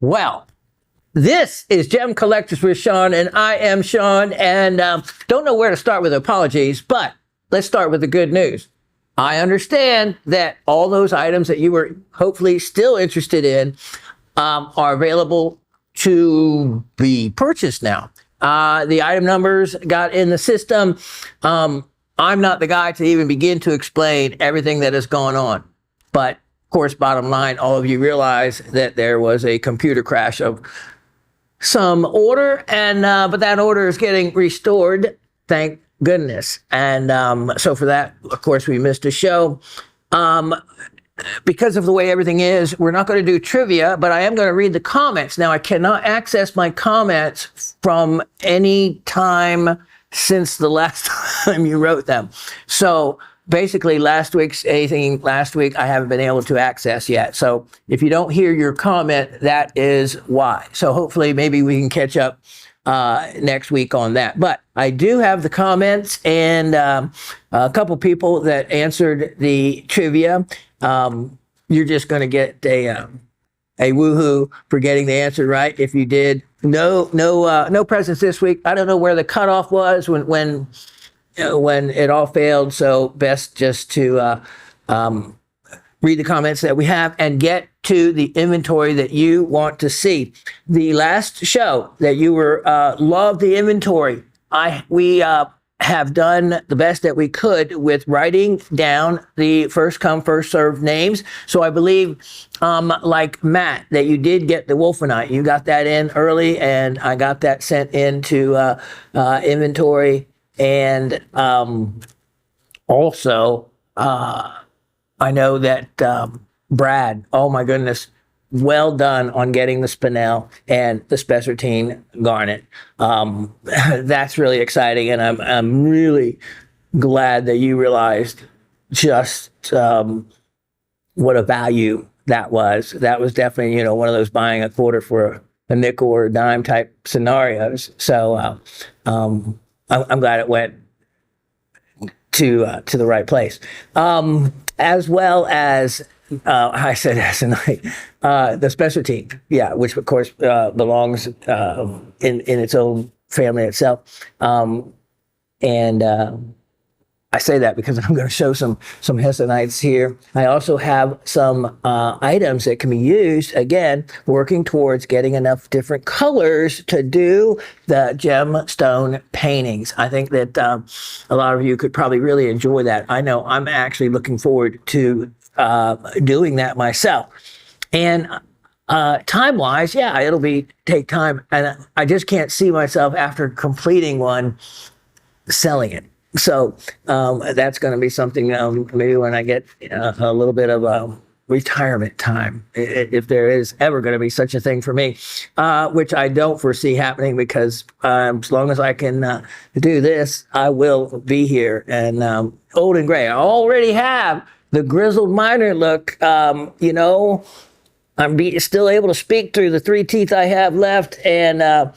Well, this is Gem Collectors with Shawn, and I am Shawn, and don't know where to start with apologies, but let's start with the good news. I understand that all those items that you were hopefully still interested in are available to be purchased now. The item numbers got in the system. I'm not the guy to even begin to explain everything that is going on, but of course, bottom line, all of you realize that there was a computer crash of some order, and but that order is getting restored, thank goodness. And so for that, of course, we missed a show. Because of the way everything is, we're not going to do trivia, but I am going to read the comments. Now, I cannot access my comments from any time since the last time you wrote them. So basically, anything last week, I haven't been able to access yet. So if you don't hear your comment, that is why. So hopefully, maybe we can catch up next week on that. But I do have the comments and a couple people that answered the trivia. You're just going to get a woohoo for getting the answer right. If you did, no presents this week. I don't know where the cutoff was when it all failed. So best just to read the comments that we have and get to the inventory that you want to see. The last show that you were loved the inventory. We have done the best that we could with writing down the first come first served names. So I believe like Matt, that you did get the Wolfenite. You got that in early, and I got that sent into inventory. And also I know that Brad, oh my goodness, well done on getting the Spinel and the Spessartine Garnet. That's really exciting, and I'm really glad that you realized just what a value that was. That was definitely, one of those buying a quarter for a nickel or a dime type scenarios. So I'm glad it went to the right place. As well as I said last night, the Spessartine, which of course belongs in its own family itself. And I say that because I'm going to show some Hessenites here. I also have some items that can be used, again, working towards getting enough different colors to do the gemstone paintings. I think that a lot of you could probably really enjoy that. I know I'm actually looking forward to doing that myself. And time-wise, it'll take time. And I just can't see myself after completing one selling it. So that's going to be something maybe when I get a little bit of retirement time, if there is ever going to be such a thing for me, which I don't foresee happening, because as long as I can do this, I will be here. And old and gray, I already have the grizzled miner look. I'm still able to speak through the 3 teeth I have left, and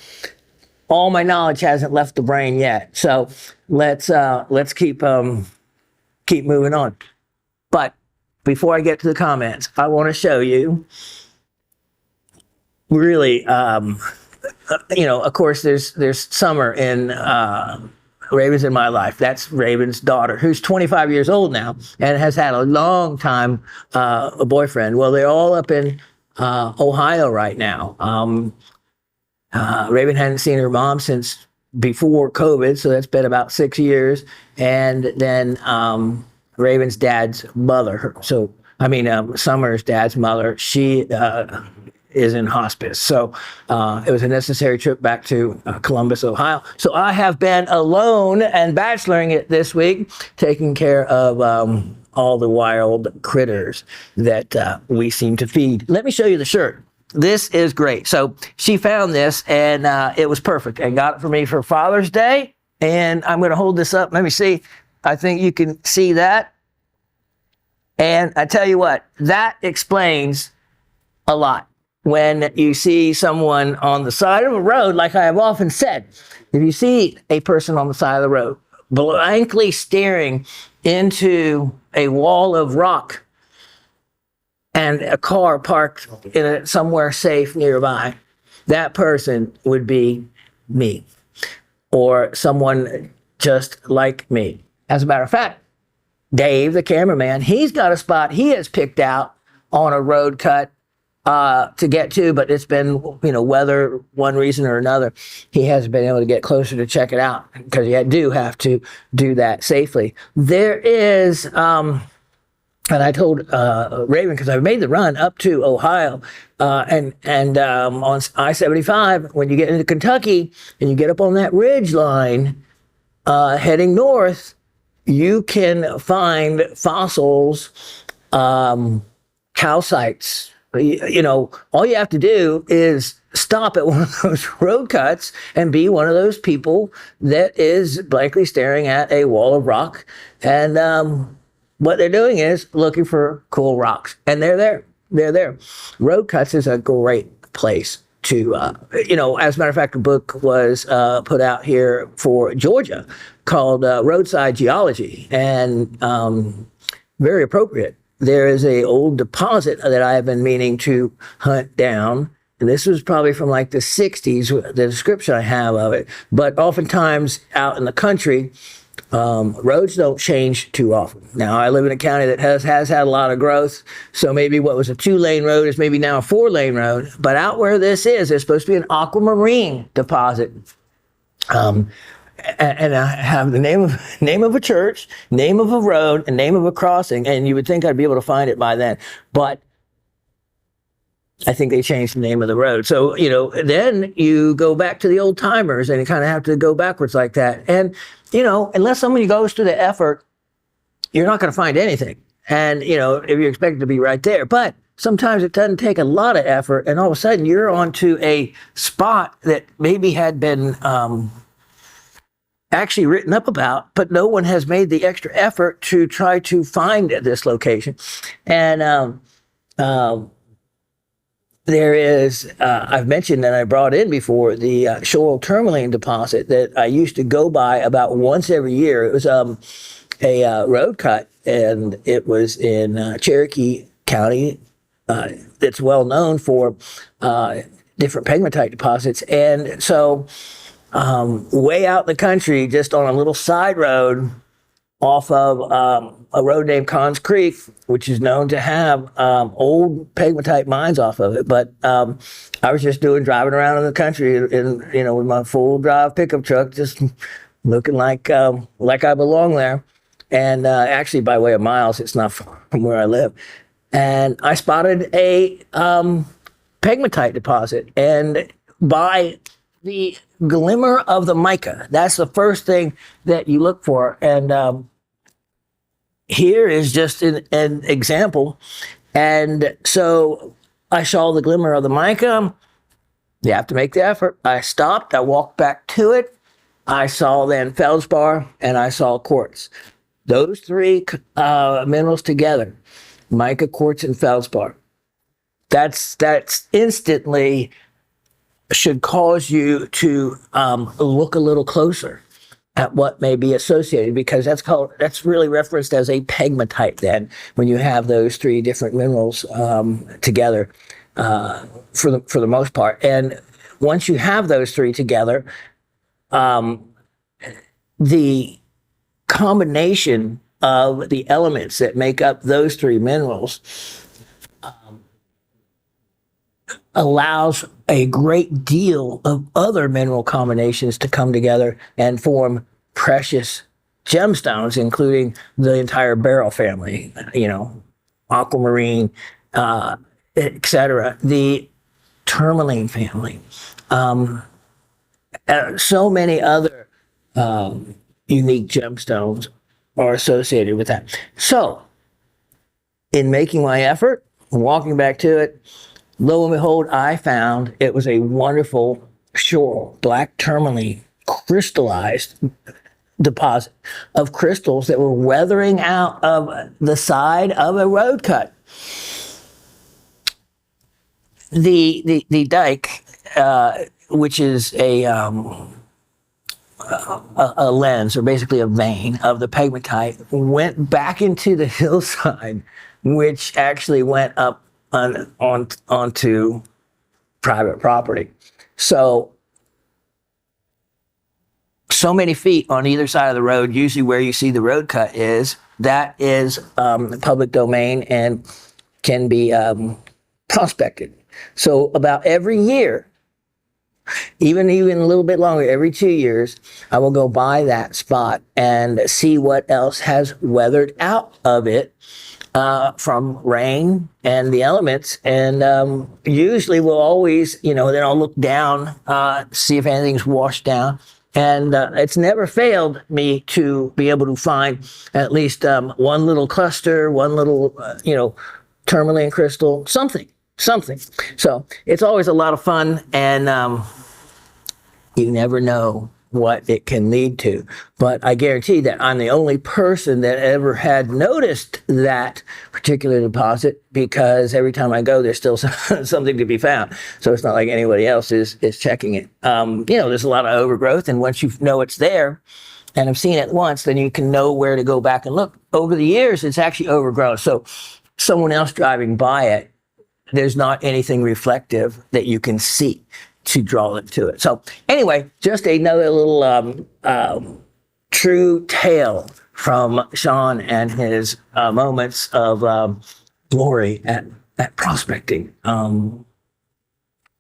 all my knowledge hasn't left the brain yet. So let's keep moving on. But before I get to the comments, I want to show you really, of course, there's Summer in Raven's in my life. That's Raven's daughter, who's 25 years old now and has had a long time a boyfriend. Well, they're all up in Ohio right now. Raven hadn't seen her mom since before COVID, so that's been about 6 years. And then Raven's dad's mother, Summer's dad's mother, she is in hospice. So it was a necessary trip back to Columbus, Ohio. So I have been alone and bacheloring it this week, taking care of all the wild critters that we seem to feed. Let me show you the shirt. This is great. So she found this, and it was perfect, and got it for me for Father's Day. And I'm going to hold this up. Let me see. I think you can see that. And I tell you what, that explains a lot. When you see someone on the side of a road, like I have often said, if you see a person on the side of the road blankly staring into a wall of rock, and a car parked somewhere safe nearby, that person would be me or someone just like me. As a matter of fact, Dave, the cameraman, he's got a spot he has picked out on a road cut to get to, but it's been, weather, one reason or another, he hasn't been able to get closer to check it out because you do have to do that safely. There is, and I told Raven, because I've made the run up to Ohio, and on I-75, when you get into Kentucky and you get up on that ridge line heading north, you can find fossils, calcites. All you have to do is stop at one of those road cuts and be one of those people that is blankly staring at a wall of rock. And what they're doing is looking for cool rocks. And they're there. They're there. Road cuts is a great place to, as a matter of fact, a book was put out here for Georgia called Roadside Geology, and very appropriate. There is a old deposit that I have been meaning to hunt down. And this was probably from like the 60s, the description I have of it. But oftentimes out in the country, roads don't change too often. Now, I live in a county that has had a lot of growth. So maybe what was a 2-lane road is maybe now a 4-lane road. But out where this is, there's supposed to be an aquamarine deposit. And I have the name of a church, name of a road, and name of a crossing, and you would think I'd be able to find it by then. But I think they changed the name of the road. So, then you go back to the old timers, and you kind of have to go backwards like that. And, unless somebody goes through the effort, you're not going to find anything. And, if you expect it to be right there. But sometimes it doesn't take a lot of effort, and all of a sudden you're onto a spot that maybe had been actually written up about, but no one has made the extra effort to try to find this location. And there is, I've mentioned that I brought in before, the Shoal tourmaline deposit that I used to go by about once every year. It was a road cut, and it was in Cherokee County. That's well known for different pegmatite deposits. And so way out in the country, just on a little side road off of a road named Cons Creek, which is known to have old pegmatite mines off of it. But I was just driving around in the country with my full drive pickup truck, just looking like I belong there. And actually, by way of miles, it's not far from where I live. And I spotted a pegmatite deposit, and by the glimmer of the mica, that's the first thing that you look for. And here is just an example. And so I saw the glimmer of the mica. You have to make the effort. I stopped. I walked back to it. I saw then feldspar, and I saw quartz. Those three minerals together, mica, quartz, and feldspar. That's instantly should cause you to look a little closer at what may be associated, because that's really referenced as a pegmatite then, when you have those three different minerals together for the most part. And once you have those three together, the combination of the elements that make up those three minerals allows a great deal of other mineral combinations to come together and form precious gemstones, including the entire beryl family, aquamarine, etc., the tourmaline family, so many other unique gemstones are associated with that. So, in making my effort, walking back to it, lo and behold, I found it was a wonderful Shoal black tourmaline crystallized deposit of crystals that were weathering out of the side of a road cut. The dike, which is a lens, or basically a vein of the pegmatite, went back into the hillside, which actually went up onto private property. So many feet on either side of the road, usually where you see the road cut is, that is public domain and can be prospected. So about every year, even a little bit longer, every 2 years, I will go by that spot and see what else has weathered out of it from rain and the elements. And usually we'll always, then I'll look down, see if anything's washed down. And it's never failed me to be able to find at least one little cluster, one little, tourmaline crystal, something. So it's always a lot of fun, and you never know what it can lead to. But I guarantee that I'm the only person that ever had noticed that particular deposit, because every time I go, there's still something to be found. So it's not like anybody else is checking it. There's a lot of overgrowth, and once you know it's there and have seen it once, then you can know where to go back and look. Over the years, it's actually overgrown. So someone else driving by it, there's not anything reflective that you can see to draw it to it. So anyway, just another little true tale from Shawn and his moments of glory at prospecting.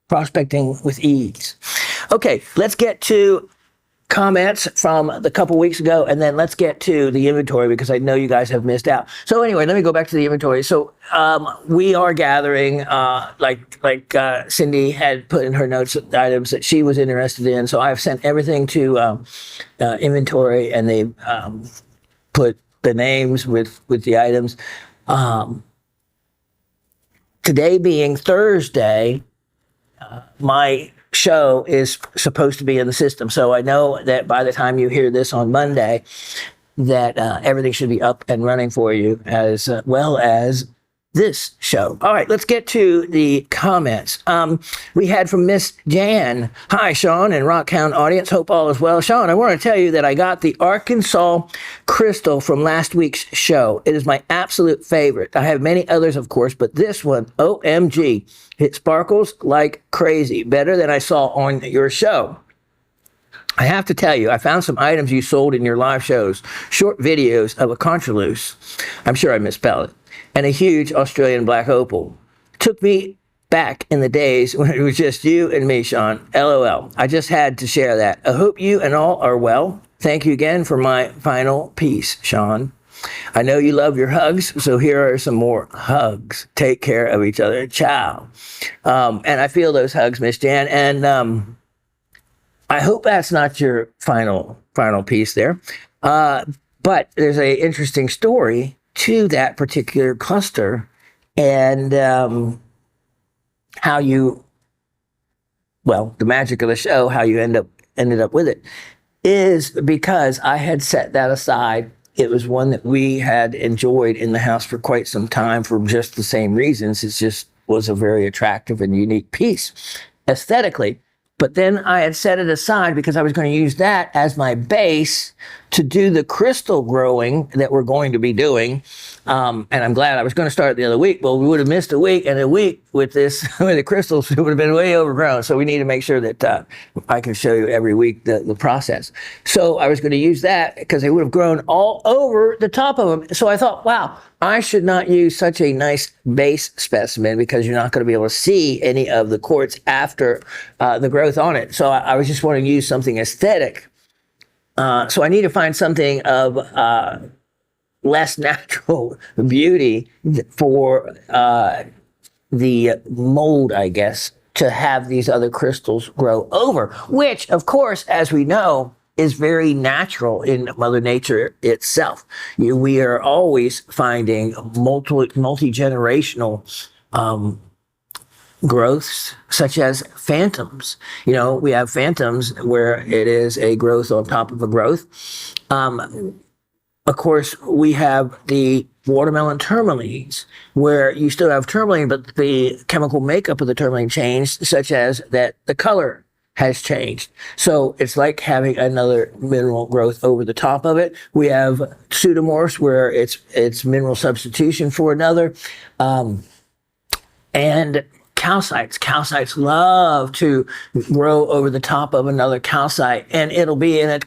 Prospecting with ease. Okay, let's get to comments from the couple weeks ago, and then let's get to the inventory, because I know you guys have missed out. So anyway, let me go back to the inventory. So we are gathering, like Cindy had put in her notes, items that she was interested in. So I've sent everything to inventory, and they put the names with the items. Today being Thursday, my show is supposed to be in the system. So I know that by the time you hear this on Monday, that everything should be up and running for you, as well as this show. All right, let's get to the comments. We had from Miss Jan. Hi, Shawn and Rockhound audience. Hope all is well. Shawn, I want to tell you that I got the Arkansas crystal from last week's show. It is my absolute favorite. I have many others, of course, but this one, OMG, it sparkles like crazy. Better than I saw on your show. I have to tell you, I found some items you sold in your live shows, short videos of a contraloose. I'm sure I misspelled it. And a huge Australian black opal. Took me back in the days when it was just you and me, Shawn. LOL. I just had to share that. I hope you and all are well. Thank you again for my final piece, Shawn. I know you love your hugs, so here are some more hugs. Take care of each other. Ciao. And I feel those hugs, Miss Jan. And I hope that's not your final piece there. But there's a interesting story to that particular cluster, and how you, the magic of the show, how you ended up with it, is because I had set that aside. It was one that we had enjoyed in the house for quite some time for just the same reasons. It just was a very attractive and unique piece aesthetically. But then I had set it aside because I was going to use that as my base to do the crystal growing that we're going to be doing. And I'm glad I was going to start the other week. Well, we would have missed a week, and a week with this, with the crystals, it would have been way overgrown. So we need to make sure that I can show you every week the process. So I was going to use that because they would have grown all over the top of them. So I thought, wow, I should not use such a nice base specimen because you're not going to be able to see any of the quartz after the growth on it. So I was just wanting to use something aesthetic. So I need to find something of less natural beauty for the mold, I guess, to have these other crystals grow over, which, of course, as we know, is very natural in Mother Nature itself. We are always finding multi-generational growths, such as phantoms. We have phantoms where it is a growth on top of a growth. Of course, we have the watermelon tourmalines, where you still have tourmaline, but the chemical makeup of the tourmaline changed, such as that the color has changed. So it's like having another mineral growth over the top of it. We have pseudomorphs, where it's mineral substitution for another. And calcites. Calcites love to grow over the top of another calcite, and it'll be in a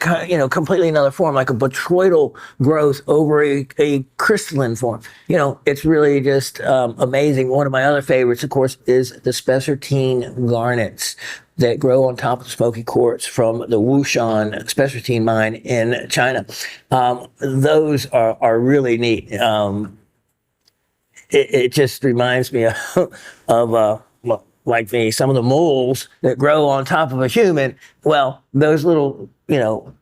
completely another form, like a botryoidal growth over a crystalline form. It's really just amazing. One of my other favorites, of course, is the spessartine garnets that grow on top of smoky quartz from the Wushan spessartine mine in China. Those are really neat. It just reminds me of like some of the moles that grow on top of a human. Well, those little, partial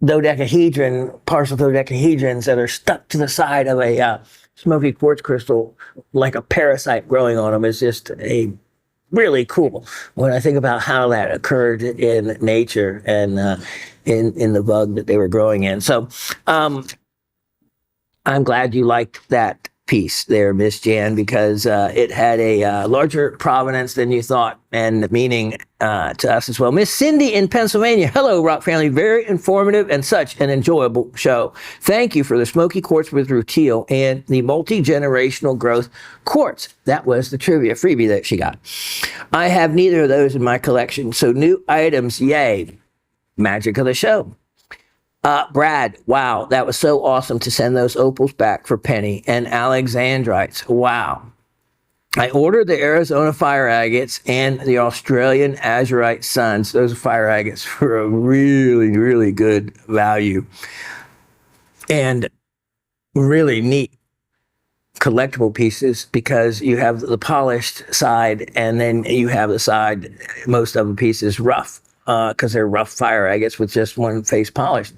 dodecahedrons that are stuck to the side of a smoky quartz crystal, like a parasite growing on them, is just a really cool when I think about how that occurred in nature and in the bug that they were growing in. So I'm glad you liked that piece there, Miss Jan, because it had a larger provenance than you thought and meaning to us as well. Miss Cindy in Pennsylvania. Hello, Rock Family. Very informative and such an enjoyable show. Thank you for the smoky quartz with rutile and the multi-generational growth quartz. That was the trivia freebie that she got. I have neither of those in my collection, so new items, yay. Magic of the show. Brad, wow, that was so awesome to send those opals back for Penny and Alexandrites. Wow. I ordered the Arizona fire agates and the Australian azurite suns. Those are fire agates for a really, really good value. And really neat collectible pieces because you have the polished side and then you have the side, most of the pieces rough. Because they're rough fire agates with just one face polished.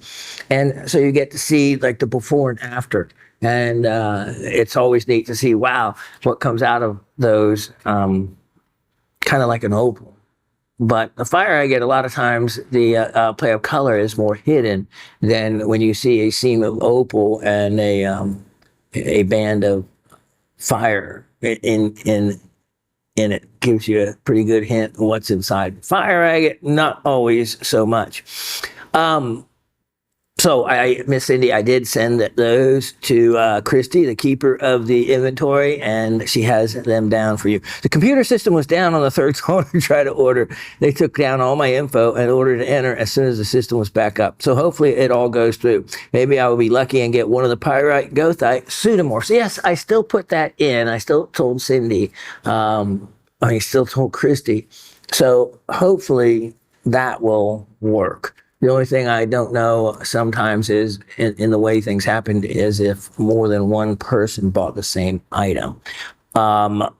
And so you get to see like the before and after. And it's always neat to see, wow, what comes out of those, kind of like an opal. But the fire agate, a lot of times the play of color is more hidden than when you see a seam of opal and a band of fire in it. Gives you a pretty good hint of what's inside. Fire agate, not always so much. So Miss Cindy, I did send those to Christy, the keeper of the inventory, and she has them down for you. The computer system was down on the third call to try to order. They took down all my info and ordered to enter as soon as the system was back up. So hopefully it all goes through. Maybe I will be lucky and get one of the pyrite goethite pseudomorphs. Yes, I still put that in. I still told Cindy. I still told Christy. So hopefully that will work. The only thing I don't know sometimes is in the way things happened is if more than one person bought the same item.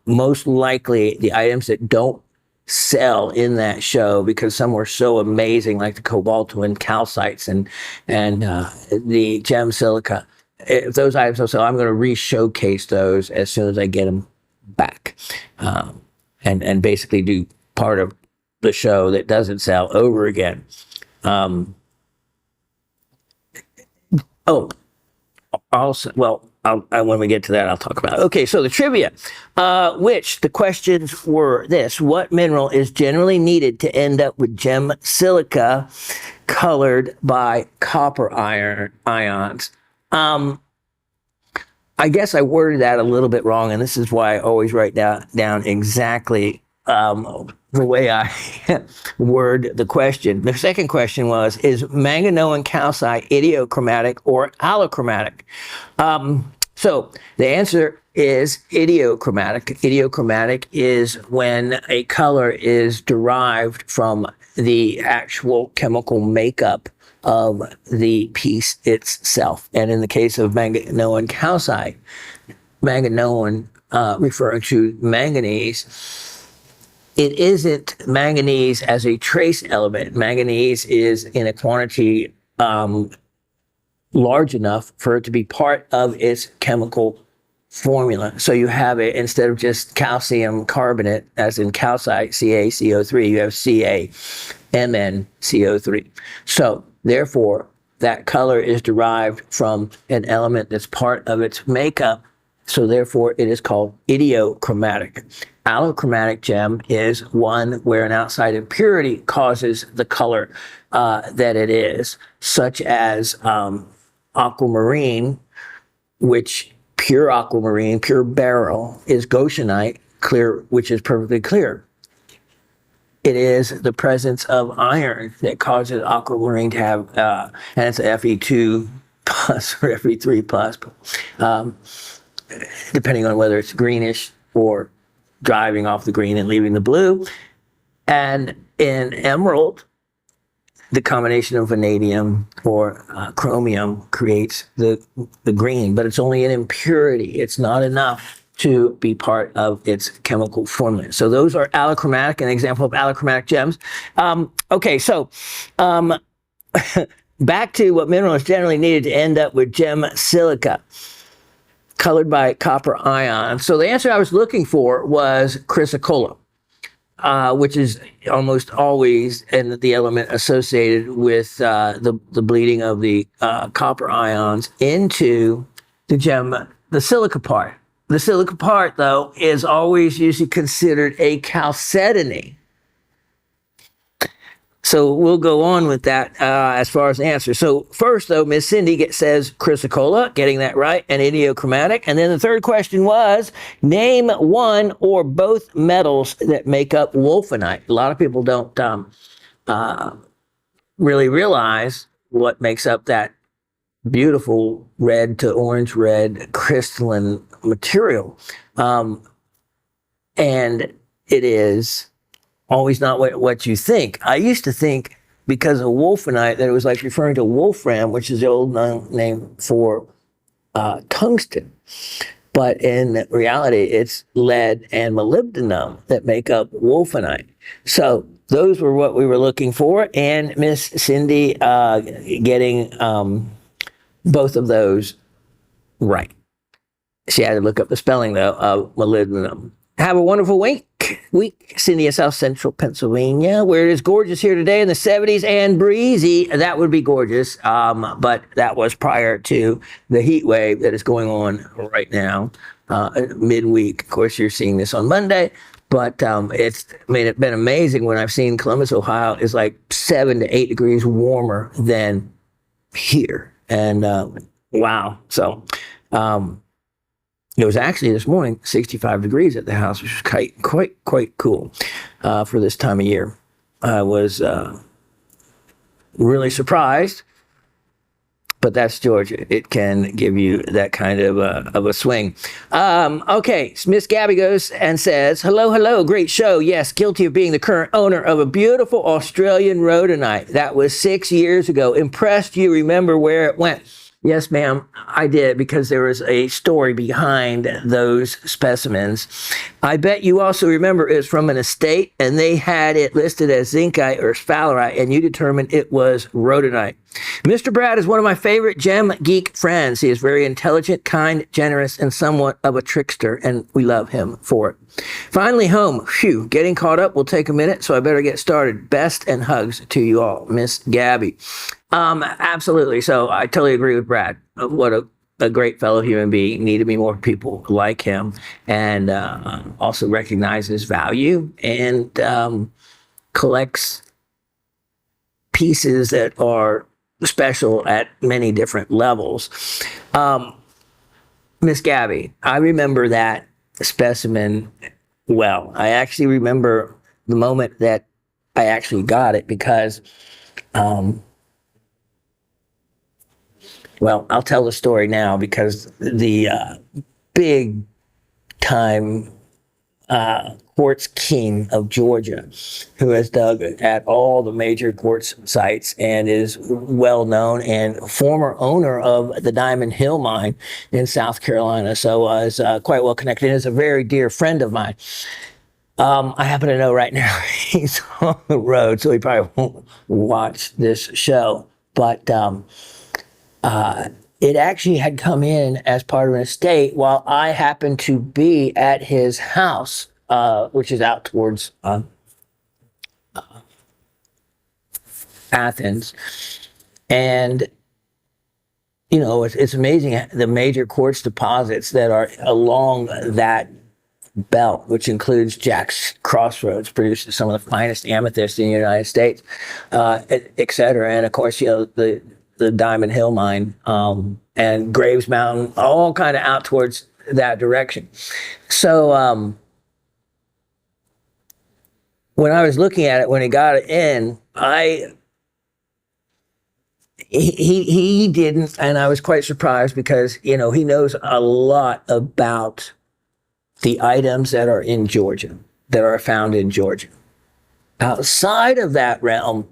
Most likely the items that don't sell in that show because some were so amazing, like the cobaltoin calcites and the gem silica. If those items don't sell, I'm going to re-showcase those as soon as I get them back. And basically do part of the show that doesn't sell over again. Also, well, when we get to that, I'll talk about it. Okay, so the trivia, which the questions were this: what mineral is generally needed to end up with gem silica colored by copper ions? I guess I worded that a little bit wrong, and this is why I always write down exactly the way I word the question. The second question was, is manganese calcite idiochromatic or allochromatic? So the answer is idiochromatic. Idiochromatic is when a color is derived from the actual chemical makeup of the piece itself. And in the case of manganese calcite, manganese referring to manganese, it isn't manganese as a trace element. Manganese is in a quantity large enough for it to be part of its chemical formula. So you have it, instead of just calcium carbonate, as in calcite, CaCO3, you have CaMnCO3. So therefore, that color is derived from an element that's part of its makeup. So therefore, it is called idiochromatic. Allochromatic gem is one where an outside impurity causes the color that it is, such as aquamarine, which pure aquamarine, pure beryl, is goshenite, clear, which is perfectly clear. It is the presence of iron that causes aquamarine to have, and it's Fe2 plus or Fe3 plus, um, depending on whether it's greenish or driving off the green and leaving the blue. And in emerald, the combination of vanadium or chromium creates the green, but it's only an impurity. It's not enough to be part of its chemical formula. So those are allochromatic, an example of allochromatic gems. Okay, so back to what mineral is generally needed to end up with gem silica, colored by copper ion. So the answer I was looking for was chrysocolla, which is almost always the element associated with the bleeding of the copper ions into the gem, the silica part. The silica part, though, is always usually considered a chalcedony. So we'll go on with that as far as the answer. So first, though, Miss Cindy says chrysocolla, getting that right, and idiochromatic. And then the third question was, name one or both metals that make up wolfenite. A lot of people don't really realize what makes up that beautiful red to orange red crystalline material. And it is always not what you think. I used to think, because of wolfenite, that it was like referring to wolfram, which is the old name for tungsten. But in reality, it's lead and molybdenum that make up wolfenite. So those were what we were looking for. And Miss Cindy getting both of those right. She had to look up the spelling, though, of molybdenum. Have a wonderful week, Cindy in South Central Pennsylvania, where it is gorgeous here today in the 70s and breezy. That would be gorgeous, but that was prior to the heat wave that is going on right now, midweek. Of course, you're seeing this on Monday, but it's been amazing when I've seen Columbus, Ohio is like 7 to 8 degrees warmer than here. And wow. So it was actually this morning 65 degrees at the house, which was quite cool for this time of year. I was really surprised, but that's Georgia. It can give you that kind of a swing. Okay, Miss Gabby goes and says, hello, great show. Yes, guilty of being the current owner of a beautiful Australian rhodonite. That was 6 years ago. Impressed you remember where it went. Yes, ma'am, I did, because there was a story behind those specimens. I bet you also remember it was from an estate, and they had it listed as zincite or sphalerite, and you determined it was rhodonite. Mr. Brad is one of my favorite gem geek friends. He is very intelligent, kind, generous, and somewhat of a trickster, and we love him for it. Finally home. Phew, getting caught up will take a minute, so I better get started. Best and hugs to you all, Miss Gabby. Absolutely. So I totally agree with Brad. What a great fellow human being. Need to be more people like him, and also recognizes value and collects pieces that are special at many different levels. Miss Gabby, I remember that specimen well. I actually remember the moment that I actually got it, because well, I'll tell the story now, because the big time quartz king of Georgia, who has dug at all the major quartz sites and is well known, and former owner of the Diamond Hill mine in South Carolina, so is quite well connected, and is a very dear friend of mine. I happen to know right now he's on the road, so he probably won't watch this show, but it actually had come in as part of an estate while I happened to be at his house, which is out towards Athens. And, you know, it's amazing the major quartz deposits that are along that belt, which includes Jack's Crossroads, produces some of the finest amethyst in the United States, et cetera. And of course, you know, the Diamond Hill mine, and Graves Mountain, all kind of out towards that direction. So when I was looking at it, when he got it in, he didn't, and I was quite surprised because he knows a lot about the items that are in Georgia, that are found in Georgia. Outside of that realm,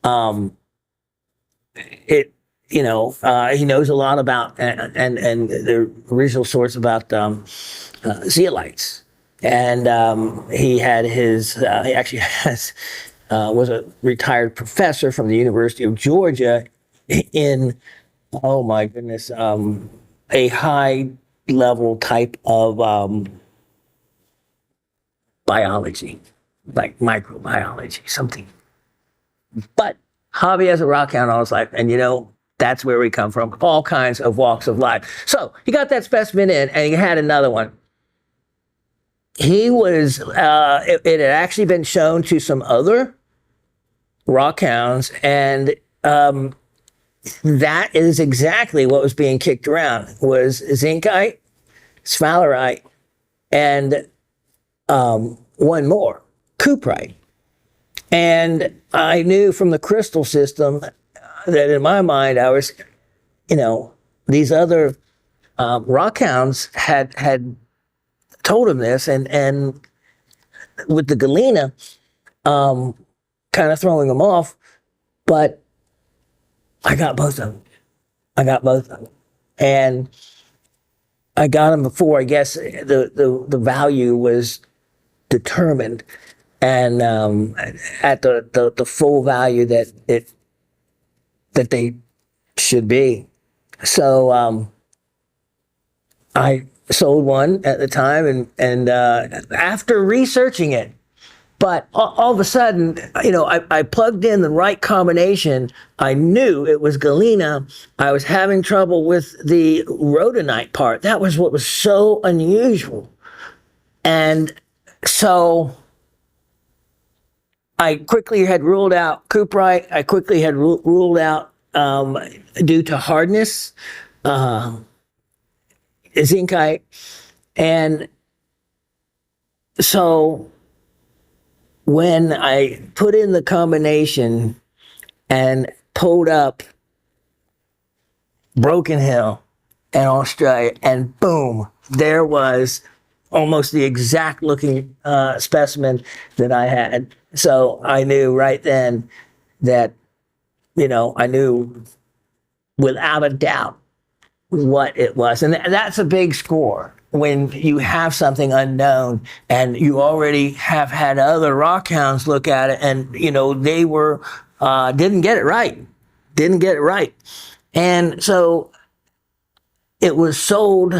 um, it he knows a lot about and the original source about zeolites, and he had his he actually has was a retired professor from the University of Georgia in, oh my goodness, a high level type of biology, like microbiology, something. But hobby as a rock hound all his life. And that's where we come from, all kinds of walks of life. So he got that specimen in and he had another one. He was, it had actually been shown to some other rock hounds, and that is exactly what was being kicked around, was zincite, sphalerite, and one more, cuprite. And I knew from the crystal system that in my mind, I was, these other rock hounds had told him this, and with the galena, kind of throwing them off, but I got both of them. I got both of them, and I got them before I guess the value was determined, and at the full value that they should be. So I sold one at the time, and after researching it, but all of a sudden, I plugged in the right combination. I knew it was galena. I was having trouble with the rhodonite part. That was what was so unusual. And so I quickly had ruled out cuprite. I quickly had ruled out, due to hardness, zincite. And so when I put in the combination and pulled up Broken Hill in Australia, and boom, there was almost the exact looking specimen that I had. So I knew right then that, I knew without a doubt what it was. And that's a big score when you have something unknown and you already have had other rock hounds look at it, and, they were, didn't get it right. Didn't get it right. And so it was sold,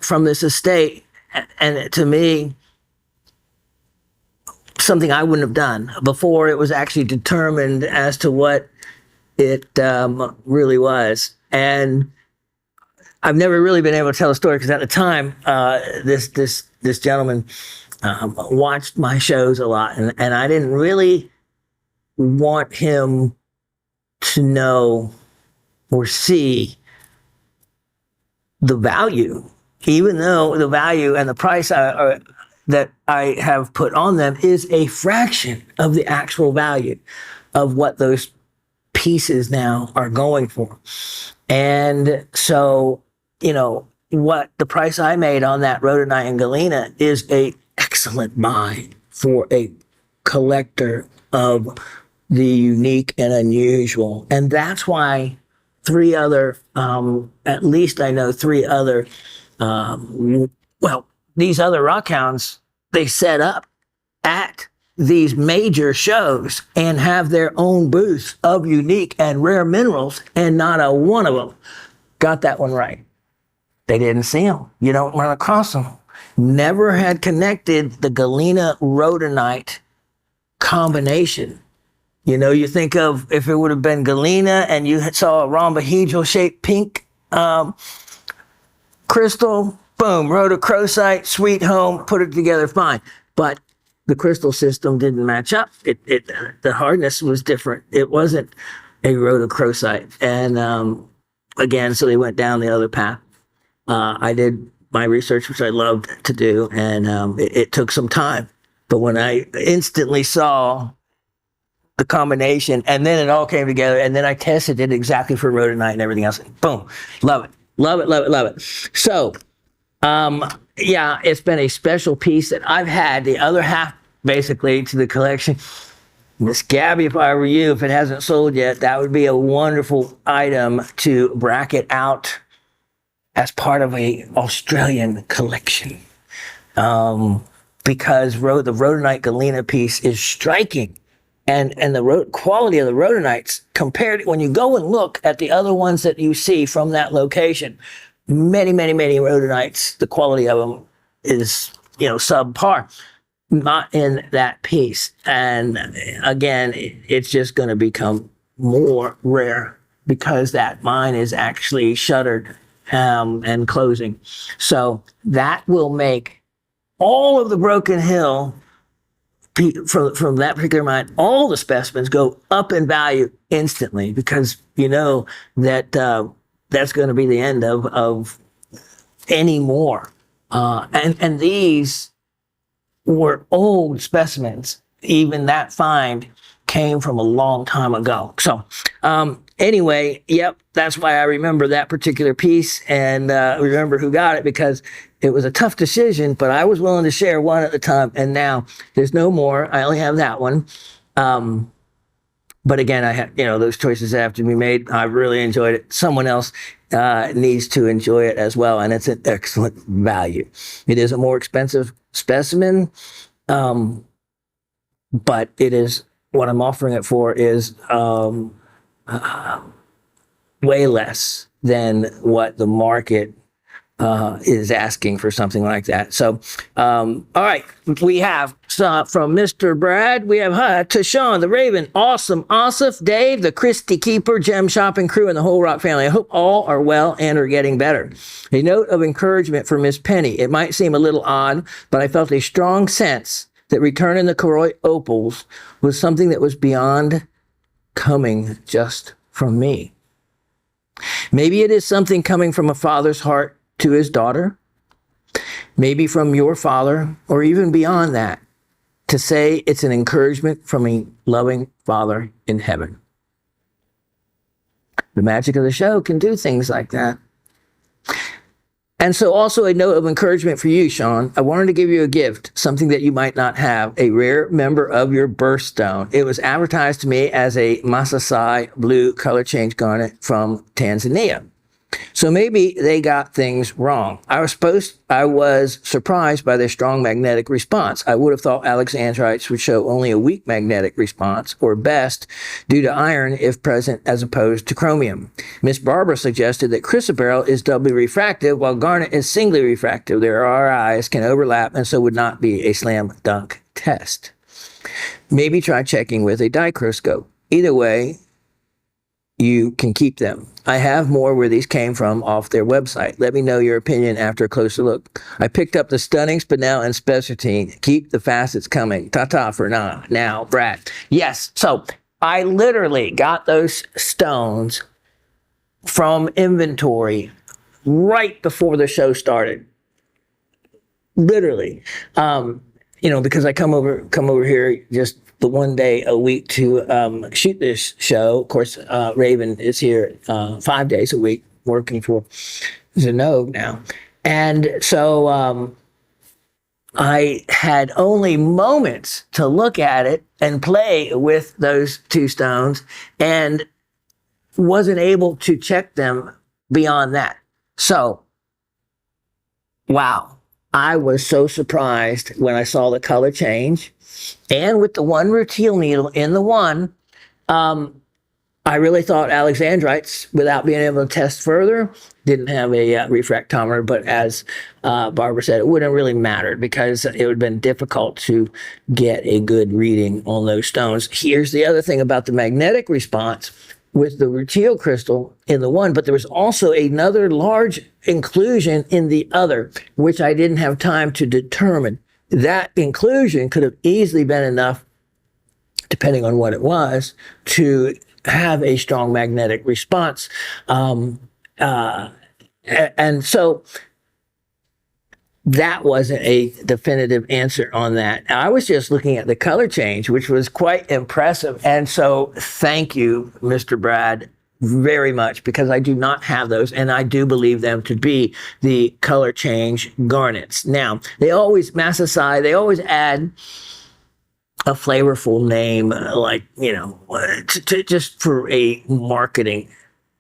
from this estate. And to me, something I wouldn't have done before it was actually determined as to what it really was. And I've never really been able to tell a story because at the time, this gentleman watched my shows a lot, and I didn't really want him to know or see the value, even though the value and the price that I have put on them is a fraction of the actual value of what those pieces now are going for. And so, what the price I made on that rhodonite and galena is a excellent buy for a collector of the unique and unusual. And that's why three other, at least I know three other, these other rock hounds, they set up at these major shows and have their own booths of unique and rare minerals, and not a one of them got that one right. They didn't see them. You don't run across them. Never had connected the galena rhodonite combination. You think of if it would have been galena and you saw a rhombohedral shaped pink crystal, boom, rhodochrosite, sweet home, put it together fine. But the crystal system didn't match up. The hardness was different. It wasn't a rhodochrosite. And again, so they went down the other path. I did my research, which I loved to do, and it took some time. But when I instantly saw the combination, and then it all came together, and then I tested it exactly for rhodonite and everything else. Boom, love it, love it, love it, love it. So, yeah, it's been a special piece that I've had the other half basically to the collection. Miss Gabby, if I were you, if it hasn't sold yet, that would be a wonderful item to bracket out as part of a Australian collection. Because the rhodonite galena piece is striking. And the quality of the rhodonites compared, when you go and look at the other ones that you see from that location, many, many, many rhodonites, the quality of them is, subpar. Not in that piece. And again, it's just going to become more rare because that mine is actually shuttered and closing. So that will make all of the Broken Hill from that particular mine, all the specimens go up in value instantly because that that's going to be the end of any more. And these were old specimens. Even that find came from a long time ago. So anyway, yep, that's why I remember that particular piece and remember who got it, because it was a tough decision, but I was willing to share one at the time, and now there's no more. I only have that one. But again, I have, those choices have to be made. I really enjoyed it. Someone else needs to enjoy it as well, and it's an excellent value. It is a more expensive specimen, but it is, what I'm offering it for is way less than what the market is asking for something like that. So, all right, we have from Mr. Brad, we have to Shawn, the Raven, awesome, Asif, Dave, the Christie Keeper, Gem Shopping Crew, and the whole Rock family. I hope all are well and are getting better. A note of encouragement for Miss Penny. It might seem a little odd, but I felt a strong sense that returning the Koroit opals was something that was beyond coming just from me. Maybe it is something coming from a father's heart to his daughter, maybe from your father, or even beyond that, to say it's an encouragement from a loving Father in heaven. The magic of the show can do things like that. And so also a note of encouragement for you, Shawn. I wanted to give you a gift, something that you might not have, a rare member of your birthstone. It was advertised to me as a Masasai blue color change garnet from Tanzania. So maybe they got things wrong. I was surprised by their strong magnetic response. I would have thought alexandrites would show only a weak magnetic response, or best, due to iron if present as opposed to chromium. Miss Barbara suggested that chrysoberyl is doubly refractive, while garnet is singly refractive. Their RIs can overlap, and so would not be a slam dunk test. Maybe try checking with a dichroscope. Either way, you can keep them. I have more where these came from off their website. Let me know your opinion after a closer look. I picked up the stunning spinel and spessartine. Keep the facets coming. Ta-ta for now, Brad. Yes, so I literally got those stones from inventory right before the show started. Literally. Because I come over here just the one day a week to shoot this show. Of course, Raven is here 5 days a week working for Zenove now. And so I had only moments to look at it and play with those two stones and wasn't able to check them beyond that. So, wow. I was so surprised when I saw the color change. And with the one rutile needle in the one, I really thought alexandrites, without being able to test further, didn't have a refractometer. But as Barbara said, it wouldn't really matter because it would have been difficult to get a good reading on those stones. Here's the other thing about the magnetic response with the rutile crystal in the one, but there was also another large inclusion in the other, which I didn't have time to determine. That inclusion could have easily been enough, depending on what it was, to have a strong magnetic response. And so that wasn't a definitive answer on that. I was just looking at the color change, which was quite impressive. And so thank you, Mr. Brad, very much, because I do not have those, and I do believe them to be the color change garnets. Now, they always, Massasai, they always add a flavorful name, like, just for a marketing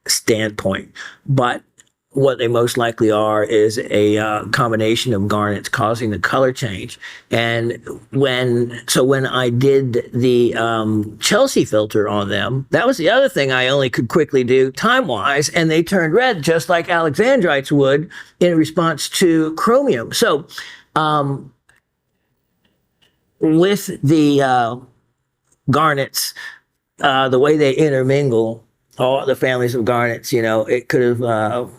standpoint. But what they most likely are is a combination of garnets causing the color change. And when I did the Chelsea filter on them, that was the other thing I only could quickly do time-wise, and they turned red just like alexandrites would in response to chromium. So with the garnets, the way they intermingle, all the families of garnets, it could have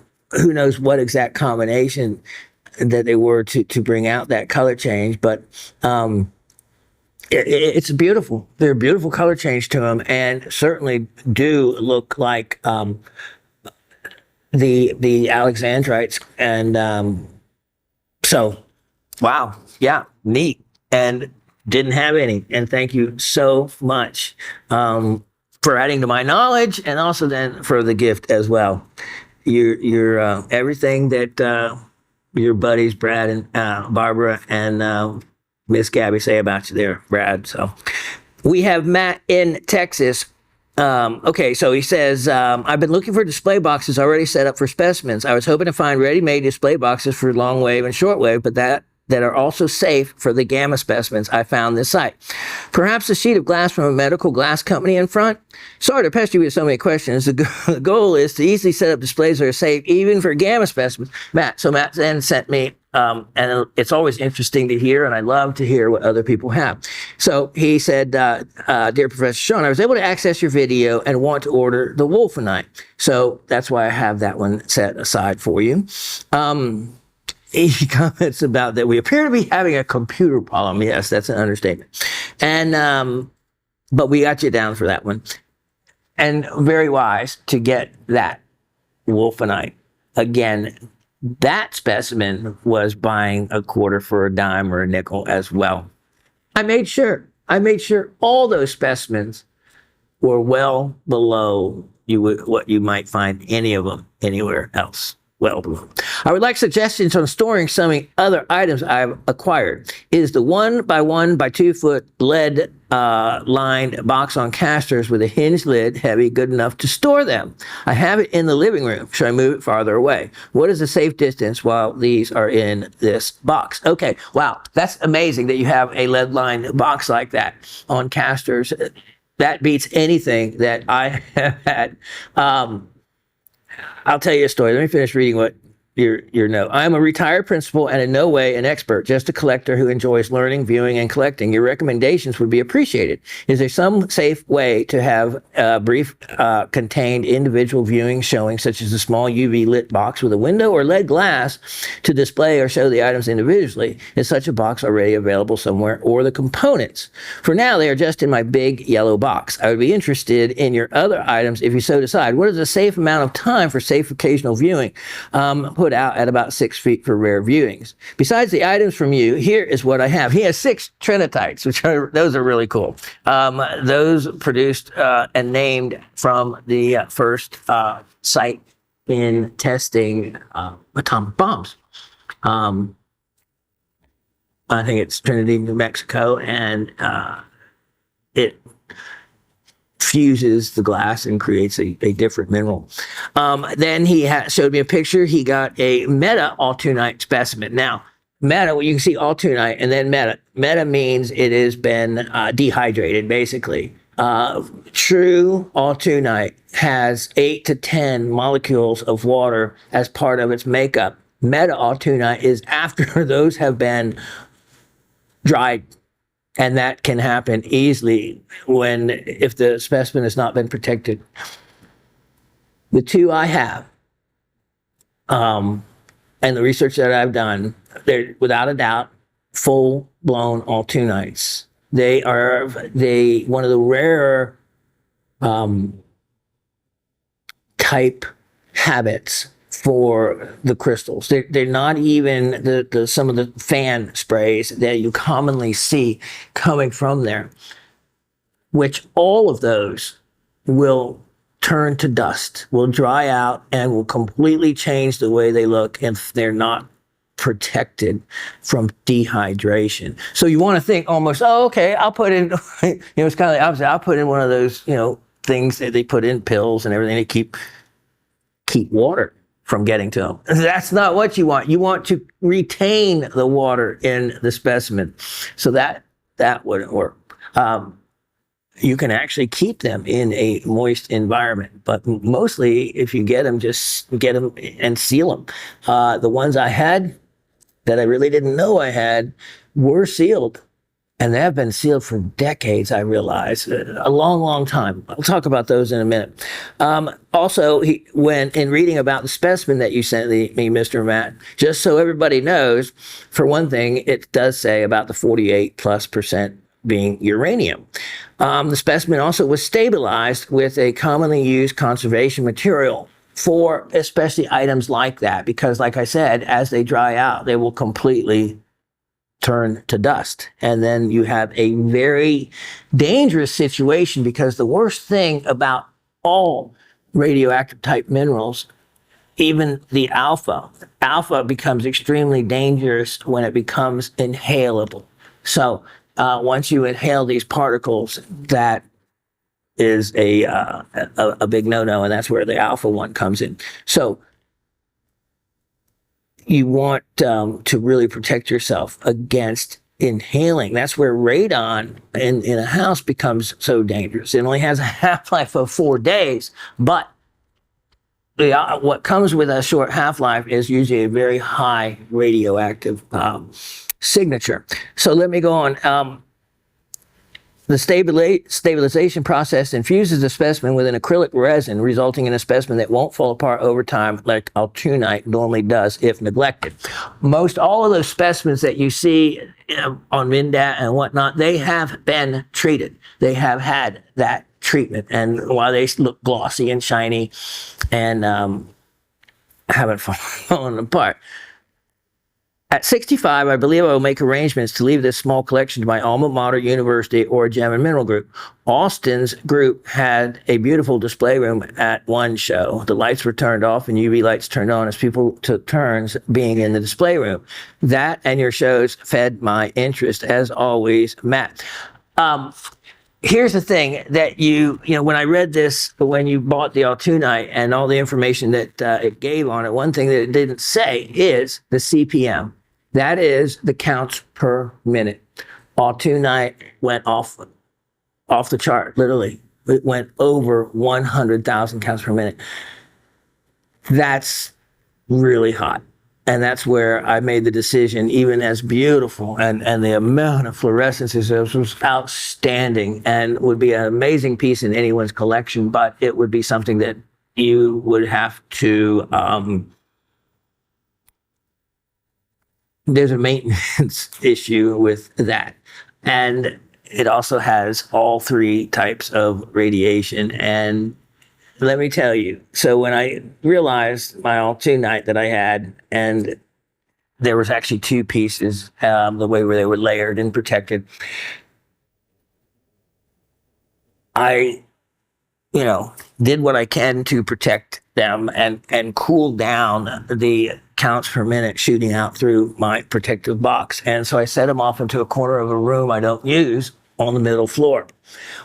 who knows what exact combination that they were to bring out that color change, but it's beautiful. They're a beautiful color change to them, and certainly do look like the alexandrites. And so, wow, yeah, neat, and didn't have any. And thank you so much for adding to my knowledge, and also then for the gift as well. You're everything that your buddies Brad and Barbara and Miss Gabby say about you there, Brad. So we have Matt in Texas. Okay, so he says, I've been looking for display boxes already set up for specimens. I was hoping to find ready-made display boxes for long wave and short wave, but that are also safe for the gamma specimens. I found this site. Perhaps a sheet of glass from a medical glass company in front? Sorry to pester you with so many questions. The goal is to easily set up displays that are safe even for gamma specimens. Matt then sent me, and it's always interesting to hear, and I love to hear what other people have. So he said, Dear Professor Shawn, I was able to access your video and want to order the wolfenite. So that's why I have that one set aside for you. He comments about that we appear to be having a computer problem. Yes, that's an understatement. And but we got you down for that one. And very wise to get that wolfenite. Again, that specimen was buying a quarter for a dime or a nickel as well. I made sure all those specimens were well below what you might find any of them anywhere else. Well, I would like suggestions on storing some other items I've acquired. Is the 1x1 by 2 foot lead lined box on casters with a hinged lid heavy good enough to store them? I have it in the living room. Should I move it farther away? What is the safe distance while these are in this box? Okay, wow, that's amazing that you have a lead lined box like that on casters. That beats anything that I have had. I'll tell you a story. Let me finish reading what your note. I am a retired principal and in no way an expert, just a collector who enjoys learning, viewing, and collecting. Your recommendations would be appreciated. Is there some safe way to have a brief contained individual viewing showing, such as a small UV lit box with a window or lead glass to display or show the items individually? Is such a box already available somewhere, or the components? For now, they are just in my big yellow box. I would be interested in your other items if you so decide. What is a safe amount of time for safe occasional viewing? Put out at about 6 feet for rare viewings. Besides the items from you, here is what I have. He has 6 trinitites, those are really cool. Those produced and named from the first site in testing atomic bombs. I think it's Trinity, New Mexico, and it fuses the glass and creates a different mineral. Then he showed me a picture. He got a meta altunite specimen. Now, meta, well, you can see altunite and then meta. Meta means it has been dehydrated, basically. True altunite has 8 to 10 molecules of water as part of its makeup. Meta altunite is after those have been dried. And that can happen easily if the specimen has not been protected. The 2 I have, and the research that I've done, they're without a doubt full-blown altunites. They are one of the rarer type habits for the crystals. They're not even the some of the fan sprays that you commonly see coming from there, which all of those will turn to dust, will dry out, and will completely change the way they look if they're not protected from dehydration. So you want to think almost, oh, okay, I'll put in, it's kind of the opposite. I'll put in one of those, things that they put in pills and everything to keep water from getting to them. That's not what you want. You want to retain the water in the specimen. So that wouldn't work. You can actually keep them in a moist environment, but mostly if you get them, just get them and seal them. The ones I had that I really didn't know I had were sealed, and they have been sealed for decades, I realize, a long, long time. I'll talk about those in a minute. Also, when in reading about the specimen that you sent me, Mr. Matt, just so everybody knows, for one thing, it does say about the 48+% being uranium. The specimen also was stabilized with a commonly used conservation material for especially items like that, because like I said, as they dry out, they will completely turn to dust. And then you have a very dangerous situation, because the worst thing about all radioactive type minerals, even the alpha becomes extremely dangerous when it becomes inhalable. So once you inhale these particles, that is a big no-no, and that's where the alpha one comes in. So you want to really protect yourself against inhaling. That's where radon in a house becomes so dangerous. It only has a half-life of 4 days, but what comes with a short half-life is usually a very high radioactive signature. So let me go on. The stabilization process infuses the specimen with an acrylic resin, resulting in a specimen that won't fall apart over time like altunite normally does if neglected. Most all of those specimens that you see on Mindat and whatnot, they have been treated. They have had that treatment, and while they look glossy and shiny and haven't fallen apart. At 65, I believe I will make arrangements to leave this small collection to my alma mater, university, or gem and mineral group. Austin's group had a beautiful display room at one show. The lights were turned off and UV lights turned on as people took turns being in the display room. That and your shows fed my interest, as always, Matt. Here's the thing that when I read this, when you bought the altunite and all the information that it gave on it, one thing that it didn't say is the CPM. That is the counts per minute. Altunite went off the chart, literally. It went over 100,000 counts per minute. That's really hot. And that's where I made the decision, even as beautiful and the amount of fluorescences was outstanding and would be an amazing piece in anyone's collection, but it would be something that you would have to, there's a maintenance issue with that. And it also has all 3 types of radiation. And let me tell you, so when I realized my altunite that I had, and there was actually 2 pieces, the way where they were layered and protected, I, did what I can to protect them and cool down the counts per minute shooting out through my protective box. And so I set them off into a corner of a room I don't use on the middle floor.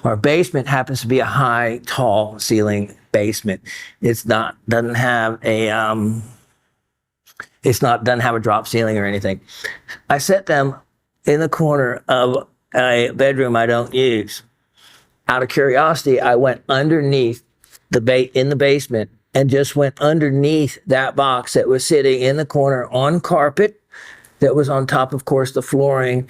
Our basement happens to be a high, tall ceiling basement. Doesn't have a drop ceiling or anything. I set them in the corner of a bedroom I don't use. Out of curiosity, I went underneath in the basement and just went underneath that box that was sitting in the corner on carpet that was on top, of course, the flooring.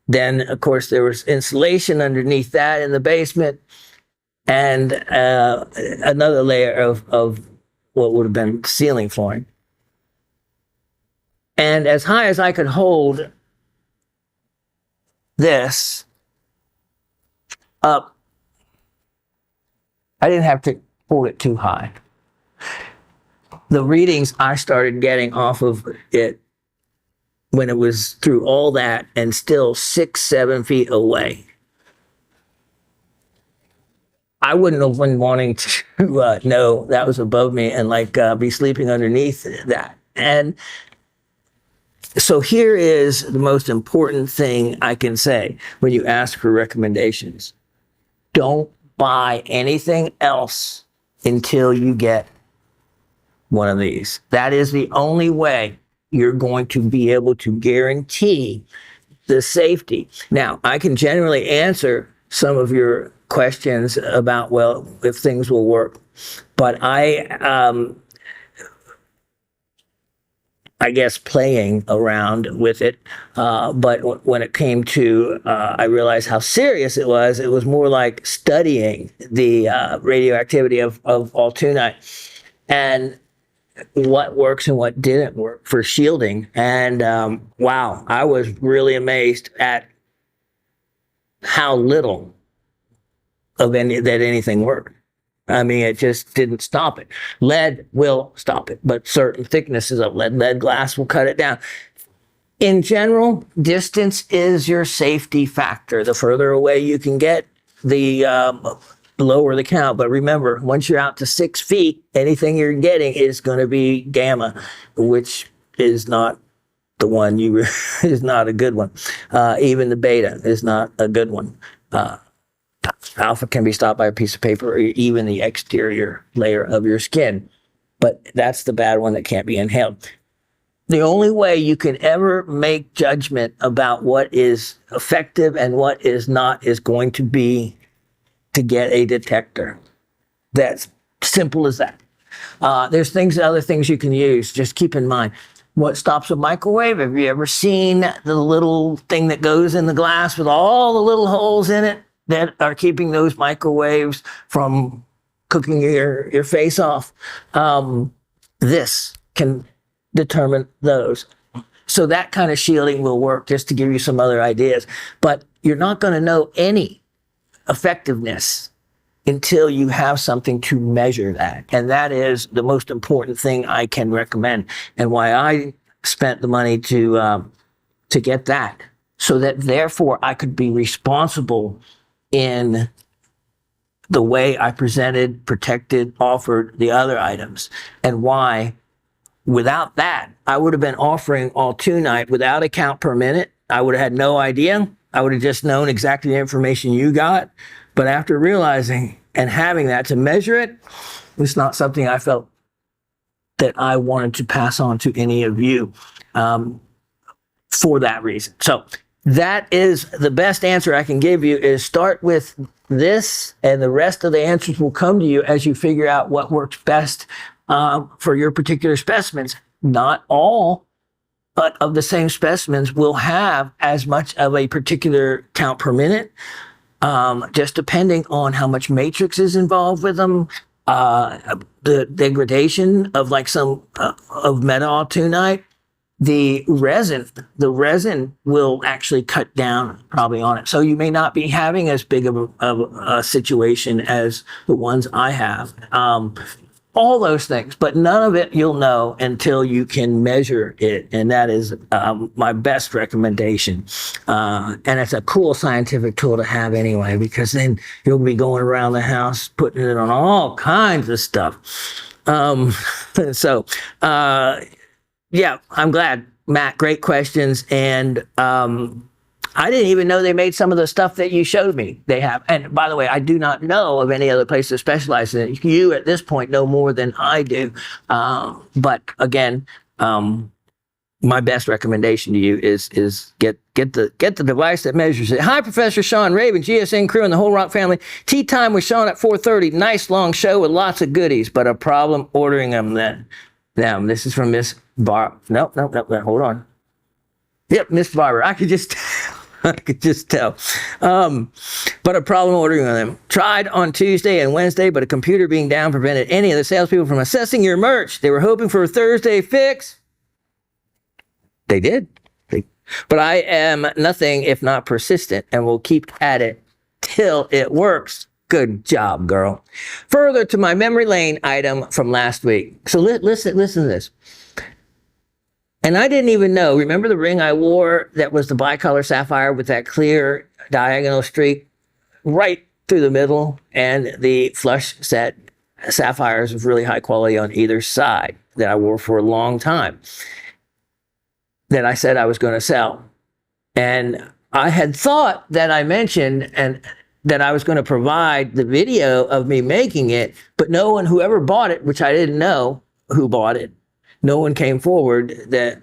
Then, of course, there was insulation underneath that in the basement, and another layer of what would have been ceiling flooring. And as high as I could hold this up, I didn't have to hold it too high. the readings I started getting off of it when it was through all that and still 6, 7 feet away, I wouldn't have been wanting to know that was above me and like be sleeping underneath that. And so here is the most important thing I can say when you ask for recommendations. Don't buy anything else until you get one of these. That is the only way you're going to be able to guarantee the safety. Now, I can generally answer some of your questions about, well, if things will work, but I guess playing around with it. But when it came to, I realized how serious it was more like studying the radioactivity of altunite and what works and what didn't work for shielding. And wow, I was really amazed at how little of anything worked. I mean, it just didn't stop it. Lead will stop it, but certain thicknesses of lead glass will cut it down. In general, distance is your safety factor. The further away you can get, the lower the count. But remember, once you're out to 6 feet, anything you're getting is going to be gamma, which is not the one is not a good one. Even the beta is not a good one. Alpha can be stopped by a piece of paper or even the exterior layer of your skin, but that's the bad one that can't be inhaled. The only way you can ever make judgment about what is effective and what is not is going to be to get a detector. That's simple as that. There's other things you can use. Just keep in mind, what stops a microwave? Have you ever seen the little thing that goes in the glass with all the little holes in it that are keeping those microwaves from cooking your face off? This can determine those. So that kind of shielding will work, just to give you some other ideas. But you're not going to know any effectiveness until you have something to measure that. And that is the most important thing I can recommend, and why I spent the money to get that, so that therefore I could be responsible in the way I presented, protected, offered the other items, and why without that, I would have been offering altunite without a count per minute. I would have had no idea. I would have just known exactly the information you got. But after realizing and having that to measure it, it's not something I felt that I wanted to pass on to any of you for that reason. So that is the best answer I can give you, is start with this, and the rest of the answers will come to you as you figure out what works best for your particular specimens. Not all of the same specimens will have as much of a particular count per minute, just depending on how much matrix is involved with them, the degradation of like some of meta-altunite. The resin will actually cut down probably on it. So you may not be having as big of a situation as the ones I have. All those things, but none of it you'll know until you can measure it. And that is my best recommendation. And it's a cool scientific tool to have anyway, because then you'll be going around the house putting it on all kinds of stuff. Yeah, I'm glad, Matt. Great questions. And I didn't even know they made some of the stuff that you showed me. They have. And by the way, I do not know of any other place that specializes in it. You at this point know more than I do. But again, my best recommendation to you is get the device that measures it. Hi, Professor Shawn, Raven, GSN crew, and the whole Rock family. Tea time with Shawn at 4:30. Nice long show with lots of goodies, but a problem ordering them then. Now, this is from Miss Bar. No, hold on. Yep, Miss Barber. I could just tell. But a problem ordering them. Tried on Tuesday and Wednesday, but a computer being down prevented any of the salespeople from assessing your merch. They were hoping for a Thursday fix. They did. But I am nothing if not persistent, and will keep at it till it works. Good job, girl. Further to my memory lane item from last week. So listen to this. And I didn't even know. Remember the ring I wore that was the bicolor sapphire with that clear diagonal streak right through the middle, and the flush set sapphires of really high quality on either side that I wore for a long time that I said I was going to sell. And I had thought that I mentioned and that I was going to provide the video of me making it, but no one, whoever bought it, which I didn't know who bought it, no one came forward that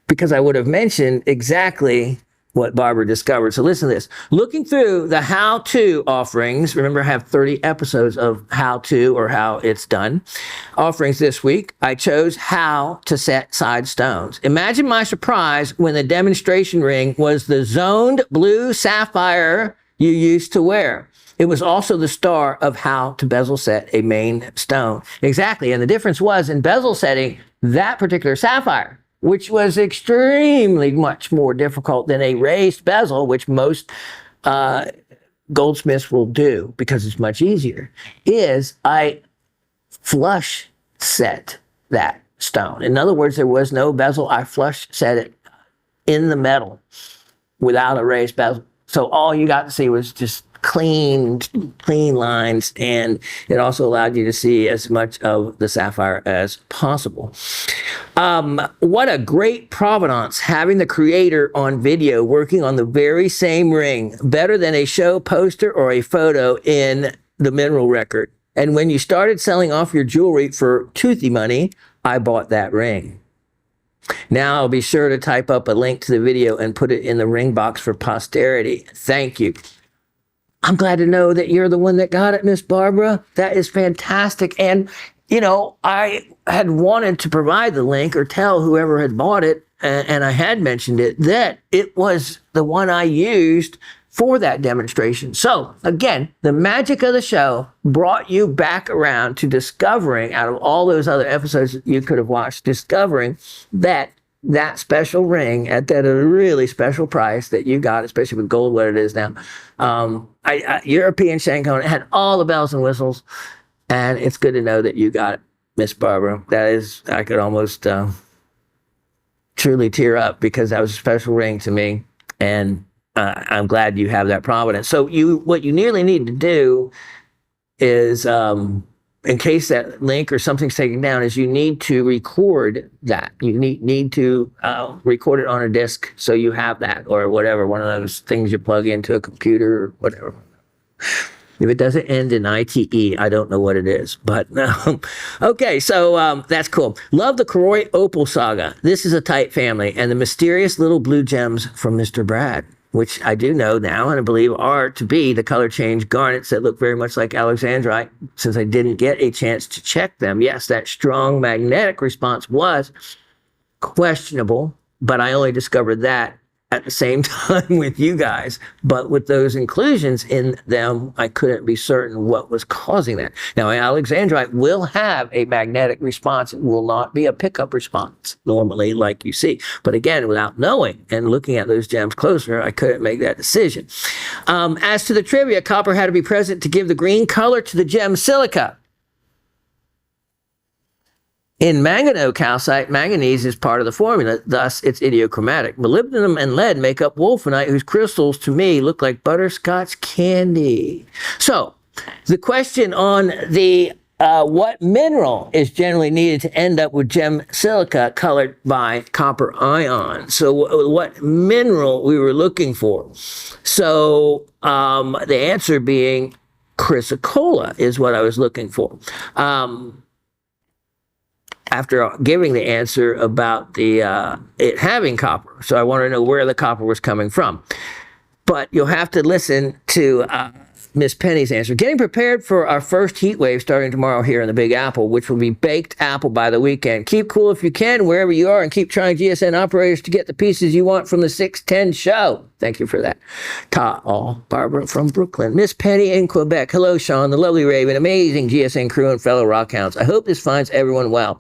because I would have mentioned exactly what Barbara discovered. So listen to this. Looking through the how-to offerings, remember I have 30 episodes of how-to or how it's done offerings this week. I chose how to set side stones. Imagine my surprise when the demonstration ring was the zoned blue sapphire you used to wear. It was also the star of how to bezel set a main stone. Exactly. And the difference was in bezel setting that particular sapphire, which was extremely much more difficult than a raised bezel, which most goldsmiths will do because it's much easier, is I flush set that stone. In other words, there was no bezel. I flush set it in the metal without a raised bezel. So all you got to see was just clean lines, and it also allowed you to see as much of the sapphire as possible. What a great provenance having the creator on video working on the very same ring, better than a show poster or a photo in the mineral record. And when you started selling off your jewelry for toothy money, I bought that ring. Now I'll be sure to type up a link to the video and put it in the ring box for posterity. Thank you. I'm glad to know that you're the one that got it, Miss Barbara. That is fantastic. And, you know, I had wanted to provide the link or tell whoever had bought it, and I had mentioned it, that it was the one I used for that demonstration. So, again, the magic of the show brought you back around to discovering, out of all those other episodes that you could have watched, discovering that special ring at that really special price that you got, especially with gold what it is now. European Shankone had all the bells and whistles, and it's good to know that you got it, Miss Barbara. That is, I could almost truly tear up because that was a special ring to me, and I'm glad you have that provenance. So what you nearly need to do is, in case that link or something's taken down, is you need to record that. You need to record it on a disc so you have that, or whatever, one of those things you plug into a computer or whatever. If it doesn't end in ITE, I don't know what it is. But okay, so that's cool. Love the Koroi Opal saga. This is a tight family, and the mysterious little blue gems from Mr. Brad, which I do know now and I believe are to be the color change garnets that look very much like alexandrite, since I didn't get a chance to check them. Yes, that strong magnetic response was questionable, but I only discovered that at the same time with you guys. But with those inclusions in them, I couldn't be certain what was causing that. Now, alexandrite will have a magnetic response. It will not be a pickup response normally like you see. But again, without knowing and looking at those gems closer, I couldn't make that decision. As to the trivia, copper had to be present to give the green color to the gem silica. In manganese calcite, manganese is part of the formula, thus it's idiochromatic. Molybdenum and lead make up wolfenite, whose crystals to me look like butterscotch candy. So, the question on the what mineral is generally needed to end up with gem silica colored by copper ion? So, what mineral we were looking for? So, the answer being chrysocolla is what I was looking for. After giving the answer about the it having copper. So I want to know where the copper was coming from. But you'll have to listen to Miss Penny's answer. Getting prepared for our first heat wave starting tomorrow here in the Big Apple, which will be baked apple by the weekend. Keep cool if you can, wherever you are, and keep trying GSN operators to get the pieces you want from the 610 show. Thank you for that. Ta-all, Barbara from Brooklyn. Miss Penny in Quebec. Hello, Shawn, the lovely Raven, amazing GSN crew and fellow rockhounds. I hope this finds everyone well.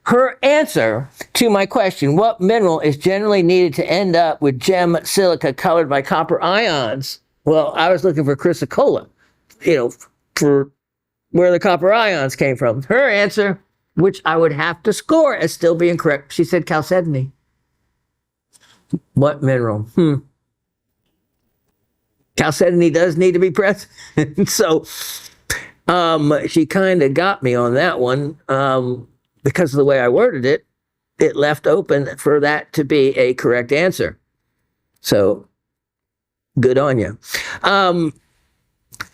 Her answer to my question, what mineral is generally needed to end up with gem silica colored by copper ions, Well, I was looking for chrysocolla, for where the copper ions came from. Her answer, which I would have to score as still being correct, she said chalcedony. What mineral? Chalcedony does need to be present. So she kind of got me on that one because of the way I worded it. It left open for that to be a correct answer. So good on you.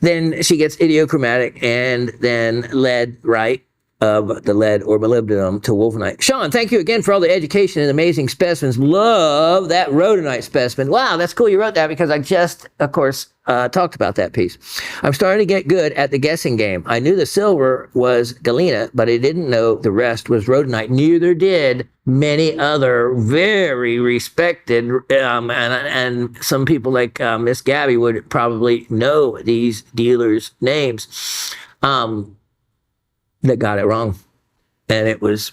Then she gets idiochromatic and then lead right of the lead or molybdenum to wolfenite. Shawn, thank you again for all the education and amazing specimens. Love that rhodonite specimen. Wow, that's cool you wrote that because I just, of course, talked about that piece. I'm starting to get good at the guessing game. I knew the silver was galena, but I didn't know the rest was rhodonite. Neither did many other very respected, and some people like Miss Gabby would probably know these dealers' names. That got it wrong. And it was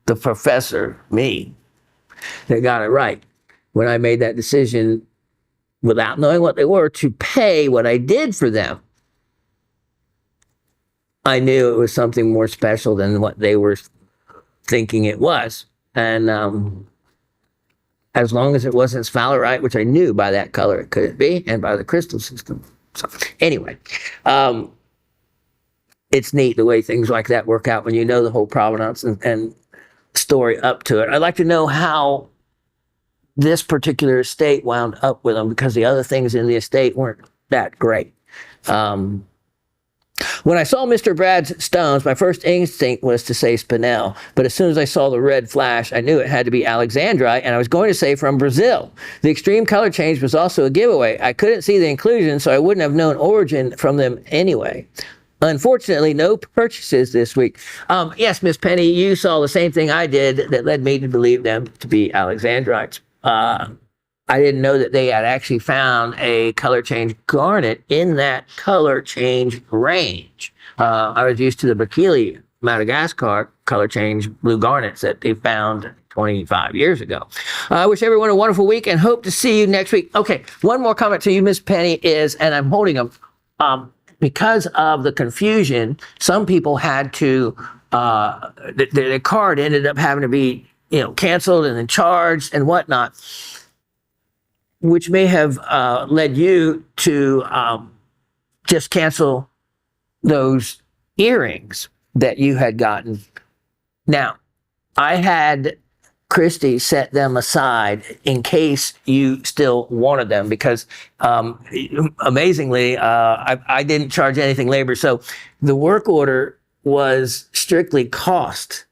the professor, me, that got it right. When I made that decision without knowing what they were to pay what I did for them, I knew it was something more special than what they were thinking it was. And as long as it wasn't sphalerite, which I knew by that color it couldn't be, and by the crystal system. So anyway, it's neat the way things like that work out when you know the whole provenance and story up to it. I'd like to know how this particular estate wound up with them because the other things in the estate weren't that great. When I saw Mr. Brad's stones, my first instinct was to say spinel, but as soon as I saw the red flash, I knew it had to be alexandrite, and I was going to say from Brazil. The extreme color change was also a giveaway. I couldn't see the inclusion, so I wouldn't have known origin from them anyway. Unfortunately, no purchases this week. Yes, Miss Penny, you saw the same thing I did that led me to believe them to be alexandrites. I didn't know that they had actually found a color change garnet in that color change range. I was used to the Bakili, Madagascar color change blue garnets that they found 25 years ago. I wish everyone a wonderful week and hope to see you next week. Okay, one more comment to you, Miss Penny, is, and I'm holding them, because of the confusion, some people had to, the card ended up having to be, canceled and then charged and whatnot, which may have led you to just cancel those earrings that you had gotten. Now, I had Christy set them aside in case you still wanted them because amazingly, I didn't charge anything labor. So the work order was strictly cost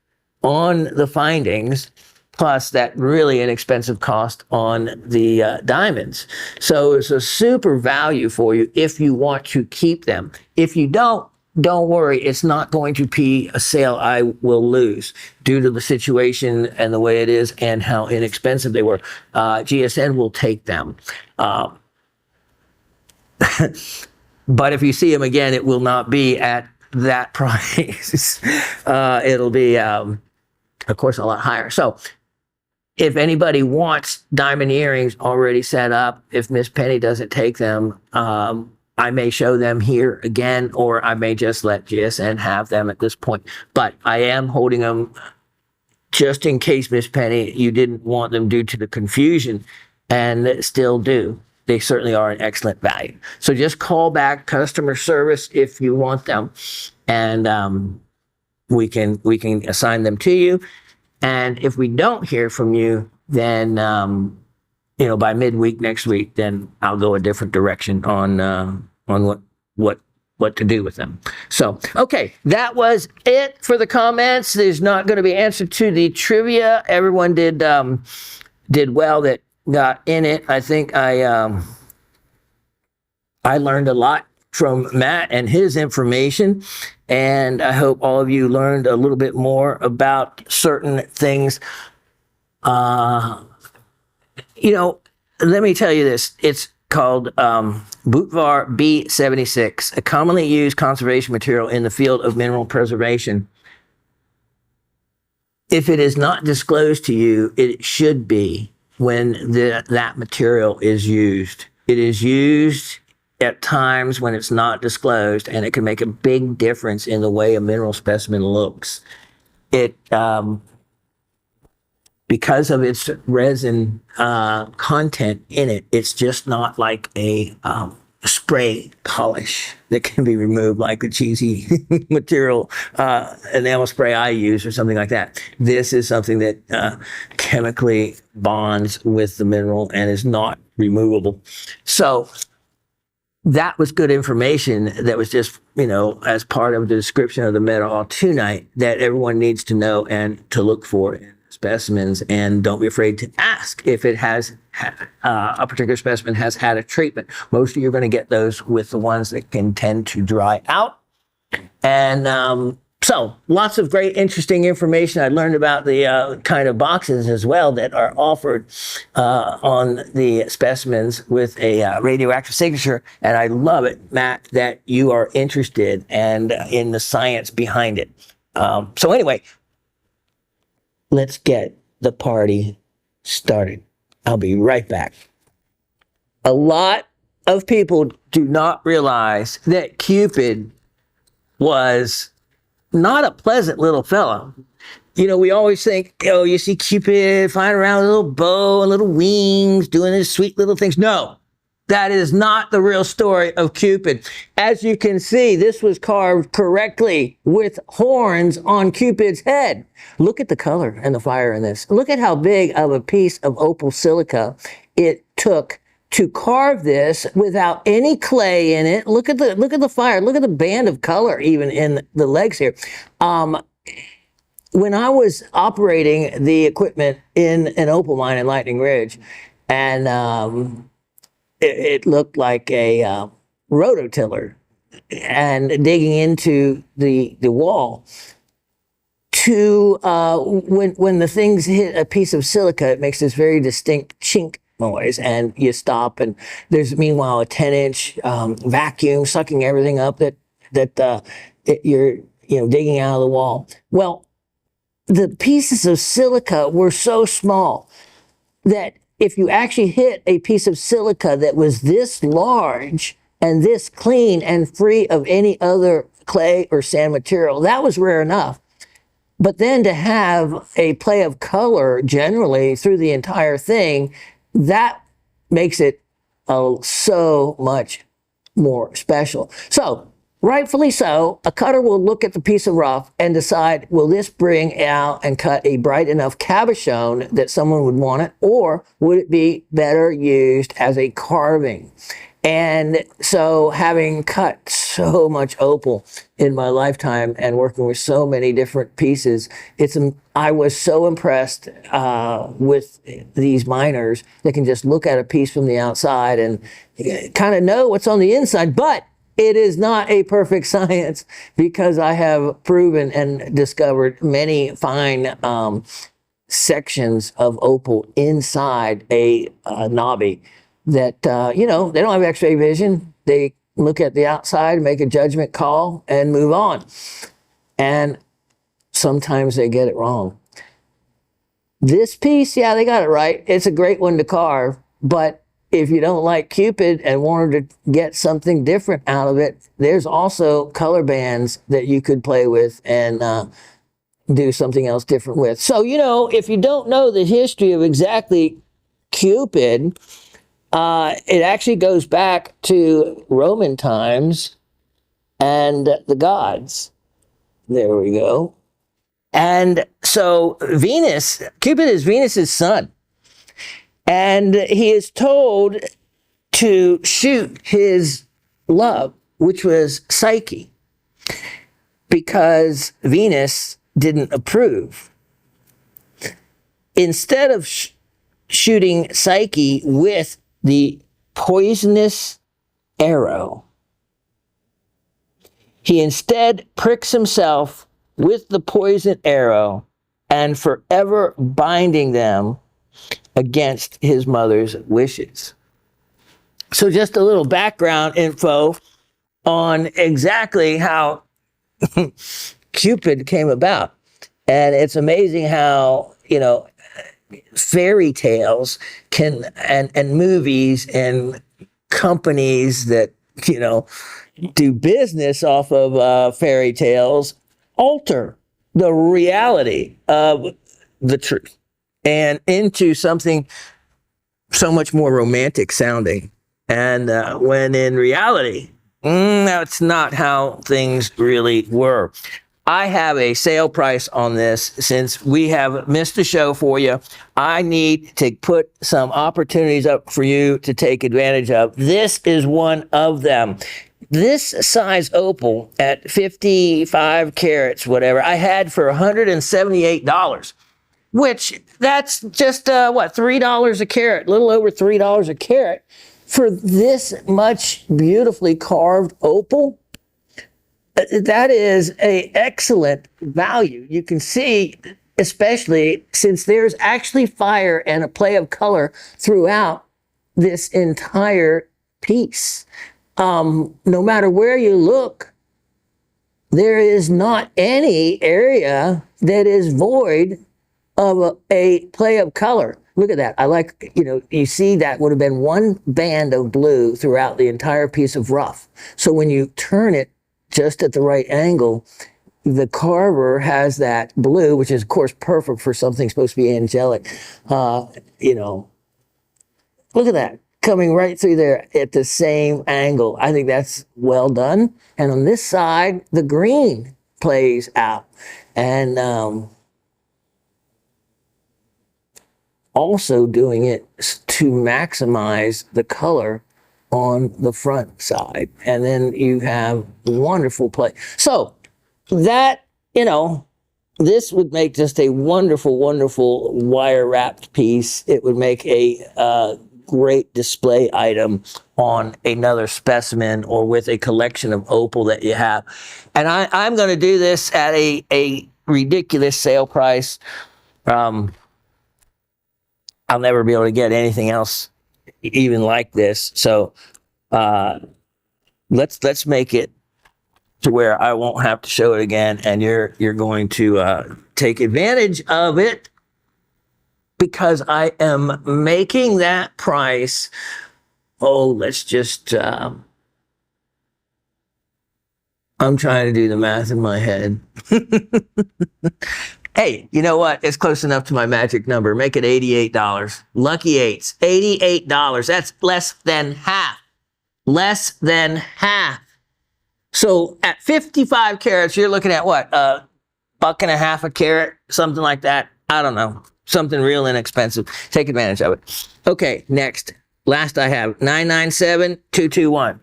on the findings plus that really inexpensive cost on the diamonds. So it's a super value for you if you want to keep them. If you don't worry, it's not going to be a sale I will lose due to the situation and the way it is and how inexpensive they were. GSN will take them. But if you see them again, it will not be at that price. It'll be, of course, a lot higher. So if anybody wants diamond earrings already set up, if Miss Penny doesn't take them, I may show them here again, or I may just let GSN have them at this point. But I am holding them just in case, Miss Penny, you didn't want them due to the confusion, and still do. They certainly are an excellent value. So just call back customer service if you want them, and we can assign them to you. And if we don't hear from you, then by midweek next week, then I'll go a different direction on what to do with them. So, okay, that was it for the comments. There's not going to be answer to the trivia. Everyone did well that got in it. I think I learned a lot from Matt and his information, and I hope all of you learned a little bit more about certain things. Let me tell you this. It's called Boutvar B76, a commonly used conservation material in the field of mineral preservation. If it is not disclosed to you, it should be when that material is used. It is used at times when it's not disclosed, and it can make a big difference in the way a mineral specimen looks. It because of its resin content in it, it's just not like a spray polish that can be removed like the cheesy material enamel spray I use or something like that. This is something that chemically bonds with the mineral and is not removable. So that was good information that was just, as part of the description of the metal tonight that everyone needs to know and to look for in specimens. And don't be afraid to ask if it has a particular specimen has had a treatment. Most of you are going to get those with the ones that can tend to dry out. And so lots of great, interesting information. I learned about the kind of boxes as well that are offered on the specimens with a radioactive signature. And I love it, Matt, that you are interested and in the science behind it. So anyway, let's get the party started. I'll be right back. A lot of people do not realize that Cupid was not a pleasant little fellow. We always think, you see Cupid flying around with a little bow and little wings, doing his sweet little things. No, that is not the real story of Cupid. As you can see, this was carved correctly with horns on Cupid's head. Look at the color and the fire in this. Look at how big of a piece of opal silica it took to carve this without any clay in it. Look at the fire. Look at the band of color even in the legs here. When I was operating the equipment in an opal mine in Lightning Ridge, and it looked like a rototiller, and digging into the wall. When the things hit a piece of silica, it makes this very distinct chink noise, and you stop, and there's meanwhile a 10-inch vacuum sucking everything up that you're digging out of the wall. Well, the pieces of silica were so small that if you actually hit a piece of silica that was this large and this clean and free of any other clay or sand material, that was rare enough. But then to have a play of color generally through the entire thing, that makes it so much more special. So, rightfully so, a cutter will look at the piece of rough and decide, will this bring out and cut a bright enough cabochon that someone would want it, or would it be better used as a carving? And so, having cut so much opal in my lifetime and working with so many different pieces, I was so impressed with these miners that can just look at a piece from the outside and kind of know what's on the inside. But it is not a perfect science, because I have proven and discovered many fine sections of opal inside a knobby that, they don't have x-ray vision. They look at the outside, make a judgment call, and move on. And sometimes they get it wrong. This piece, yeah, they got it right. It's a great one to carve, but if you don't like Cupid and wanted to get something different out of it, there's also color bands that you could play with and do something else different with. So, if you don't know the history of exactly Cupid, it actually goes back to Roman times and the gods. There we go. And so Cupid is Venus's son. And he is told to shoot his love, which was Psyche, because Venus didn't approve. Instead of shooting Psyche with the poisonous arrow, he instead pricks himself with the poison arrow and forever binding them against his mother's wishes. So just a little background info on exactly how Cupid came about. And it's amazing how, fairy tales and movies and companies that you know, do business off of fairy tales, alter the reality of the truth and into something so much more romantic sounding. And when in reality, that's not how things really were. I have a sale price on this. Since we have missed the show for you, I need to put some opportunities up for you to take advantage of. This is one of them. This size opal at 55 carats, whatever, I had for $178, which that's just, $3 a carat, a little over $3 a carat for this much beautifully carved opal. That is an excellent value. You can see, especially since there's actually fire and a play of color throughout this entire piece. No matter where you look, there is not any area that is void of a play of color. Look at that. I like, you see that would have been one band of blue throughout the entire piece of rough. So when you turn it just at the right angle, the carver has that blue, which is of course perfect for something supposed to be angelic. Look at that, coming right through there at the same angle. I think that's well done. And on this side, the green plays out. And also doing it to maximize the color on the front side. And then you have wonderful play. So that, this would make just a wonderful, wonderful wire wrapped piece. It would make a great display item on another specimen or with a collection of opal that you have. And I'm going to do this at a ridiculous sale price. I'll never be able to get anything else even like this. So let's make it to where I won't have to show it again, and you're going to take advantage of it, because I am making that price. Oh, let's just I'm trying to do the math in my head. Hey, you know what? It's close enough to my magic number. Make it $88. Lucky eights. $88. That's less than half. Less than half. So at 55 carats, you're looking at what? $1.50 a carat? Something like that. I don't know. Something real inexpensive. Take advantage of it. Okay, next. Last I have 997-221.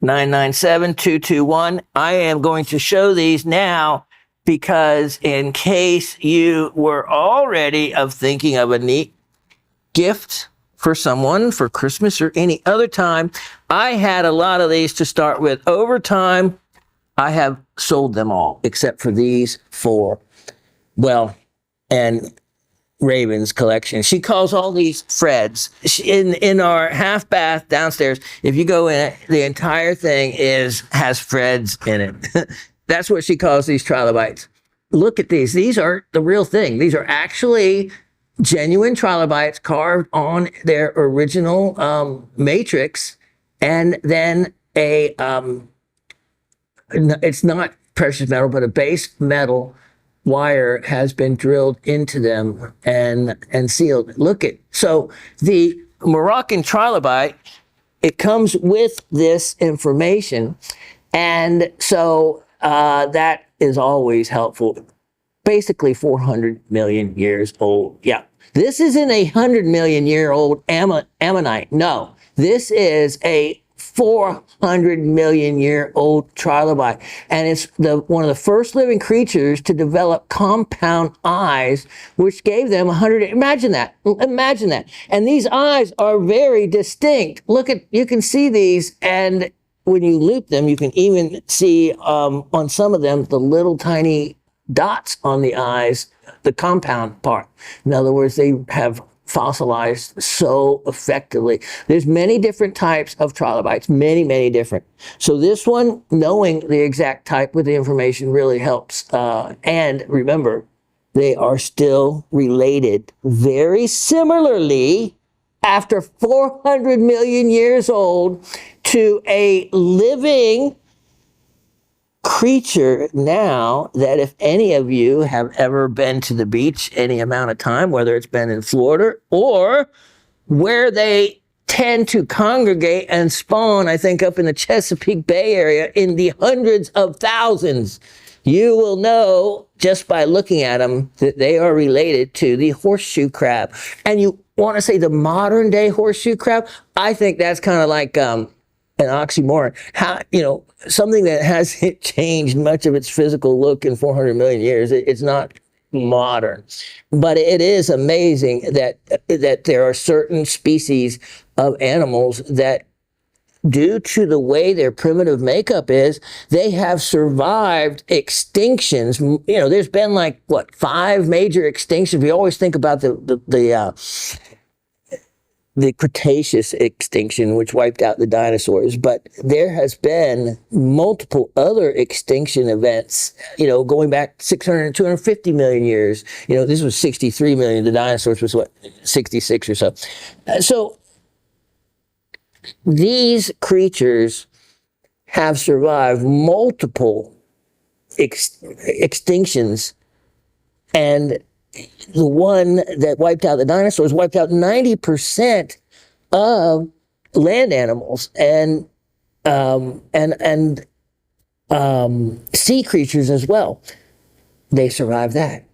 997-221. I am going to show these now, because in case you were already thinking of a neat gift for someone for Christmas or any other time, I had a lot of these to start with. Over time, I have sold them all except for these four. Well, and Raven's collection. She calls all these Freds. In our half bath downstairs, if you go in it, the entire thing has Freds in it. That's what she calls these trilobites. Look at these. These are the real thing. These are actually genuine trilobites carved on their original matrix, and then it's not precious metal, but a base metal wire has been drilled into them and sealed. So the Moroccan trilobite, it comes with this information, and so that is always helpful. Basically 400 million years old. Yeah. This isn't a 100 million year old ammonite. No, this is a 400 million year old trilobite. And it's one of the first living creatures to develop compound eyes, which gave them 100. Imagine that. Imagine that. And these eyes are very distinct. You can see these, and when you loop them, you can even see on some of them the little tiny dots on the eyes, the compound part. In other words, they have fossilized so effectively. There's many different types of trilobites, many, many different. So this one, knowing the exact type with the information really helps. And remember, they are still related very similarly after 400 million years old to a living creature now that if any of you have ever been to the beach any amount of time, whether it's been in Florida or where they tend to congregate and spawn, I think up in the Chesapeake Bay area in the hundreds of thousands, you will know just by looking at them that they are related to the horseshoe crab. And you want to say the modern day horseshoe crab? I think that's kind of like an oxymoron. How, something that hasn't changed much of its physical look in 400 million years. It's not modern, but it is amazing that there are certain species of animals that, due to the way their primitive makeup is, they have survived extinctions. There's been 5 major extinctions. We always think about the Cretaceous extinction, which wiped out the dinosaurs, but there has been multiple other extinction events, going back 600, 250 million years. This was 63 million. The dinosaurs was 66 or so. So these creatures have survived multiple extinctions, and the one that wiped out the dinosaurs wiped out 90% of land animals and sea creatures as well. They survived that.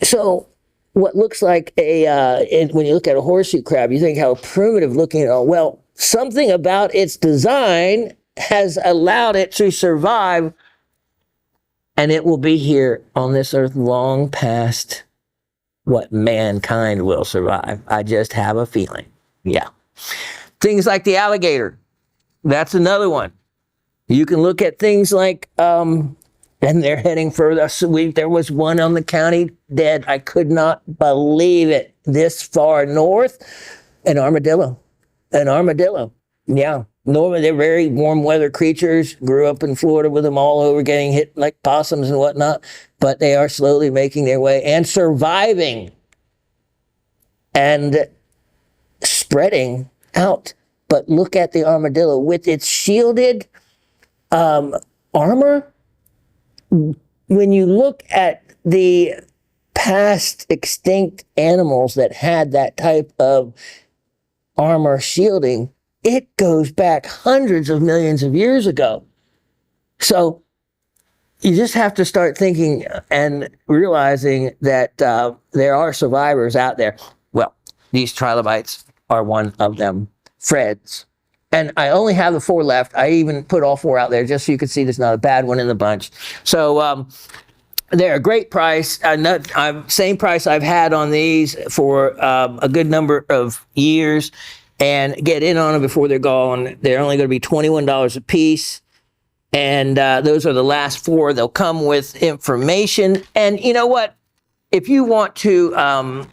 So what looks like when you look at a horseshoe crab, you think how primitive looking. Well, something about its design has allowed it to survive. And it will be here on this earth long past what mankind will survive. I just have a feeling. Yeah. Things like the alligator. That's another one. You can look at things like, and they're heading further. There was one on the county dead. I could not believe it. This far north, an armadillo. Yeah. Normally, they're very warm weather creatures. Grew up in Florida with them all over, getting hit like possums and whatnot. But they are slowly making their way and surviving and spreading out. But look at the armadillo with its shielded armor. When you look at the past extinct animals that had that type of armor shielding, it goes back hundreds of millions of years ago. So you just have to start thinking and realizing that there are survivors out there. Well, these trilobites are one of them. Freds. And I only have the 4 left. I even put all 4 out there just so you can see there's not a bad one in the bunch. So they're a great price. Same price I've had on these for a good number of years. And get in on them before they're gone. They're only going to be $21 a piece. And those are the last 4. They'll come with information. And you know what? If you want to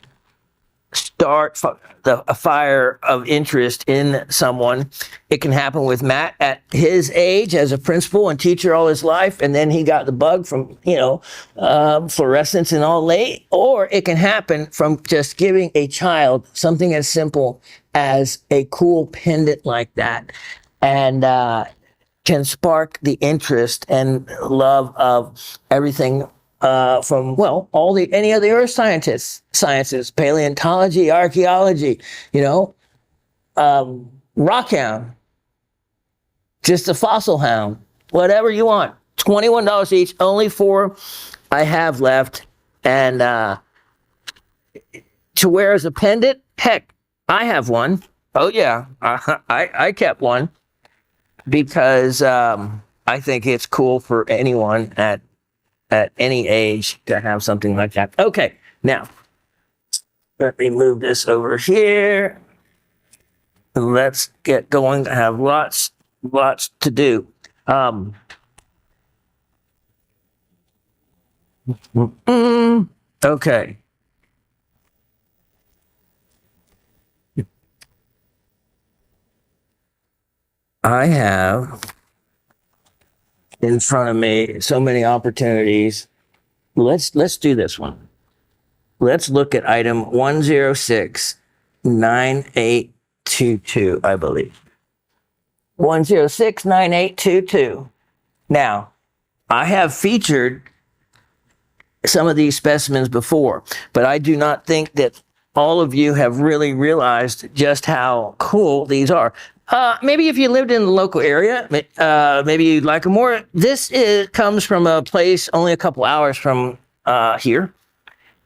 start a fire of interest in someone, it can happen with Matt at his age as a principal and teacher all his life. And then he got the bug from, fluorescence and all late. Or it can happen from just giving a child something as simple as a cool pendant like that, and can spark the interest and love of everything from any of the earth sciences, paleontology, archaeology, rockhound, just a fossil hound, whatever you want. $21 each, only 4 I have left, and to wear as a pendant, heck, I have one. Oh yeah, I kept one because I think it's cool for anyone at any age to have something like that. Okay, now let me move this over here. Let's get going. I have lots to do. Okay. I have in front of me so many opportunities. Let's do this one. Let's look at item 1069822, I believe. 1069822. Now, I have featured some of these specimens before, but I do not think that all of you have really realized just how cool these are. Maybe if you lived in the local area, maybe you'd like them more. This comes from a place only a couple hours from here,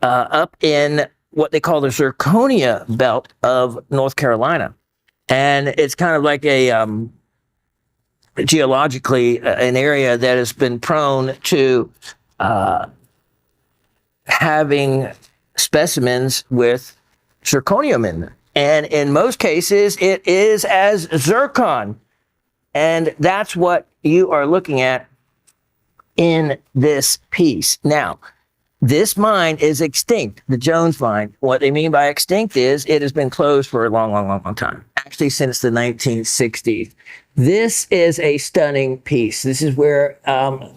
up in what they call the zirconia belt of North Carolina. And it's kind of like a geologically an area that has been prone to having specimens with zirconium in them. And in most cases, it is as zircon. And that's what you are looking at in this piece. Now, this mine is extinct, the Jones mine. What they mean by extinct is it has been closed for a long, long, long, long time, actually since the 1960s. This is a stunning piece. This is where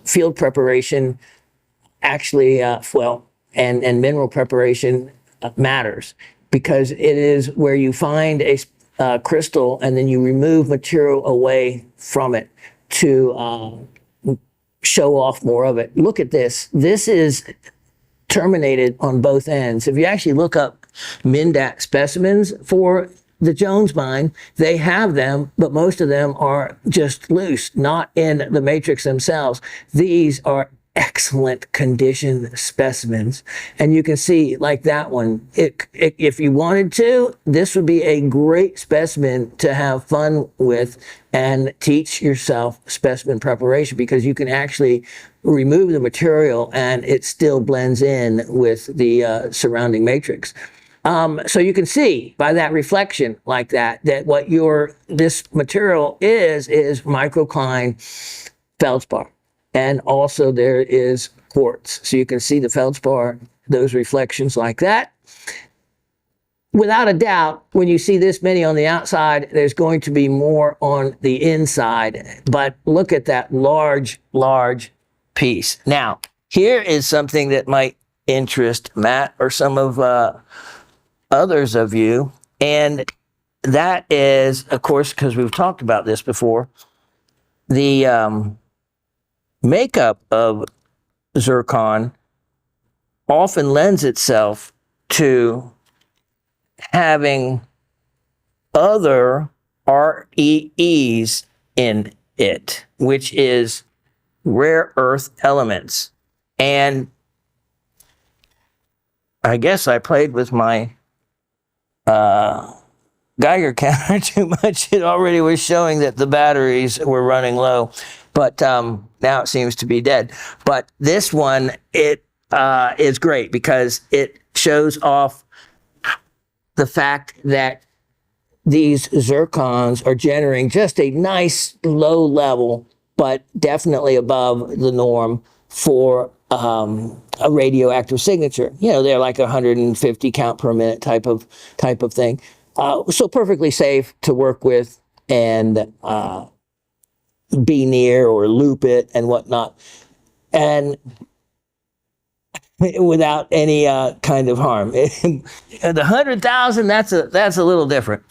field preparation actually, and mineral preparation matters, because it is where you find a crystal and then you remove material away from it to show off more of it. Look at this. This is terminated on both ends. If you actually look up Mindat specimens for the Jones mine, they have them, but most of them are just loose, not in the matrix themselves. These are excellent condition specimens. And you can see, like that one, if you wanted to, this would be a great specimen to have fun with and teach yourself specimen preparation, because you can actually remove the material and it still blends in with the surrounding matrix. So you can see by that reflection like that what this material is microcline feldspar. And also there is quartz. So you can see the feldspar, those reflections like that. Without a doubt, when you see this many on the outside, there's going to be more on the inside. But look at that large, large piece. Now, here is something that might interest Matt or some of others of you. And that is, of course, because we've talked about this before, the makeup of zircon often lends itself to having other REEs in it, which is rare earth elements. And I guess I played with my Geiger counter too much. It already was showing that the batteries were running low, but now it seems to be dead. But this one, it is great because it shows off the fact that these zircons are generating just a nice low level, but definitely above the norm for a radioactive signature. You know, they're like 150 count per minute type of thing. So perfectly safe to work with and be near or loop it and whatnot, and without any kind of harm. The 100,000, that's a little different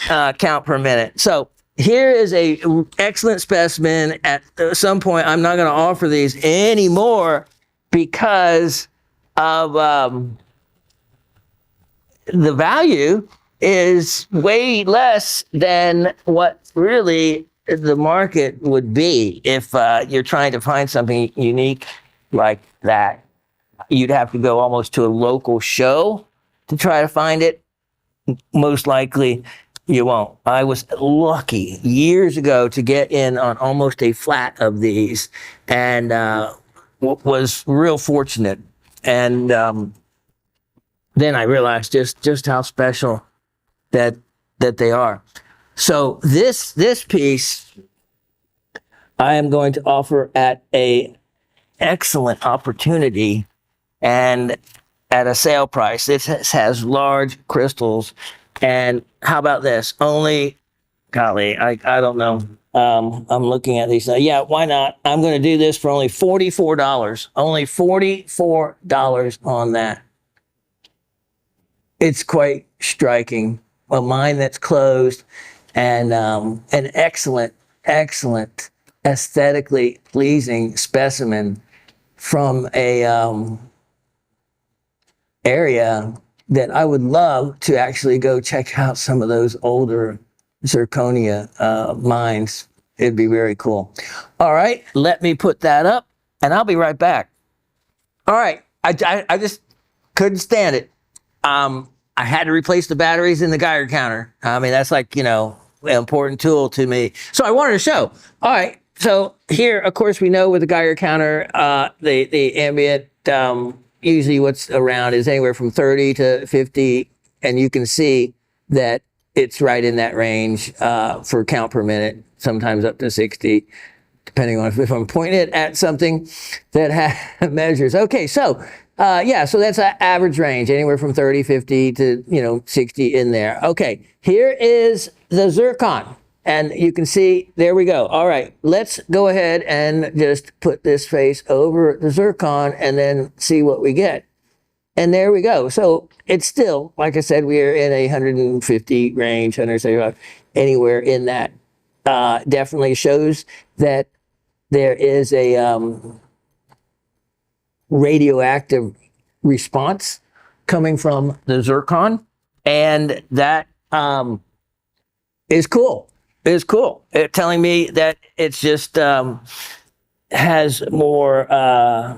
count per minute. So here is a excellent specimen. At some point, I'm not going to offer these anymore because of the value is way less than what really the market would be if you're trying to find something unique like that. You'd have to go almost to a local show to try to find it. Most likely you won't. I was lucky years ago to get in on almost a flat of these, and was real fortunate. And then I realized just how special that they are. So this piece I am going to offer at a excellent opportunity and at a sale price. This has large crystals. And how about this? Only, golly, I don't know. I'm looking at these now. Yeah, why not? I'm going to do this for only $44. Only $44 on that. It's quite striking. A mine that's closed and an excellent, aesthetically pleasing specimen from a area that I would love to actually go check out some of those older zirconia mines. It'd be very cool. All right, let me put that up, and I'll be right back. All right, I just couldn't stand it. I had to replace the batteries in the Geiger counter. I mean, that's like, you know, an important tool to me. So I wanted to show. All right, so here, of course, we know with the Geiger counter, the ambient, usually what's around is anywhere from 30 to 50, and you can see that it's right in that range for count per minute, sometimes up to 60, depending on if I'm pointing it at something that measures. Okay, so yeah, so that's an average range, anywhere from 30, 50 to, you know, 60 in there. Okay, here is the zircon. And you can see, there we go. All right, let's go ahead and just put this face over the zircon and then see what we get. And there we go. So it's still, like I said, we are in a 150 range, 175, anywhere in that. Definitely shows that there is a radioactive response coming from the zircon. And that is cool. It's cool. It's telling me that it's just has more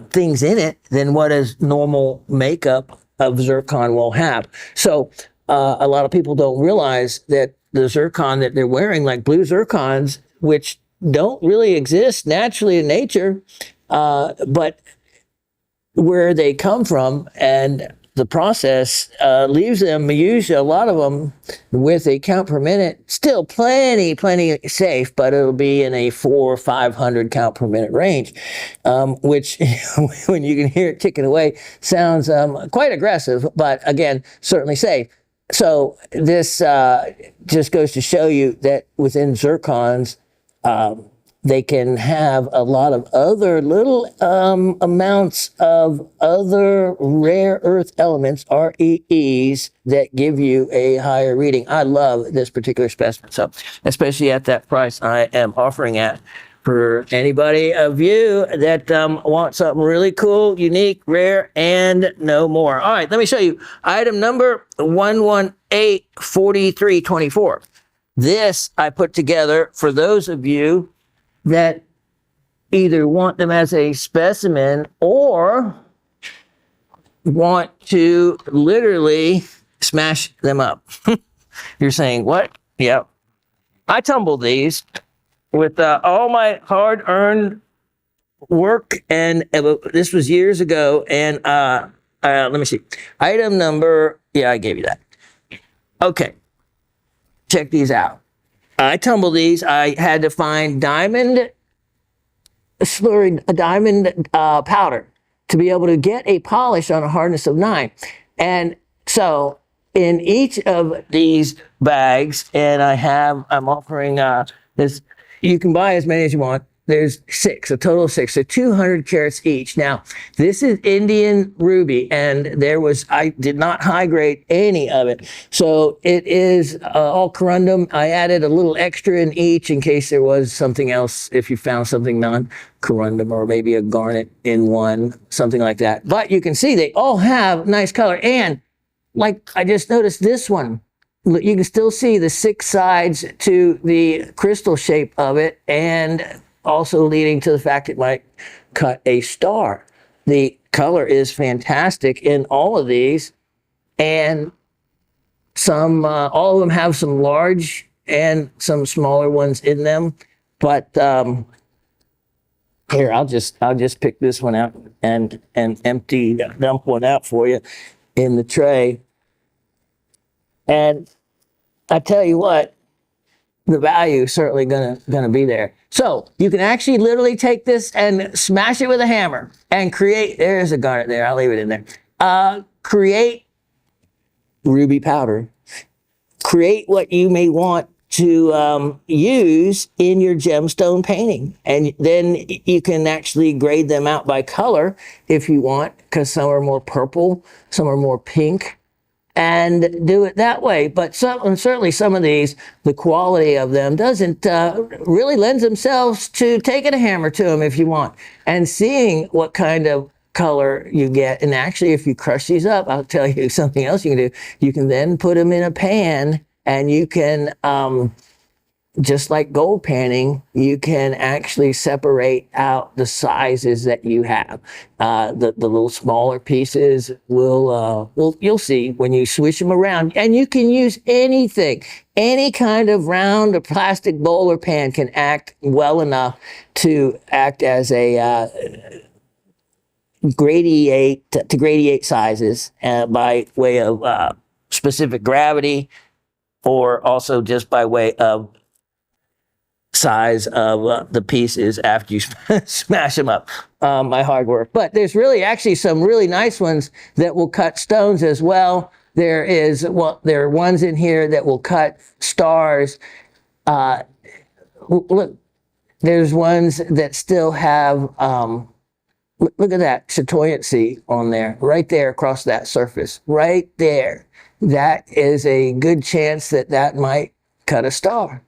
things in it than what a normal makeup of zircon will have. So a lot of people don't realize that the zircon that they're wearing, like blue zircons, which don't really exist naturally in nature, but where they come from and the process leaves them, usually a lot of them, with a count per minute, still plenty safe, but it'll be in a 400 or 500 count per minute range, which when you can hear it ticking away sounds quite aggressive, but again, certainly safe. So this just goes to show you that within zircons, they can have a lot of other little amounts of other rare earth elements, REEs, that give you a higher reading. I love this particular specimen, so especially at that price I am offering at. For anybody of you that want something really cool, unique, rare, and no more. All right, let me show you. Item number 1184324. This I put together for those of you that either want them as a specimen or want to literally smash them up. You're saying, what? Yeah. I tumbled these with all my hard-earned work, and this was years ago, and let me see. Item number, yeah, I gave you that. Okay. Check these out. I tumbled these. I had to find diamond powder to be able to get a polish on a hardness of 9. And so in each of these bags, and I'm offering this, you can buy as many as you want. There's 6, a total of 6, so 200 carats each. Now, this is Indian ruby, and I did not high grade any of it. So it is all corundum. I added a little extra in each in case there was something else, if you found something non-corundum, or maybe a garnet in one, something like that. But you can see they all have nice color. And like I just noticed this one, you can still see the 6 sides to the crystal shape of it, and also leading to the fact it might cut a star. The color is fantastic in all of these, and all of them have some large and some smaller ones in them. But here, I'll just pick this one out and dump one out for you in the tray. And I tell you what, the value is certainly gonna be there. So you can actually literally take this and smash it with a hammer and create, there's a garnet there, I'll leave it in there. Create ruby powder. Create what you may want to use in your gemstone painting. And then you can actually grade them out by color if you want, because some are more purple, some are more pink, and do it that way. But certainly some of these, the quality of them doesn't really lends themselves to taking a hammer to them if you want and seeing what kind of color you get. And actually, if you crush these up, I'll tell you something else you can do. You can then put them in a pan, and you can just like gold panning, you can actually separate out the sizes that you have. The little smaller pieces you'll see when you swish them around, and you can use anything. Any kind of round or plastic bowl or pan can act well enough to act as a gradiate sizes by way of specific gravity, or also just by way of size of the pieces after you smash them up. My hard work. But there's really actually some really nice ones that will cut stones as well. There are ones in here that will cut stars. Look, there's ones that still have, look at that chatoyancy on there, right there across that surface, right there. That is a good chance that might cut a star.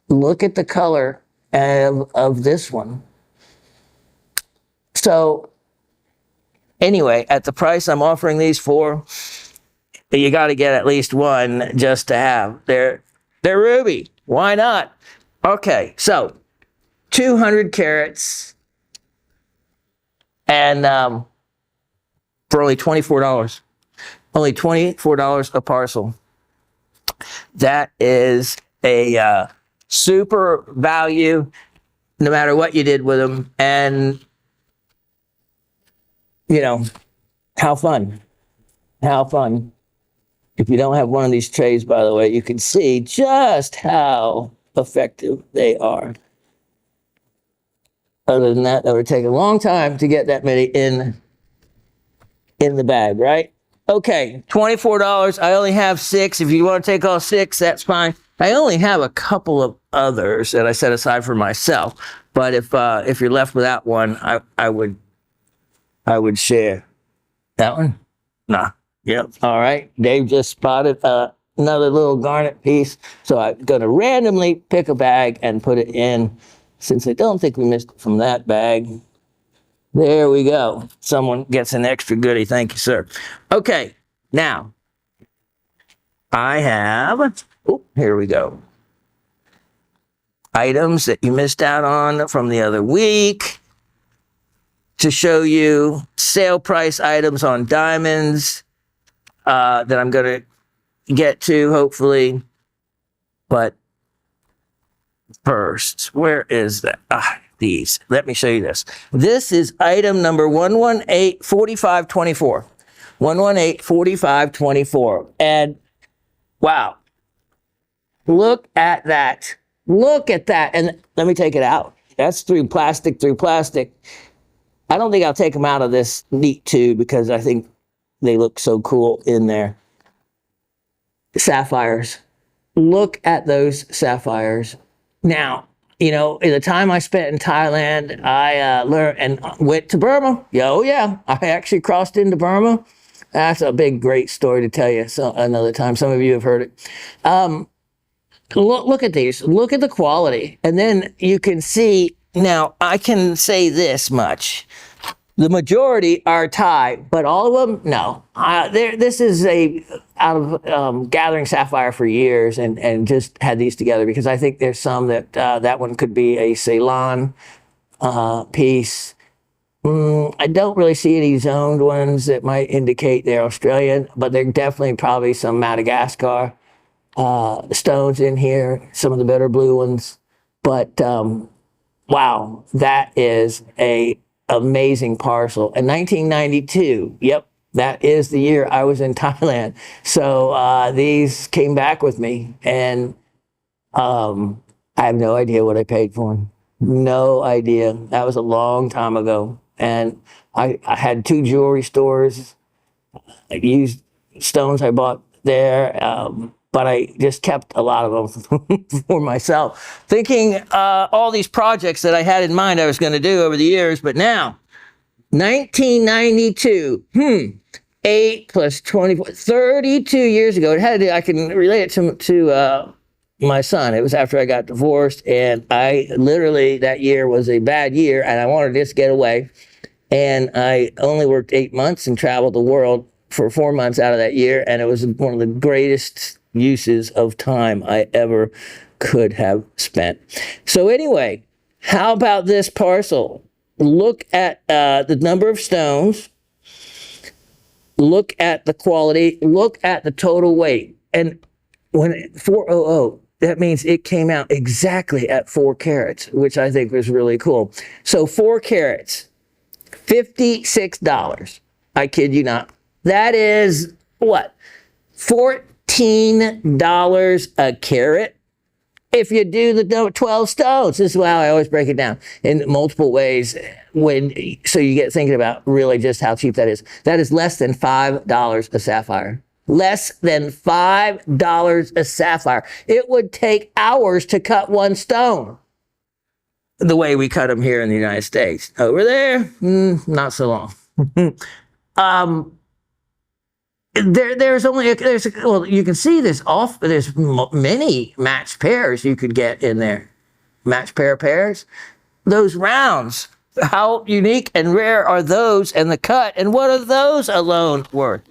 Look at the color of this one. So anyway, at the price I'm offering these for, you got to get at least one just to have. They're ruby. Why not? Okay, so 200 carats and for only $24. Only $24 a parcel. That is a super value, no matter what you did with them. And, you know, how fun. How fun. If you don't have one of these trays, by the way, you can see just how effective they are. Other than that, it would take a long time to get that many in the bag, right? Okay, $24. I only have 6. If you want to take all 6, that's fine. I only have a couple of others that I set aside for myself. But if you're left without one, I would share. That one? Nah. Yep. All right. Dave just spotted another little garnet piece. So I'm going to randomly pick a bag and put it in, since I don't think we missed it from that bag. There we go. Someone gets an extra goodie. Thank you, sir. Okay. Now, I have, here we go. Items that you missed out on from the other week to show you sale price items on diamonds that I'm going to get to, hopefully. But first, where is that? These. Let me show you this. This is item number 118-4524. 118-4524. And wow. Look at that. Look at that. And let me take it out. That's through plastic. I don't think I'll take them out of this neat tube because I think they look so cool in there. Sapphires. Look at those sapphires. Now, you know, in the time I spent in Thailand, I learned and went to Burma. Oh, yeah. I actually crossed into Burma. That's a big, great story to tell you another time. Some of you have heard it. Look at these. Look at the quality. And then you can see, now I can say this much. The majority are Thai, but all of them, no. This is out of gathering sapphire for years and just had these together because I think there's some that one could be a Ceylon piece. I don't really see any zoned ones that might indicate they're Australian, but they're definitely probably some Madagascar stones in here, some of the better blue ones. But wow, that is a amazing parcel. In 1992, yep, that is the year I was in Thailand. So these came back with me, and I have no idea what I paid for them. No idea. That was a long time ago. And I had 2 jewelry stores. I used stones I bought there, but I just kept a lot of them for myself, thinking all these projects that I had in mind I was going to do over the years. But now, 1992, 8 plus 24, 32 years ago. It had to, I can relate it to my son. It was after I got divorced, and I literally, that year was a bad year, and I wanted to just get away. And I only worked 8 months and traveled the world for 4 months out of that year, and it was one of the greatest uses of time I ever could have spent. So anyway, how about this parcel? Look at the number of stones, look at the quality, look at the total weight. And when 400, that means it came out exactly at 4 carats, which I think was really cool. So 4 carats, $56. I kid you not. That is what? $14 a carat. If you do the 12 stones, this is how I always break it down in multiple ways. So you get thinking about really just how cheap that is. That is less than $5 a sapphire. Less than $5 a sapphire. It would take hours to cut 1 stone. The way we cut them here in the United States. Over there, not so long. Well, you can see there's many matched pairs you could get in there. Matched pairs. Those rounds, how unique and rare are those, and the cut, and what are those alone worth?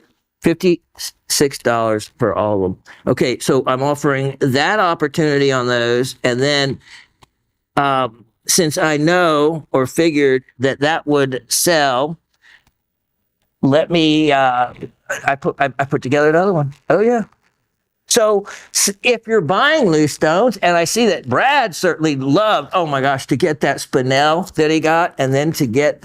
$56 for all of them. Okay, so I'm offering that opportunity on those, and then since I know or figured that would sell, let me, I put together another one. Oh yeah. So if you're buying loose stones, and I see that Brad certainly loved, oh my gosh, to get that spinel that he got, and then to get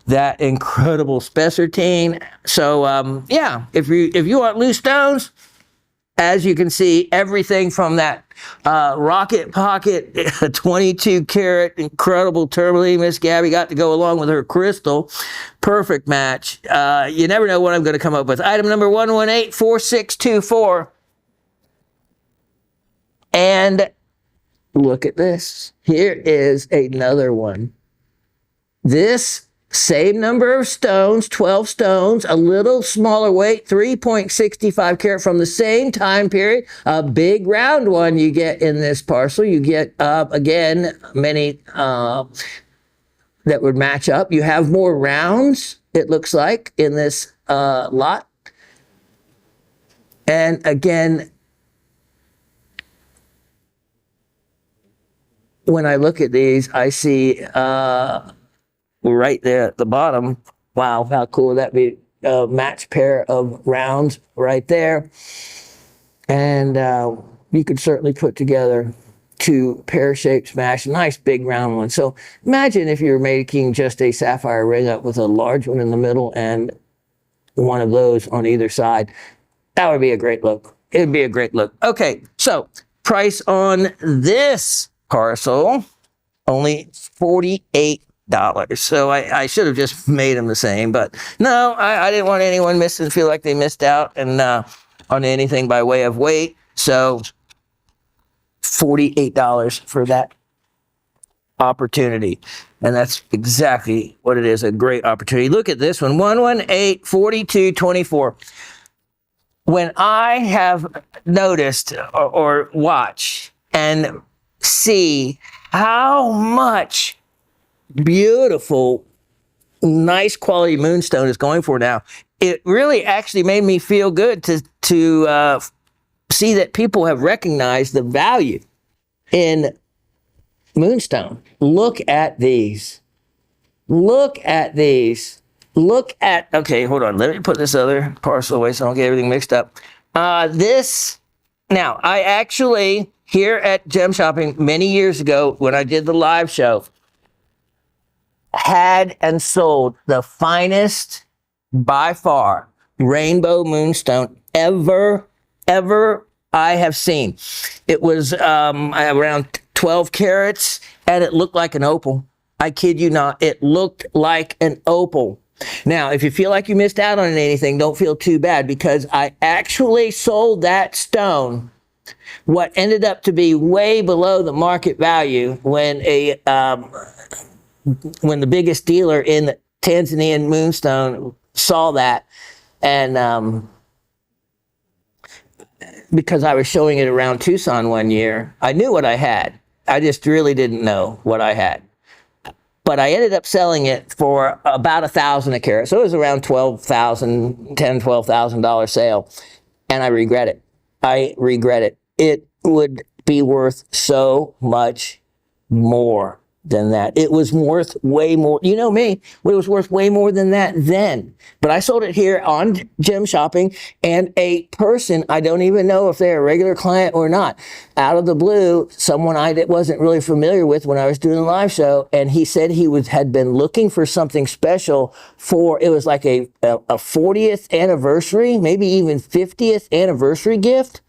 that incredible spessartine. So yeah, if you want loose stones, as you can see, everything from that rocket pocket 22 karat incredible tourmaline Miss Gabby got to go along with her crystal. Perfect match. You never know what I'm going to come up with. Item number 1184624. And look at this. Here is another one. This same number of stones, 12 stones, a little smaller weight, 3.65 carat from the same time period. A big round one you get in this parcel. You get, again, many that would match up. You have more rounds, it looks like, in this lot. And again, when I look at these, I see right there at the bottom, wow, how cool would that be? A matched pair of rounds right there. And you could certainly put together 2 pear-shaped smash, nice big round one. So imagine if you're making just a sapphire ring up with a large one in the middle and one of those on either side. That would be a great look. It would be a great look. Okay, so price on this parcel, only $48. So I should have just made them the same, but no, I didn't want anyone to feel like they missed out and on anything by way of weight. So $48 for that opportunity. And that's exactly what it is, a great opportunity. Look at this one, 1184224. When I have noticed or watch and see how much beautiful, nice quality moonstone is going for now, it really actually made me feel good to see that people have recognized the value in moonstone. Look at these. Look at these. Look at, okay, hold on. Let me put this other parcel away so I don't get everything mixed up. Now, I actually, here at Gem Shopping many years ago when I did the live show, had and sold the finest, by far, rainbow moonstone ever I have seen. It was around 12 carats, and it looked like an opal. I kid you not. It looked like an opal. Now, if you feel like you missed out on anything, don't feel too bad, because I actually sold that stone, what ended up to be way below the market value, when the biggest dealer in the Tanzanian moonstone saw that. And because I was showing it around Tucson one year, I knew what I had. I just really didn't know what I had. But I ended up selling it for about $1,000 a carat. So it was around $12,000 sale. And I regret it. I regret it. It would be worth so much more than that. It was worth way more. You know me, it was worth way more than that then. But I sold it here on Gem Shopping, and a person, I don't even know if they're a regular client or not, out of the blue, someone I wasn't really familiar with when I was doing the live show, and he said he had been looking for something special for, it was like a 40th anniversary, maybe even 50th anniversary gift.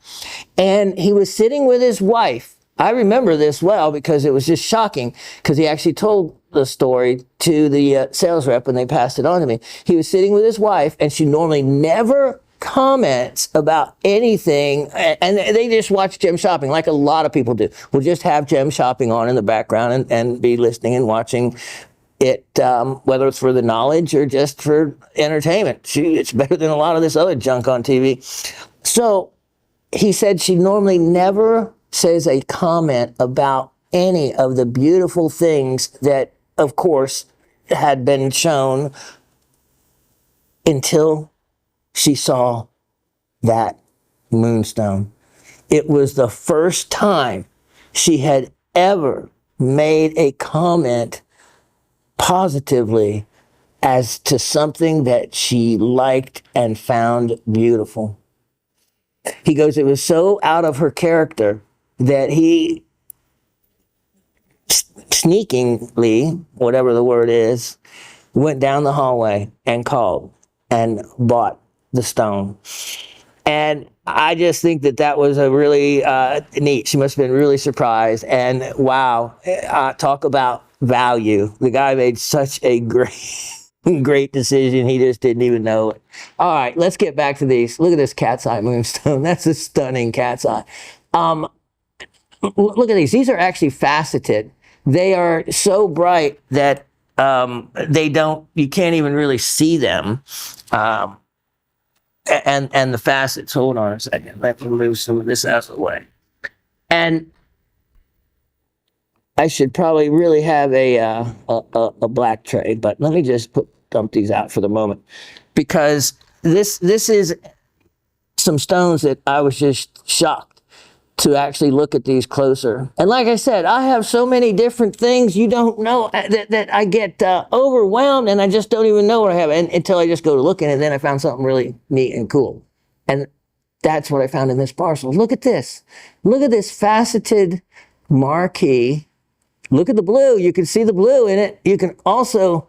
And he was sitting with his wife. I remember this well because it was just shocking, because he actually told the story to the sales rep and they passed it on to me. He was sitting with his wife, and she normally never comments about anything, and they just watch Gem Shopping like a lot of people do. We'll just have Gem Shopping on in the background and be listening and watching it, whether it's for the knowledge or just for entertainment. It's better than a lot of this other junk on TV. So he said she normally never says a comment about any of the beautiful things that, of course, had been shown until she saw that moonstone. It was the first time she had ever made a comment positively as to something that she liked and found beautiful. He goes, it was so out of her character that he sneakingly, whatever the word is, went down the hallway and called and bought the stone. And I just think that was a really neat. She must have been really surprised. And wow, talk about value. The guy made such a great decision. He just didn't even know it. All right, let's get back to these. Look at this cat's eye moonstone. That's a stunning cat's eye. Look at these. These are actually faceted. They are so bright that you can't even really see them. And the facets, hold on a second. Let me move some of this out of the way. And I should probably really have a black tray, but let me just dump these out for the moment, because this is some stones that I was just shocked to actually look at these closer. And like I said, I have so many different things you don't know that I get overwhelmed, and I just don't even know what I have until I just go to looking, and then I found something really neat and cool. And that's what I found in this parcel. Look at this. Look at this faceted marquee. Look at the blue. You can see the blue in it. You can also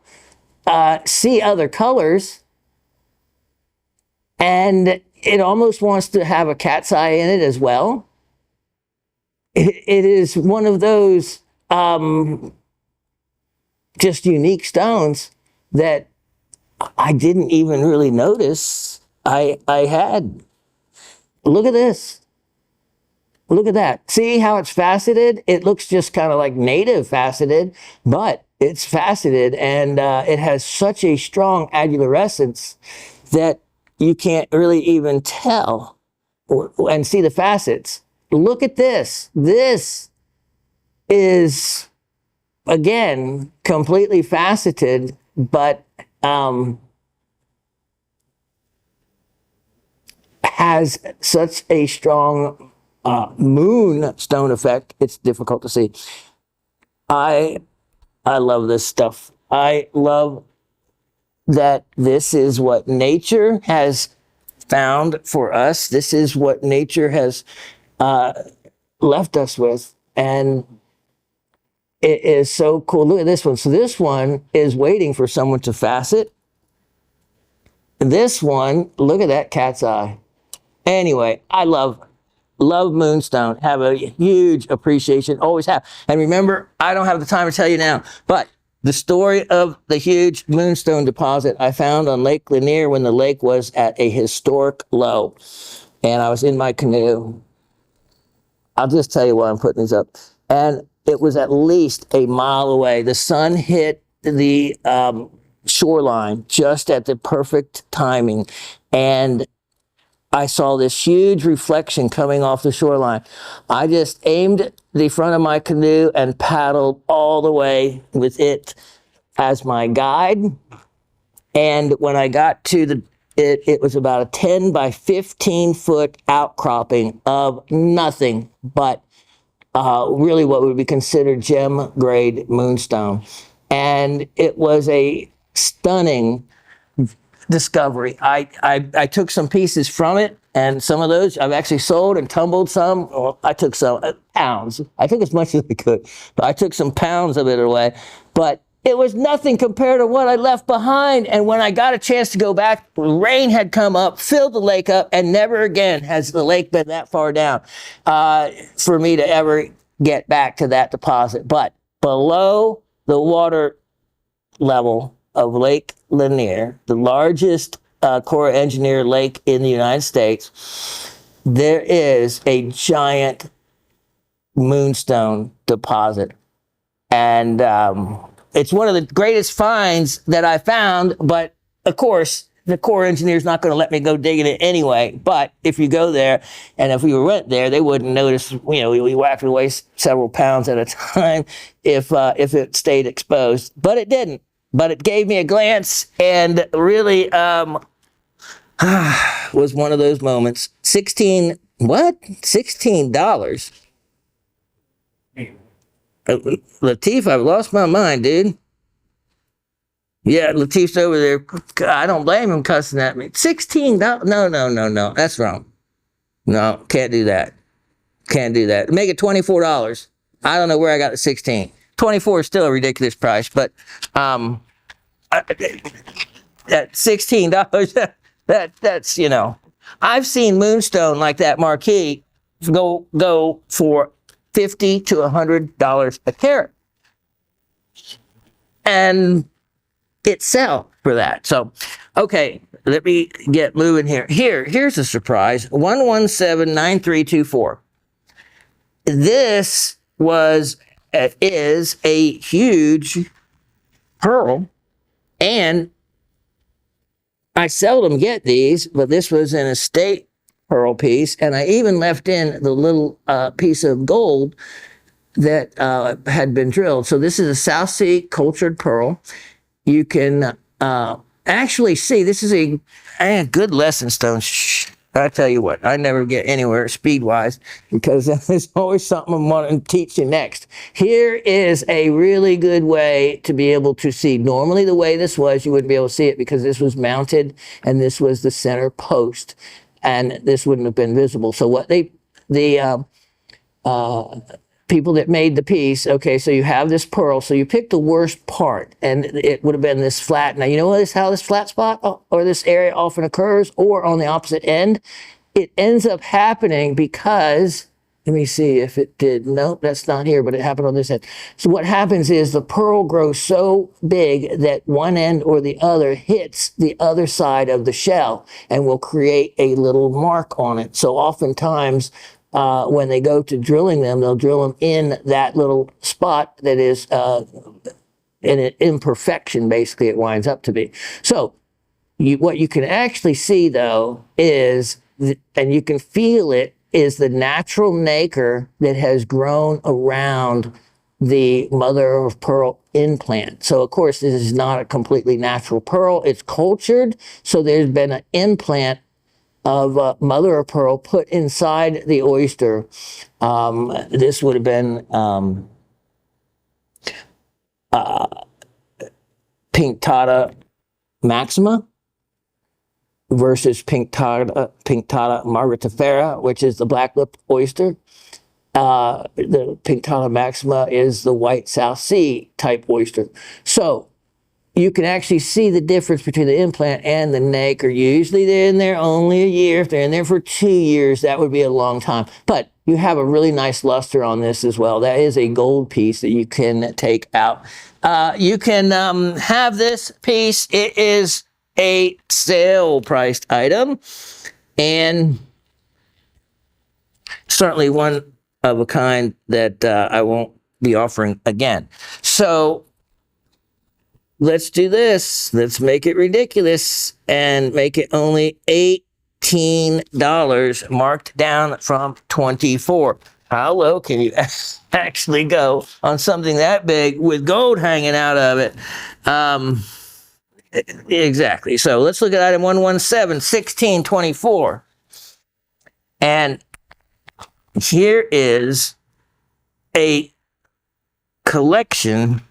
see other colors. And it almost wants to have a cat's eye in it as well. It is one of those just unique stones that I didn't even really notice I had. Look at this. Look at that. See how it's faceted? It looks just kind of like native faceted, but it's faceted, and it has such a strong adulorescence that you can't really even tell and see the facets. Look at this. This is, again, completely faceted, but has such a strong moonstone effect. It's difficult to see. I love this stuff. I love that this is what nature has found for us. This is what nature has left us with, and it is so cool. Look at this one. So this one is waiting for someone to facet. This one, look at that cat's eye. Anyway, I love moonstone. Have a huge appreciation, always have. And remember, I don't have the time to tell you now, but the story of the huge moonstone deposit I found on Lake Lanier when the lake was at a historic low. And I was in my canoe. I'll just tell you why I'm putting these up. And it was at least a mile away. The sun hit the shoreline just at the perfect timing. and I saw this huge reflection coming off the shoreline. I just aimed the front of my canoe and paddled all the way with it as my guide. And when I got to it was about a 10 by 15 foot outcropping of nothing but really what would be considered gem grade moonstone. And it was a stunning discovery. I took some pieces from it, and some of those I've actually sold and tumbled some. Or I took some pounds. I took as much as I could, but I took some pounds of it away. But it was nothing compared to what I left behind. And when I got a chance to go back, rain had come up, filled the lake up, and never again has the lake been that far down for me to ever get back to that deposit. But below the water level of Lake Lanier, the largest Corps engineer lake in the United States, there is a giant moonstone deposit. And it's one of the greatest finds that I found, but of course, the Corps engineer's not going to let me go digging it anyway. But if you go there, and if we went there, they wouldn't notice, you know, we have to waste several pounds at a time if it stayed exposed. But it didn't. But it gave me a glance, and really was one of those moments. $16. Lateef, I've lost my mind, dude. Yeah, Lateef's over there. I don't blame him cussing at me. $16? No. That's wrong. No, can't do that. Can't do that. Make it $24. I don't know where I got the 16. 24 is still a ridiculous price, but at $16, that's, you know, I've seen moonstone like that marquee go for $50 to $100 a carat, and it sell for that. So, okay, let me get moving here. Here's a surprise: 1179324. This is a huge pearl, and I seldom get these, but this was an estate pearl piece, and I even left in the little piece of gold that had been drilled. So this is a South Sea cultured pearl. You can actually see this is a good lesson stone. Shh. I tell you what, I never get anywhere speed-wise because there's always something I want to teach you next. Here is a really good way to be able to see. Normally the way this was, you wouldn't be able to see it because this was mounted and this was the center post, and this wouldn't have been visible. So what the people that made the piece, okay, so you have this pearl, so you pick the worst part, and it would have been this flat. Now, you know how this flat spot or this area often occurs, or on the opposite end? It ends up happening because, let me see if it did. Nope, that's not here, but it happened on this end. So what happens is the pearl grows so big that one end or the other hits the other side of the shell and will create a little mark on it. So oftentimes, when they go to drilling them, they'll drill them in that little spot that is in an imperfection, basically, it winds up to be. So what you can actually see, though, is, and you can feel it, is the natural nacre that has grown around the mother of pearl implant. So, of course, this is not a completely natural pearl. It's cultured, so there's been an implant of mother of pearl put inside the oyster. This would have been Pinctada maxima versus Pinctada margitifera, which is the black-lipped oyster. The Pinctada maxima is the white South Sea type oyster. So you can actually see the difference between the implant and the nacre. Usually they're in there only a year. If they're in there for 2 years, that would be a long time. But you have a really nice luster on this as well. That is a gold piece that you can take out. You can have this piece. It is a sale-priced item, and certainly one of a kind that I won't be offering again. So let's do this. Let's make it ridiculous and make it only $18, marked down from 24. How low can you actually go on something that big with gold hanging out of it? Exactly. So let's look at item 117, 1624. And here is a collection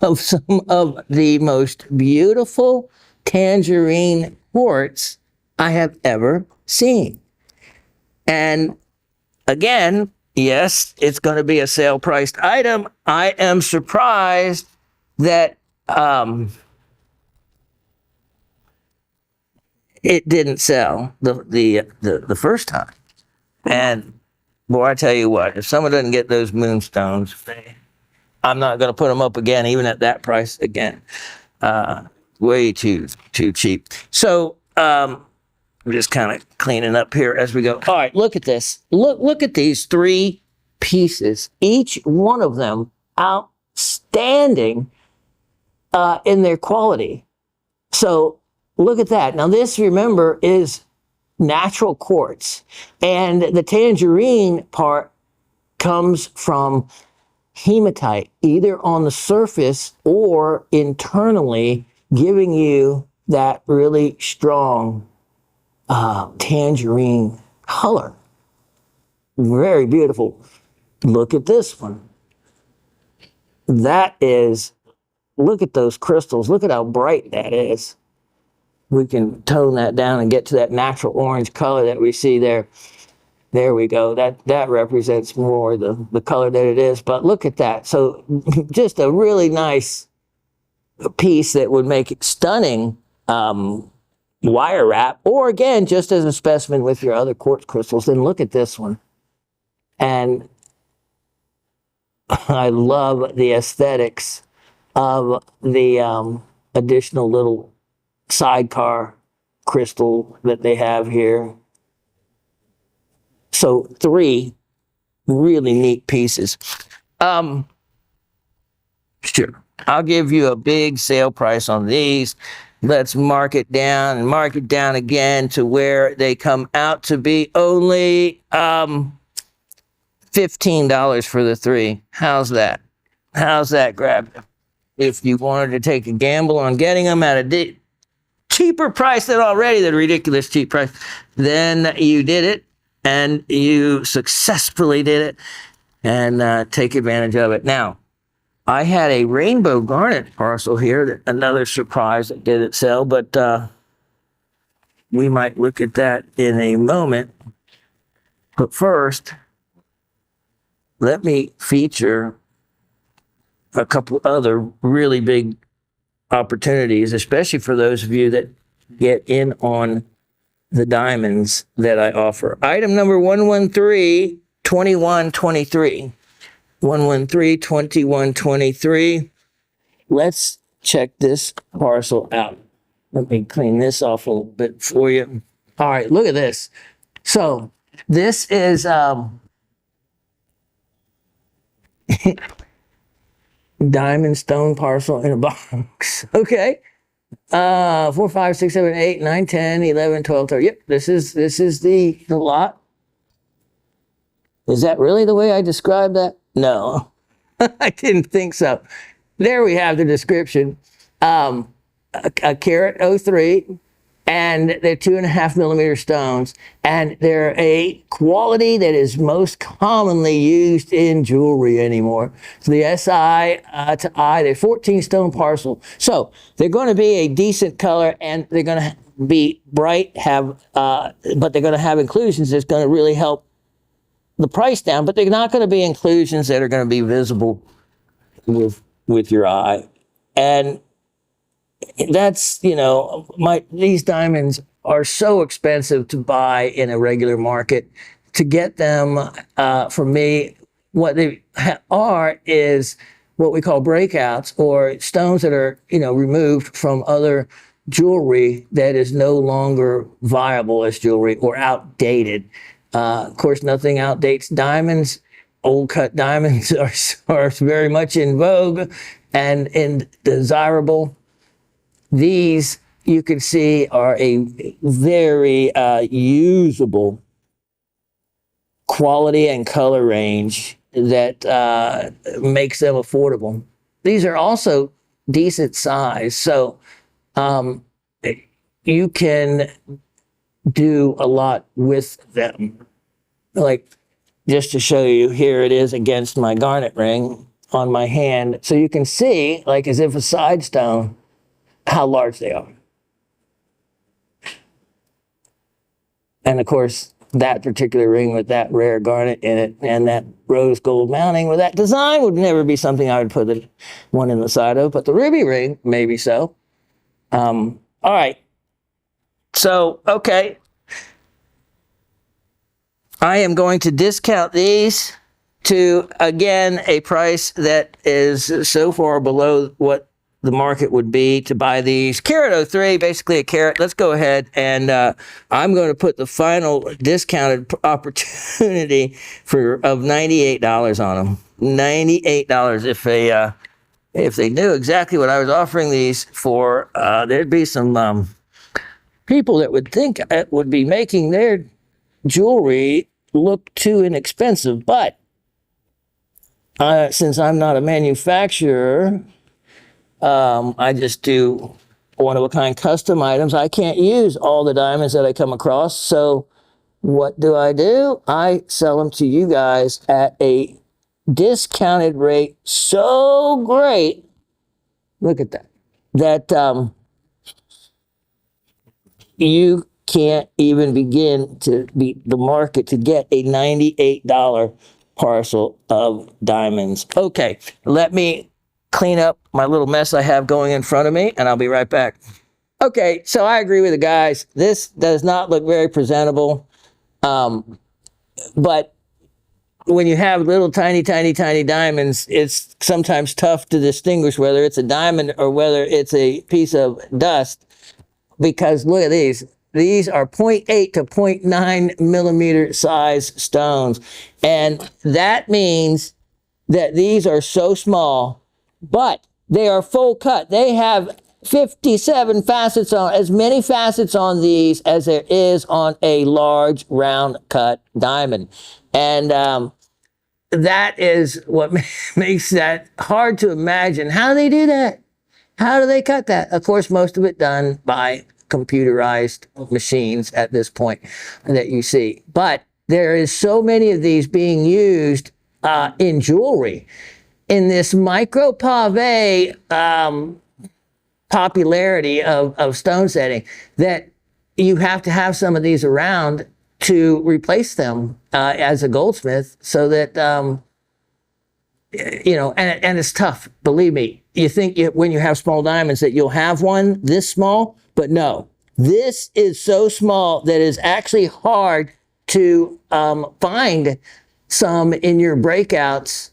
of some of the most beautiful tangerine quartz I have ever seen. And again, yes, it's going to be a sale priced item. I am surprised that it didn't sell the first time. And boy, I tell you what, if someone doesn't get those moonstones, I'm not going to put them up again, even at that price again. Way too cheap. So I'm just kind of cleaning up here as we go. All right, look at this. Look at these three pieces. Each one of them outstanding in their quality. So look at that. Now this, remember, is natural quartz, and the tangerine part comes from hematite, either on the surface or internally, giving you that really strong tangerine color. Very beautiful. Look at this one. That is, look at those crystals. Look at how bright that is. We can tone that down and get to that natural orange color that we see there. There we go. That represents more the color that it is. But look at that. So just a really nice piece that would make it stunning wire wrap, or again, just as a specimen with your other quartz crystals. Then look at this one. And I love the aesthetics of the additional little sidecar crystal that they have here. So three really neat pieces. Sure, I'll give you a big sale price on these. Let's mark it down and mark it down again to where they come out to be only $15 for the three. How's that? How's that grab? If you wanted to take a gamble on getting them at a cheaper price than already the ridiculous cheap price, then you did it, and you successfully did it, and take advantage of it. Now, I had a rainbow garnet parcel here, another surprise that didn't sell, but we might look at that in a moment. But first, let me feature a couple other really big opportunities, especially for those of you that get in on the diamonds that I offer. Item number 113, 2123. 113, 2123. Let's check this parcel out. Let me clean this off a little bit for you. All right, look at this. So this is diamond stone parcel in a box. Okay. 4, 5, 6, 7, 8, 9, 10, 11, 12, 13. Yep, this is the lot. Is that really the way I described that? No, I didn't think so. There we have the description. A carat 03, and they're 2.5 millimeter stones, and they're a quality that is most commonly used in jewelry anymore. So the SI to I, they're 14 stone parcel. So they're going to be a decent color, and they're going to be bright, but they're going to have inclusions that's going to really help the price down, but they're not going to be inclusions that are going to be visible with your eye. And that's, these diamonds are so expensive to buy in a regular market. To get them, for me, what they are is what we call breakouts, or stones that are, removed from other jewelry that is no longer viable as jewelry or outdated. Of course, nothing outdates diamonds. old cut diamonds are very much in vogue and desirable. These you can see are a very usable quality and color range that makes them affordable. These are also decent size, so you can do a lot with them. Like, just to show you, here it is against my garnet ring on my hand. So you can see, like as if a side stone, how large they are. And of course, that particular ring with that rare garnet in it and that rose gold mounting with that design would never be something I would put one in the side of, but the ruby ring, maybe so. All right. So, okay. I am going to discount these to, again, a price that is so far below what the market would be to buy these. Carat 03, basically a carat. Let's go ahead and I'm going to put the final discounted opportunity of $98 on them. $98. If they knew exactly what I was offering these for, there'd be some people that would think it would be making their jewelry look too inexpensive. But since I'm not a manufacturer, I just do one-of-a-kind custom items. I can't use all the diamonds that I come across. So what do? I sell them to you guys at a discounted rate so great. Look at that. That you can't even begin to beat the market to get a $98 parcel of diamonds. Okay, let me clean up my little mess I have going in front of me, and I'll be right back. Okay, so I agree with the guys. This does not look very presentable, but when you have little tiny diamonds, it's sometimes tough to distinguish whether it's a diamond or whether it's a piece of dust, because look at these. These are 0.8 to 0.9 millimeter size stones, and that means that these are so small, but they are full cut. They have 57 facets on, as many facets on these as there is on a large round cut diamond. And that is what makes that hard to imagine. How do they do that? How do they cut that? Of course, most of it done by computerized machines at this point that you see. But there is so many of these being used in jewelry. In this micro pave popularity of stone setting, that you have to have some of these around to replace them as a goldsmith, so that and it's tough, believe me. You think when you have small diamonds that you'll have one this small, but no, this is so small that it's actually hard to find some in your breakouts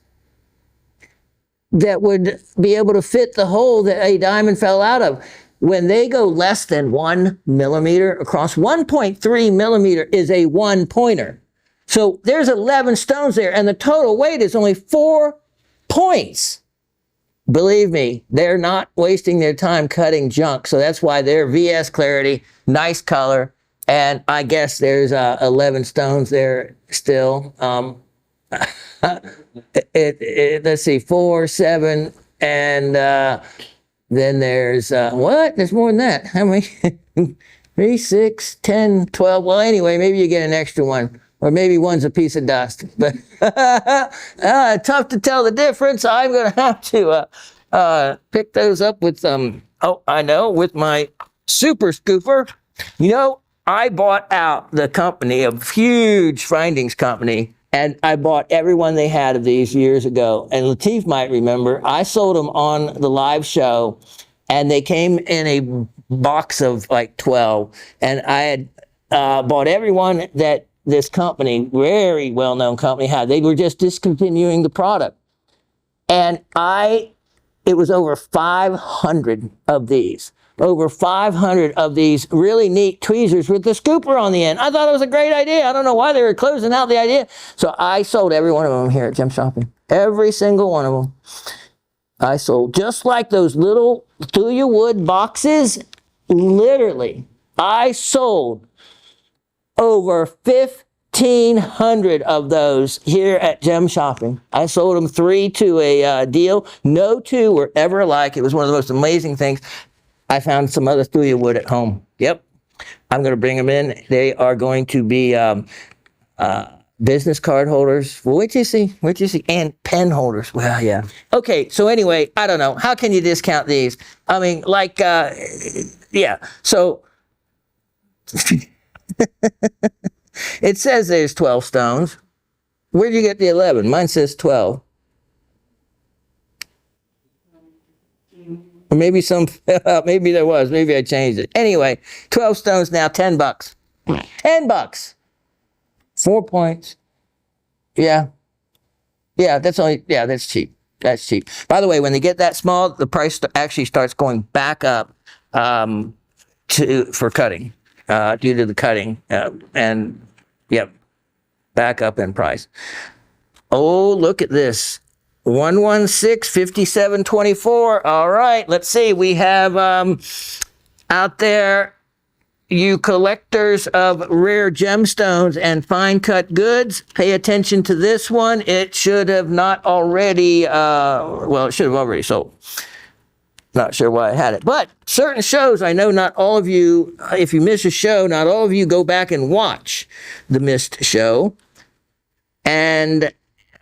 that would be able to fit the hole that a diamond fell out of. When they go less than 1 millimeter across, 1.3 millimeter is a 1-pointer. So there's 11 stones there, and the total weight is only 4 points. Believe me, they're not wasting their time cutting junk. So that's why they're VS clarity, nice color, and I guess there's 11 stones there still. Let's see, 4, 7, and then there's what? There's more than that. How many? 3, 6, 10, 12. Well, anyway, maybe you get an extra one, or maybe one's a piece of dust. But tough to tell the difference. I'm going to have to pick those up with with my super scooper. You know, I bought out the company, a huge findings company, and I bought every one they had of these years ago. And Lateef might remember, I sold them on the live show, and they came in a box of like 12. And I had bought every one that this company, very well-known company, had. They were just discontinuing the product. And it was over 500 of these. over 500 of these really neat tweezers with the scooper on the end. I thought it was a great idea. I don't know why they were closing out the idea. So I sold every one of them here at Gem Shopping. Every single one of them. I sold just like those little Thuya wood boxes. Literally, I sold over 1,500 of those here at Gem Shopping. I sold them 3 to a deal. No 2 were ever alike. It was one of the most amazing things. I found some other Thuya wood at home. Yep. I'm going to bring them in. They are going to be business card holders. Wait you see. And pen holders. Well, yeah. Okay, so anyway, I don't know. How can you discount these? I mean, like, yeah. So, it says there's 12 stones. Where'd you get the 11? Mine says 12. Or maybe maybe there was. Maybe I changed it. Anyway, 12 stones now, $10. $10. 4 points. Yeah. Yeah, that's cheap. That's cheap. By the way, when they get that small, the price actually starts going back up for cutting, due to the cutting. And, yep, back up in price. Oh, look at this. 116-5724. All right, let's see. We have out there, you collectors of rare gemstones and fine cut goods, pay attention to this one. It should have not already, well, it should have already sold. Not sure why I had it. But certain shows, I know not all of you, if you miss a show, not all of you go back and watch the missed show. And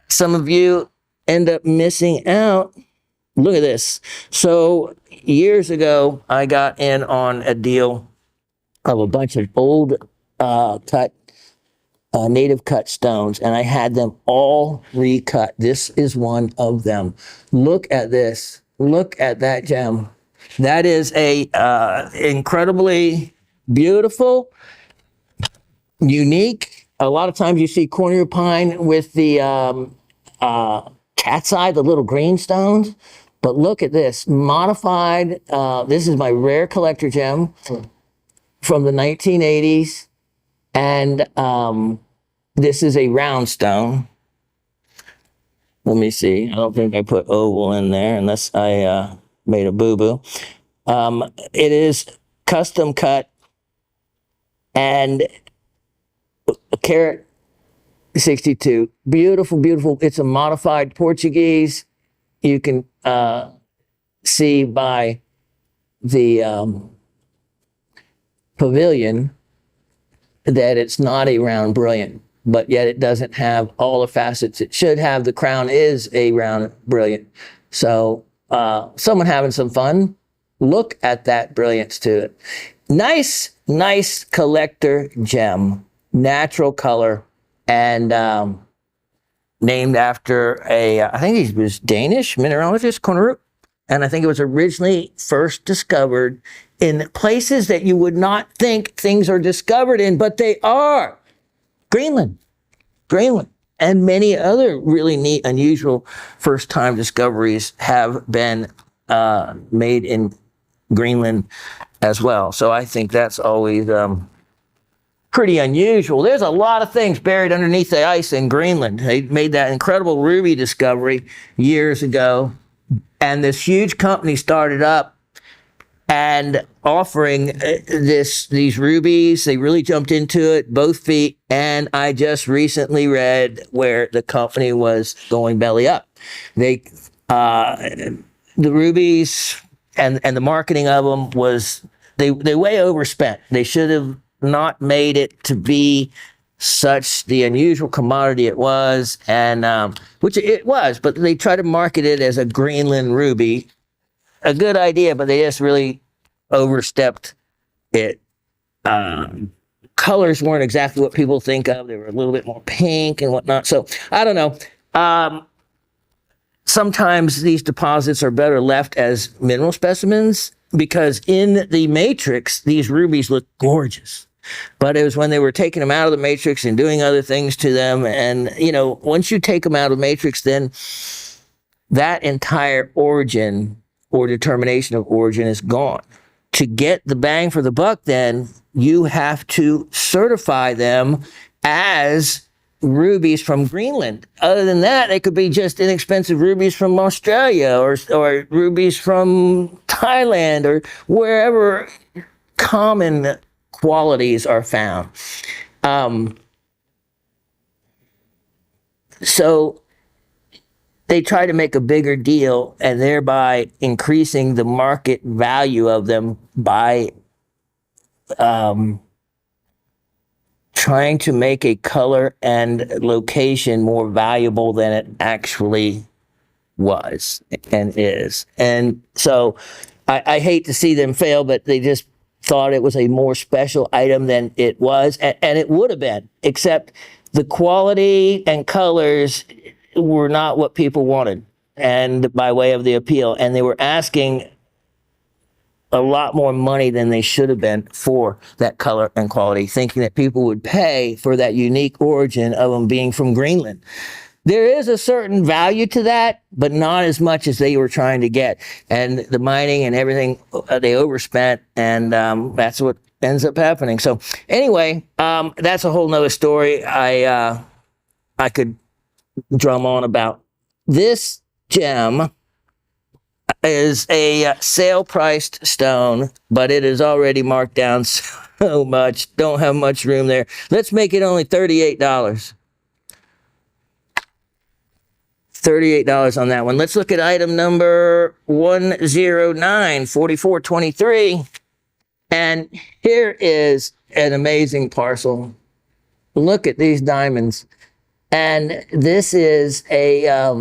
some of you end up missing out. Look at this. So years ago, I got in on a deal of a bunch of old native cut stones, and I had them all recut. This is one of them. Look at this. Look at that gem. That is a incredibly beautiful, unique. A lot of times you see cornea pine with the cat's eye, the little green stones. But look at this, modified. This is my rare collector gem from the 1980s. And this is a round stone. Let me see. I don't think I put oval in there unless I made a boo-boo. It is custom cut and a carat 62. Beautiful, beautiful. It's a modified Portuguese. You can see by the pavilion that it's not a round brilliant, but yet it doesn't have all the facets it should have. The crown is a round brilliant. So someone having some fun, look at that brilliance to it. Nice, nice collector gem, natural color, and named after I think he was Danish mineralogist, Kornerup. And I think it was originally first discovered in places that you would not think things are discovered in, but they are. Greenland. And many other really neat, unusual first-time discoveries have been made in Greenland as well. So I think that's always pretty unusual. There's a lot of things buried underneath the ice in Greenland. They made that incredible ruby discovery years ago. And this huge company started up and offering these rubies. They really jumped into it, both feet. And I just recently read where the company was going belly up. The rubies and the marketing of them was, they way overspent. They should have not made it to be such the unusual commodity it was, and which it was, but they tried to market it as a Greenland ruby. A good idea, but they just really overstepped it. Colors weren't exactly what people think of. They were a little bit more pink and whatnot. So I don't know. Sometimes these deposits are better left as mineral specimens, because in the matrix, these rubies look gorgeous. But it was when they were taking them out of the matrix and doing other things to them. And, once you take them out of the matrix, then that entire origin or determination of origin is gone. to get the bang for the buck, then you have to certify them as rubies from Greenland. Other than that, they could be just inexpensive rubies from Australia or rubies from Thailand or wherever common qualities are found. So they try to make a bigger deal and thereby increasing the market value of them by trying to make a color and location more valuable than it actually was and is. And so I hate to see them fail, but they just thought it was a more special item than it was, and it would have been, except the quality and colors were not what people wanted, and by way of the appeal, and they were asking a lot more money than they should have been for that color and quality, thinking that people would pay for that unique origin of them being from Greenland. There is a certain value to that, but not as much as they were trying to get. And the mining and everything, they overspent, and that's what ends up happening. So anyway, that's a whole nother story I could drum on about. This gem is a sale-priced stone, but it is already marked down so much. Don't have much room there. Let's make it only $38. $38 on that one. Let's look at item number 109, 4423. And here is an amazing parcel. Look at these diamonds. And this is a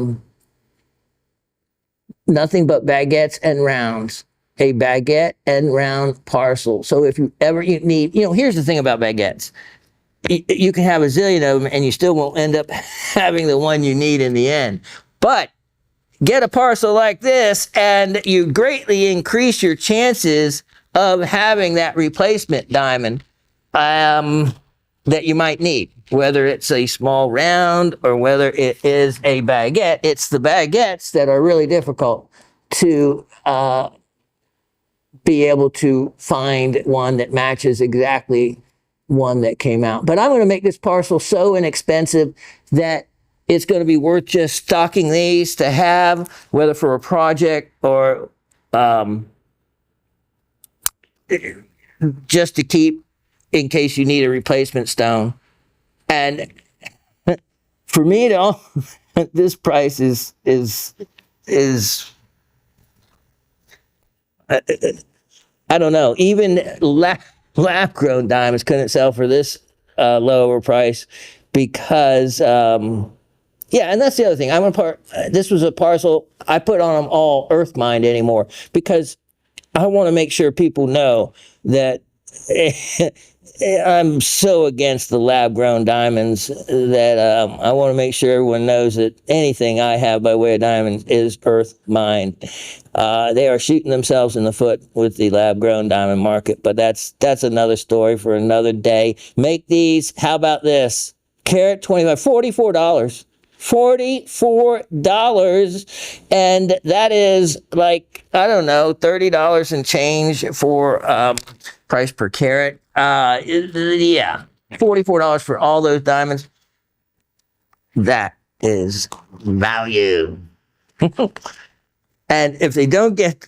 nothing but baguettes and rounds. A baguette and round parcel. So if you ever need, here's the thing about baguettes. You can have a zillion of them and you still won't end up having the one you need in the end. But get a parcel like this and you greatly increase your chances of having that replacement diamond that you might need. Whether it's a small round or whether it is a baguette, it's the baguettes that are really difficult to be able to find one that matches exactly one that came out. But I'm going to make this parcel so inexpensive that it's going to be worth just stocking these to have, whether for a project or just to keep in case you need a replacement stone. And for me, this price is I don't know. Even lab-grown diamonds couldn't sell for this lower price because, and that's the other thing. This was a parcel I put on them all earth mined anymore because I want to make sure people know that I'm so against the lab-grown diamonds that I want to make sure everyone knows that anything I have by way of diamonds is earth mined. They are shooting themselves in the foot with the lab-grown diamond market, but that's another story for another day. Make these. How about this? Carat 25, $44. $44, and that is like, I don't know, $30 and change for price per carat. $44 for all those diamonds. That is value. And if they don't get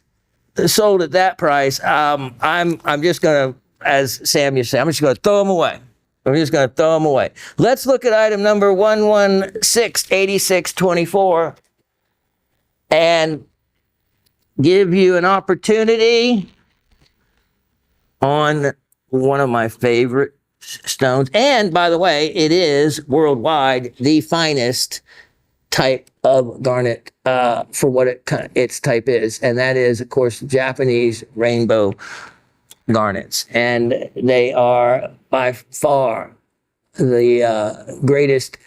sold at that price, I'm just gonna, as Sam used to say, I'm just gonna throw them away. I'm just going to throw them away. Let's look at item number 1168624 and give you an opportunity on one of my favorite stones. And by the way, it is worldwide the finest type of garnet for what its type is. And that is, of course, Japanese rainbow garnets, and they are by far the greatest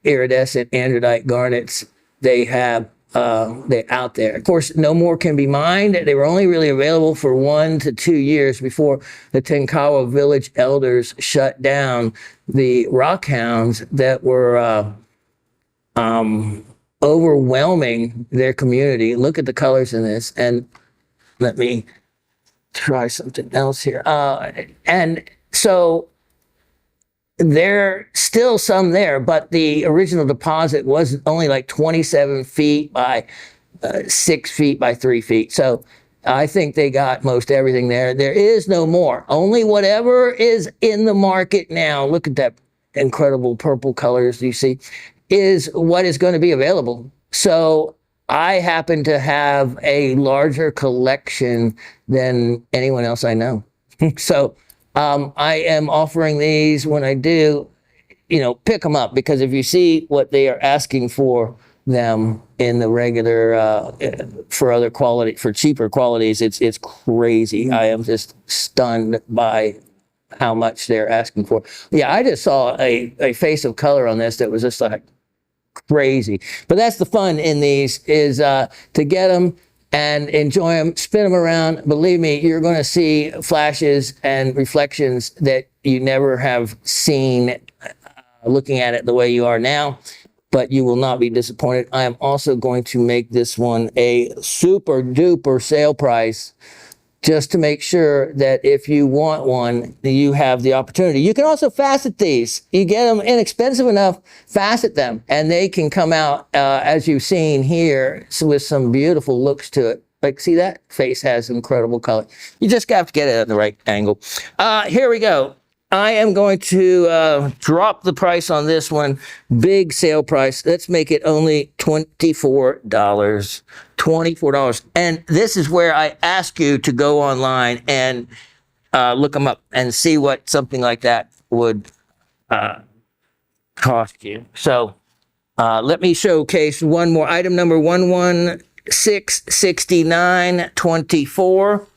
iridescent andradite garnets they have out there. Of course, no more can be mined. They were only really available for 1 to 2 years before the Tenkawa village elders shut down the rockhounds that were overwhelming their community. Look at the colors in this, and let me try something else here. And so there still some there, but the original deposit was only like 27 feet by 6 feet by 3 feet. So I think they got most everything there. There is no more. Only whatever is in the market now. Look at that incredible purple colors you see, is what is going to be available. So I happen to have a larger collection than anyone else I know. So I am offering these when I do, pick them up, because if you see what they are asking for them in the regular, for other quality, for cheaper qualities, it's crazy. I am just stunned by how much they're asking for. Yeah, I just saw a face of color on this that was just like crazy. But that's the fun in these, is to get them and enjoy them, spin them around. Believe me, you're going to see flashes and reflections that you never have seen looking at it the way you are now, but you will not be disappointed. I am also going to make this one a super duper sale price, just to make sure that if you want one, you have the opportunity. You can also facet these. You get them inexpensive enough, facet them, and they can come out, as you've seen here, with some beautiful looks to it. Like, see that? Face has incredible color. You just have to get it at the right angle. Here we go. I am going to drop the price on this one. Big sale price. Let's make it only $24. $24. And this is where I ask you to go online and look them up and see what something like that would cost you. So let me showcase one more. Item number 11669.24.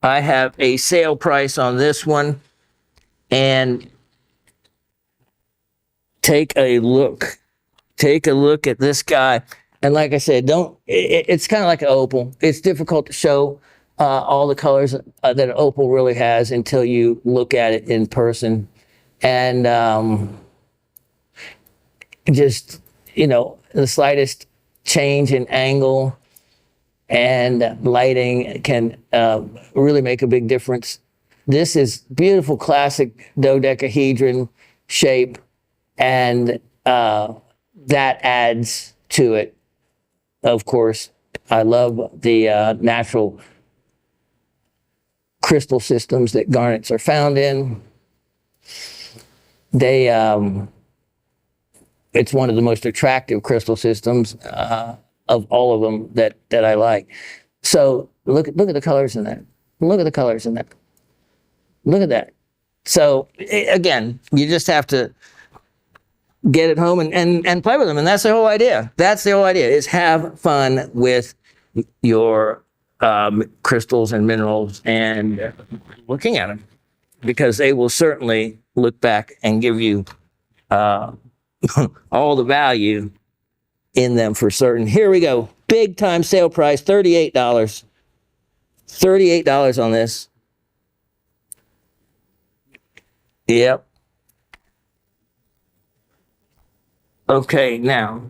I have a sale price on this one. And take a look at this guy. And like I said, it's kind of like an opal. It's difficult to show all the colors that an opal really has until you look at it in person. And just, the slightest change in angle and lighting can really make a big difference. This is beautiful classic dodecahedron shape, and that adds to it. Of course, I love the natural crystal systems that garnets are found in. They, it's one of the most attractive crystal systems of all of them that I like. So look at the colors in that. Look at the colors in that. Look at that. So again, you just have to get it home and play with them. And that's the whole idea. That's the whole idea, is have fun with your crystals and minerals and looking at them, because they will certainly look back and give you all the value in them for certain. Here we go. Big time sale price, $38. $38 on this. Yep. Okay, now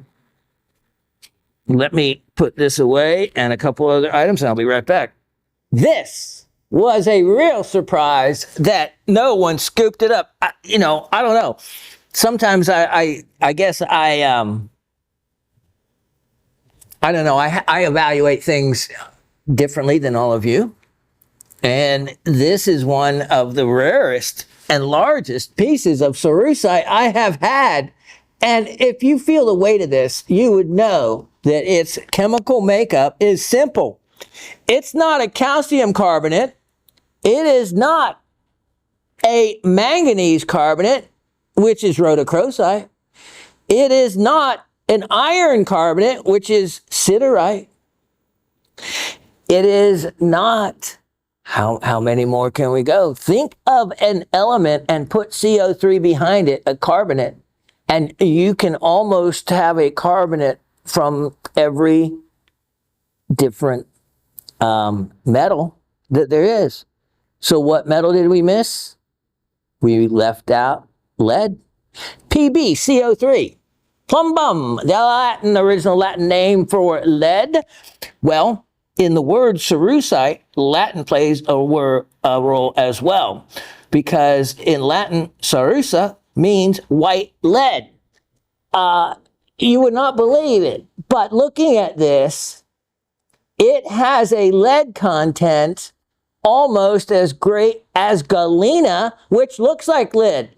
let me put this away and a couple other items, and I'll be right back. This was a real surprise that no one scooped it up. I don't know. Sometimes I guess I don't know. I evaluate things differently than all of you. And this is one of the rarest and largest pieces of cerussite I have had. And if you feel the weight of this, you would know that its chemical makeup is simple. It's not a calcium carbonate. It is not a manganese carbonate, which is rhodochrosite. It is not an iron carbonate, which is siderite. It is not... How many more can we go? Think of an element and put CO3 behind it, a carbonate, and you can almost have a carbonate from every different metal that there is. So what metal did we miss? We left out lead. Pb, CO3. Plumbum, the original Latin name for lead. Well, in the word cerussite, Latin plays a role as well, because in Latin, cerussa means white lead. You would not believe it, but looking at this, it has a lead content almost as great as galena, which looks like lead,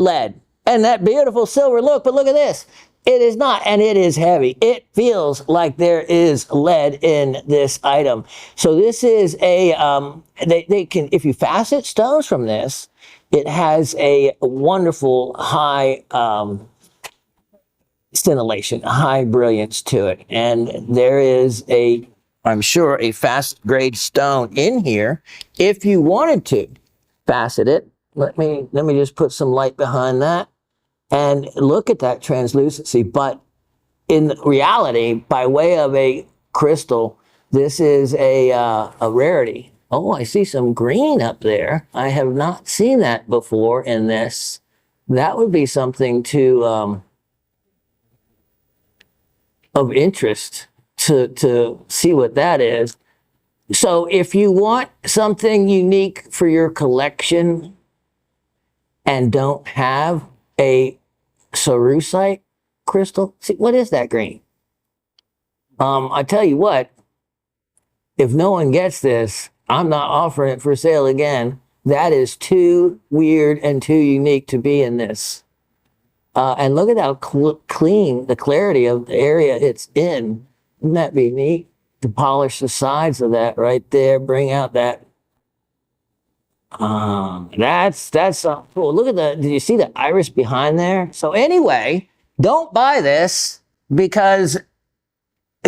and that beautiful silver look. But look at this. It is not, and it is heavy. It feels like there is lead in this item. So this is a, they can, if you facet stones from this, it has a wonderful high scintillation, high brilliance to it. And there is a, I'm sure, a fast grade stone in here. If you wanted to facet it, let me just put some light behind that. And look at that translucency. But in reality, by way of a crystal, this is a rarity. Oh, I see some green up there. I have not seen that before in this. That would be something to of interest to see what that is. So if you want something unique for your collection and don't have a cerussite crystal. See, what is that green? I tell you what, if no one gets this, I'm not offering it for sale again. That is too weird and too unique to be in this. And look at how clean the clarity of the area it's in. Wouldn't that be neat? To polish the sides of that right there, bring out that. That's cool. Look at did you see the iris behind there? So anyway, don't buy this because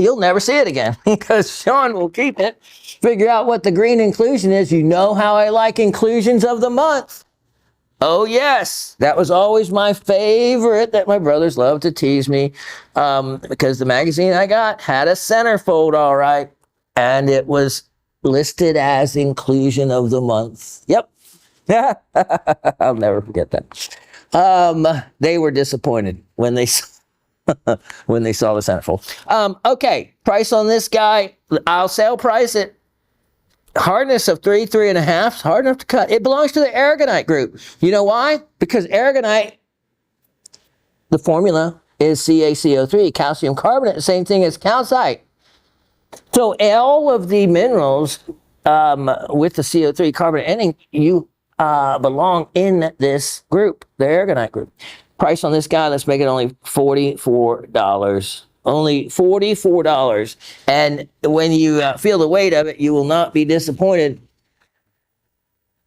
you'll never see it again because Shawn will keep it. Figure out what the green inclusion is. You know how I like inclusions of the month. Oh yes, that was always my favorite that my brothers loved to tease me because the magazine I got had a centerfold, all right, and it was listed as inclusion of the month. Yep. I'll never forget that. They were disappointed when they when they saw the centerfold. Okay, price on this guy, I'll sale price it. Hardness of 3.5, hard enough to cut. It belongs to the aragonite group. You know why? Because aragonite, the formula is CaCO3, calcium carbonate, the same thing as calcite. So all of the minerals with the CO3 carbonate ending, you belong in this group, the aragonite group. Price on this guy, let's make it only $44. Only $44. And when you feel the weight of it, you will not be disappointed,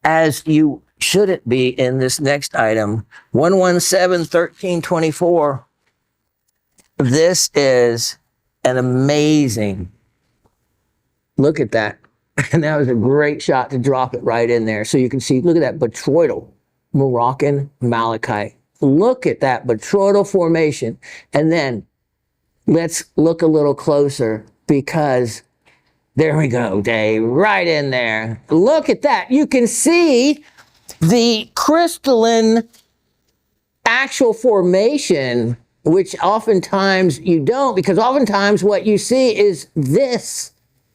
as you shouldn't be in this next item. 117-1324. This is an amazing, look at that. And that was a great shot to drop it right in there. So you can see, look at that botryoidal Moroccan malachite. Look at that botryoidal formation. And then let's look a little closer because there we go, Dave, right in there. Look at that. You can see the crystalline actual formation, which oftentimes you don't, because oftentimes what you see is this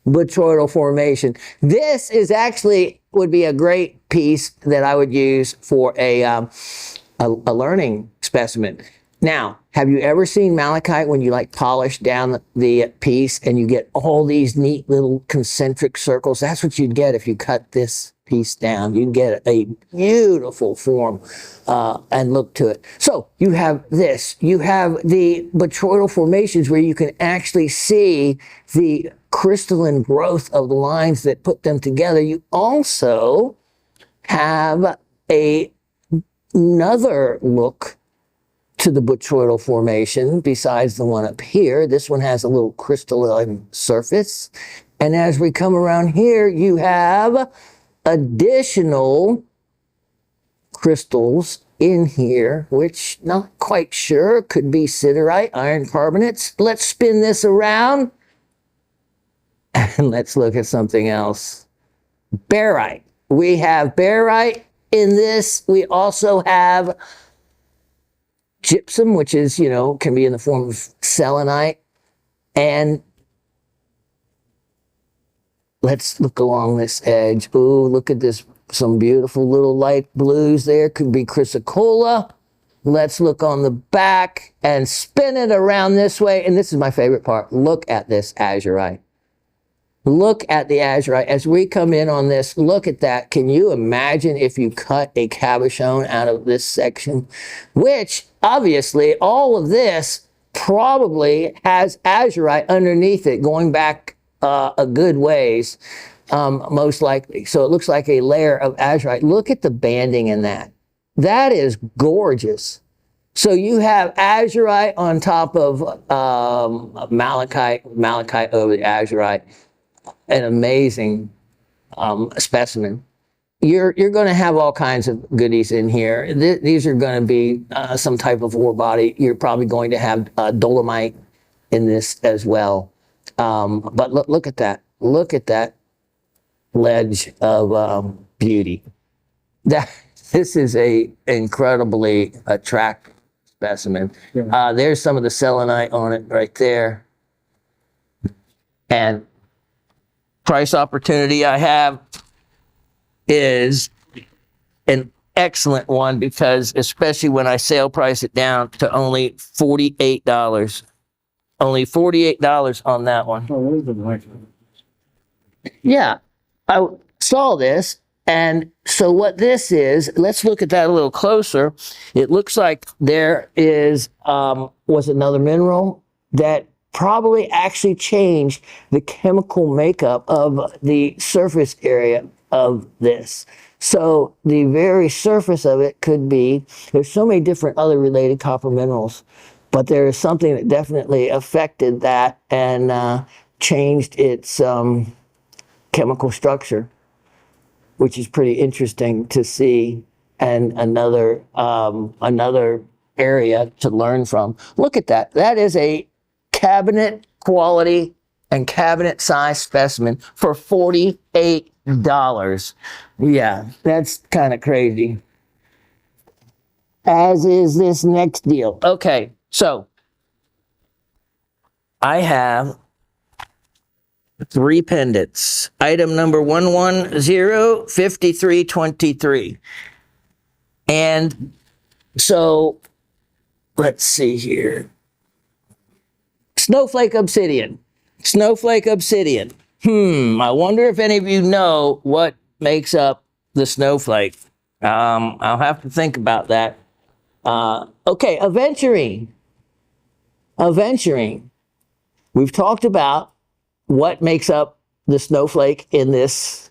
botryoidal formation. This is actually would be a great piece that I would use for a learning specimen. Now, have you ever seen malachite when you like polish down the piece and you get all these neat little concentric circles? That's what you'd get if you cut this piece down. You'd get a beautiful form and look to it. So you have this. You have the botryoidal formations where you can actually see the crystalline growth of the lines that put them together. You also have another look to the botryoidal formation besides the one up here. This one has a little crystalline surface. And as we come around here, you have additional crystals in here, which not quite sure, could be siderite, iron carbonates. Let's spin this around and let's look at something else. Barite. We have barite in this. We also have gypsum, which is, you know, can be in the form of selenite. And let's look along this edge. Ooh, look at this. Some beautiful little light blues there. Could be chrysocolla. Let's look on the back and spin it around this way. And this is my favorite part. Look at this azurite. Look at the azurite. As we come in on this, look at that. Can you imagine if you cut a cabochon out of this section? Which, obviously, all of this probably has azurite underneath it, going back a good ways, most likely. So it looks like a layer of azurite. Look at the banding in that. That is gorgeous. So you have azurite on top of malachite over the azurite. An amazing specimen. You're going to have all kinds of goodies in here. These are going to be some type of ore body. You're probably going to have dolomite in this as well. But look at that. Look at that ledge of beauty. This is a incredibly attractive specimen. Yeah. There's some of the selenite on it right there. And price opportunity I have is an excellent one, because especially when I sale price it down to only $48. Only $48 on that one. Yeah, I saw this. And so what this is, let's look at that a little closer. It looks like there is, was another mineral that probably actually changed the chemical makeup of the surface area of this. So the very surface of it could be, there's so many different other related copper minerals, but there is something that definitely affected that and changed its chemical structure, which is pretty interesting to see, and another area to learn from. Look at that. That is a cabinet quality and cabinet size specimen for $48. Yeah, that's kind of crazy. As is this next deal. Okay, so I have 3 pendants. Item number 1105323. And so let's see here. Snowflake obsidian. Snowflake obsidian. I wonder if any of you know what makes up the snowflake. I'll have to think about that. Okay, aventurine. Aventurine. We've talked about what makes up the snowflake in this.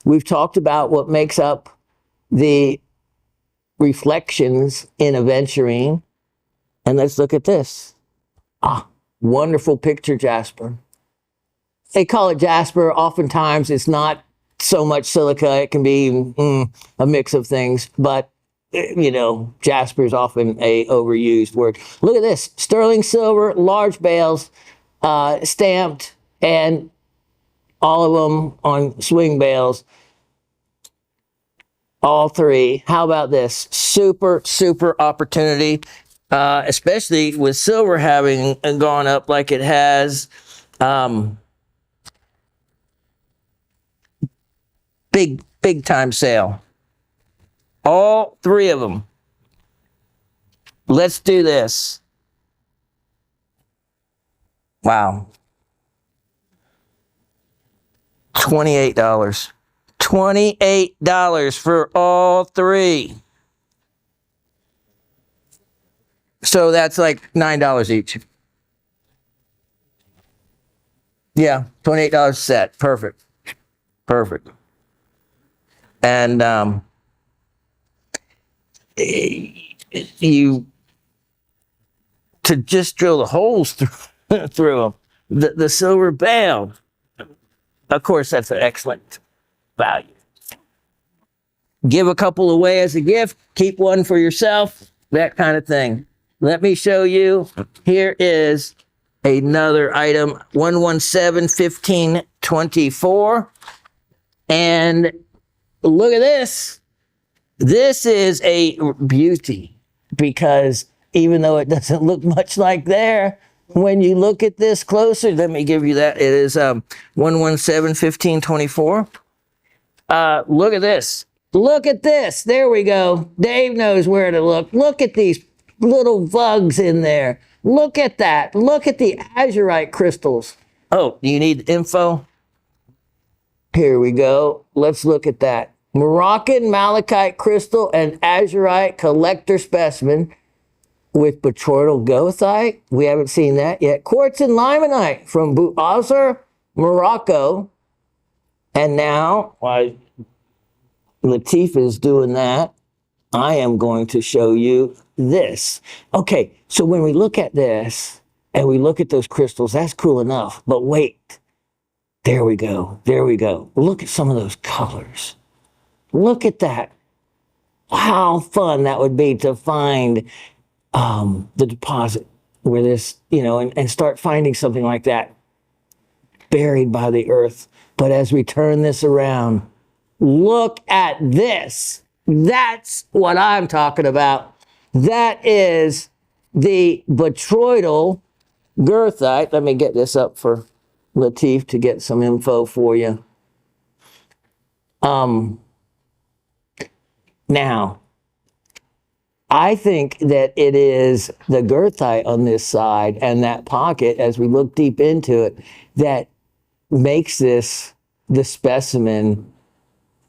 We've talked about what makes up the reflections in aventurine. And let's look at this. Wonderful picture jasper. They call it jasper. Oftentimes it's not so much silica. It can be a mix of things, but you know, jasper is often a overused word. Look at this. Sterling silver, large bales, stamped, and all of them on swing bales. All 3. How about this? Super, super opportunity. Especially with silver having gone up like it has. Big time sale. All 3 of them. Let's do this. Wow. $28. $28 for all 3. So that's like $9 each. Yeah, $28 set. Perfect. Perfect. And you to just drill the holes through them. The silver bale. Of course, that's an excellent value. Give a couple away as a gift. Keep one for yourself. That kind of thing. Let me show you. Here is another item, 1171524. And look at this. This is a beauty, because even though it doesn't look much like there, When you look at this closer, let me give you that. It is 117-1524. Look at this. Look at this. There we go. Dave knows where to look. Look at these little bugs in there. Look at that. Look at the azurite crystals. Oh, do you need info? Here we go. Let's look at that. Moroccan malachite crystal and azurite collector specimen with botryoidal goethite. We haven't seen that yet. Quartz and limonite from Bouazzer, Morocco. And now, while Latif is doing that, I am going to show you this. Okay, so when we look at this and we look at those crystals, that's cool enough. But wait, there we go. There we go. Look at some of those colors. Look at that. How fun that would be to find the deposit where this, and start finding something like that buried by the earth. But as we turn this around, look at this. That's what I'm talking about. That is the botryoidal goethite. Let me get this up for Latif to get some info for you. Now, I think that it is the goethite on this side and that pocket, as we look deep into it, that makes this the specimen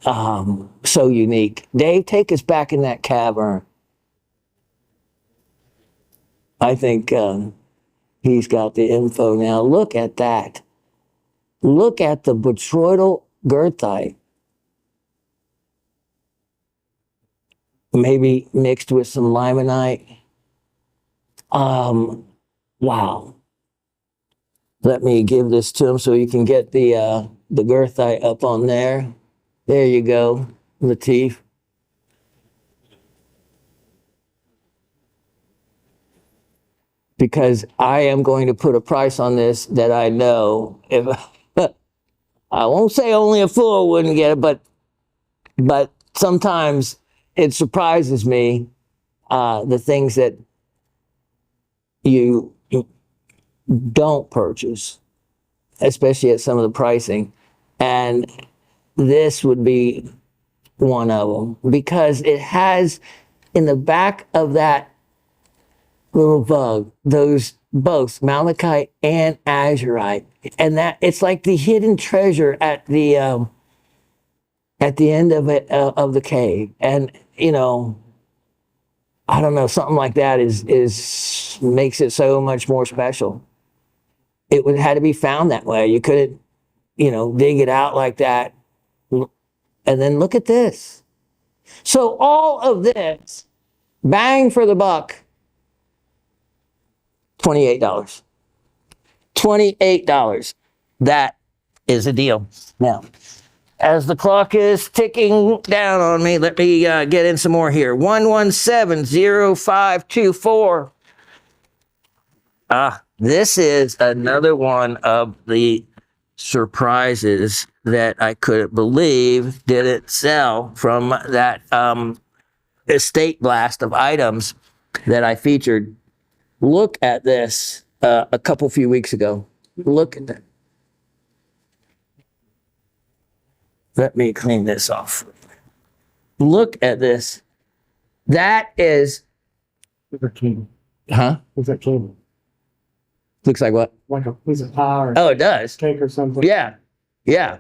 so unique. Dave, take us back in that cavern. I think he's got the info now. Look at that. Look at the botryoidal goethite. Maybe mixed with some limonite. Wow. Let me give this to him so you can get the goethite up on there. There you go, Latif. Because I am going to put a price on this that I know, if I won't say only a fool wouldn't get it, but sometimes it surprises me, the things that you don't purchase, especially at some of the pricing. And this would be one of them, because it has in the back of that little bug, those both malachite and azurite. And that it's like the hidden treasure at the end of it, of the cave. And, I don't know, something like that is makes it so much more special. It would had to be found that way. You couldn't, dig it out like that. And then look at this. So all of this, bang for the buck, $28. $28. That is a deal. Now, as the clock is ticking down on me, let me get in some more here. 1170524. This is another one of the surprises that I couldn't believe didn't sell from that estate blast of items that I featured. Look at this a few weeks ago. Look at that. Let me clean this off. Look at this. That is... What's that cable? Huh? What's that cable? Looks like what? Like a piece of pie or Oh, it does. cake or something. Yeah. Yeah.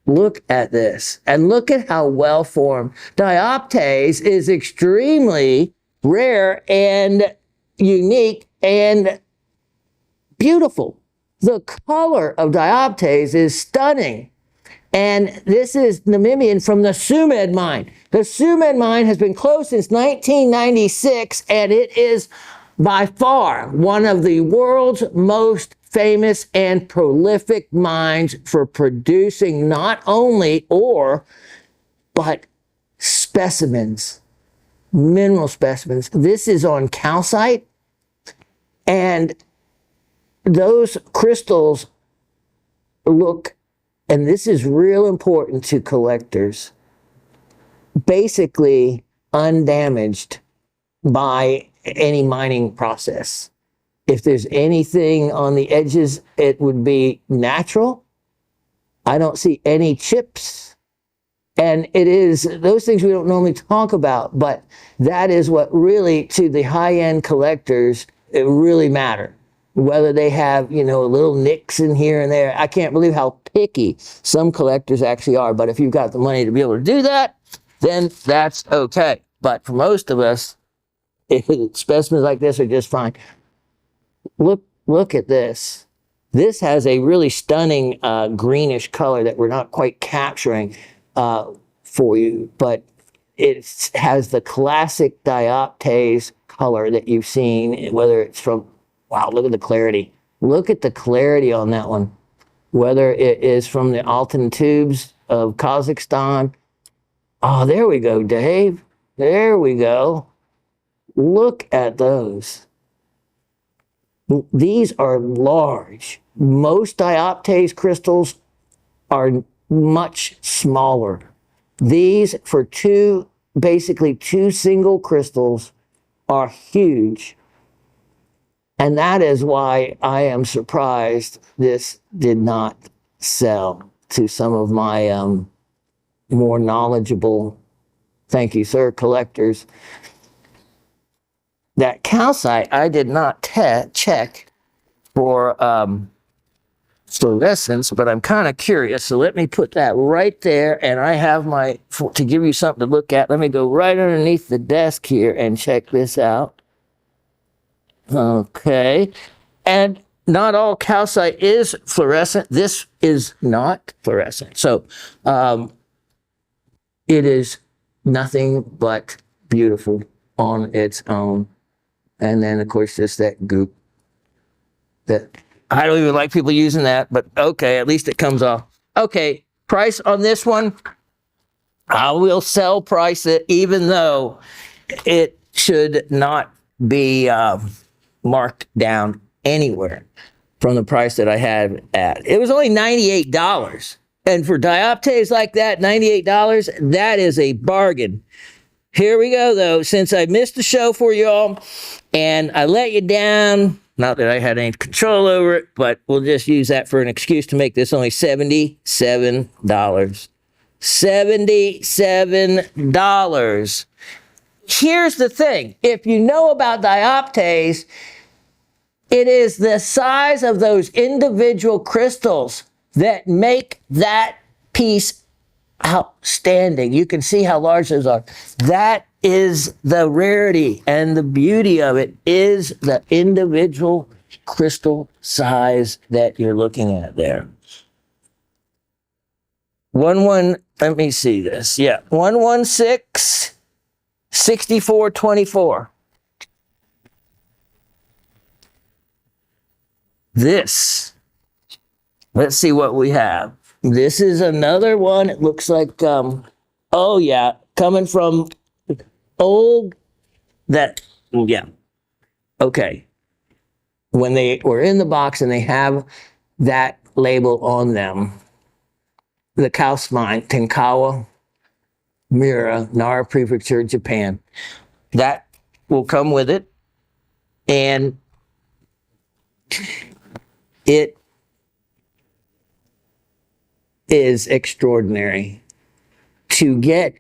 Look at this. And look at how well formed. Dioptase is extremely rare and unique and beautiful. The color of dioptase is stunning. And this is Namibian from the Sumed mine. The Sumed mine has been closed since 1996, and it is by far one of the world's most famous and prolific mines for producing not only ore, but specimens, mineral specimens. This is on calcite, and those crystals look, and this is real important to collectors, basically undamaged by any mining process. If there's anything on the edges, it would be natural. I don't see any chips. And it is those things we don't normally talk about, but that is what really, to the high-end collectors, it really matter. Whether they have, little nicks in here and there. I can't believe how picky some collectors actually are. But if you've got the money to be able to do that, then that's okay. But for most of us, specimens like this are just fine. Look at this. This has a really stunning greenish color that we're not quite capturing for you, but it has the classic dioptase color that you've seen, whether it's from, wow, look at the clarity. Look at the clarity on that one. Whether it is from the Altan tubes of Kazakhstan. Oh, there we go, Dave. There we go. Look at those. These are large. Most dioptase crystals are much smaller. These, for basically two single crystals, are huge. And that is why I am surprised this did not sell to some of my more knowledgeable, thank you, sir, collectors. That calcite, I did not check for fluorescence, but I'm kind of curious. So let me put that right there, and I have to give you something to look at. Let me go right underneath the desk here and check this out. Okay. And not all calcite is fluorescent. This is not fluorescent. So it is nothing but beautiful on its own. And then, of course, just that goop. That I don't even like people using that, but okay, at least it comes off. Okay, price on this one, I will sell price it, even though it should not be marked down anywhere from the price that I had at. It was only $98. And for dioptase like that, $98, that is a bargain. Here we go, though. Since I missed the show for y'all and I let you down, not that I had any control over it, but we'll just use that for an excuse to make this only $77. $77. Here's the thing. If you know about dioptase, it is the size of those individual crystals that make that piece outstanding. You can see how large those are. That is the rarity, and the beauty of it is the individual crystal size that you're looking at there. Let me see this. Yeah, 116, 6424. This, let's see what we have. This is another one. It looks like, oh yeah, coming from old, yeah. Okay. When they were in the box and they have that label on them, the cow spine, Tenkawa, Mira, Nara Prefecture, Japan, that will come with it. And it is extraordinary to get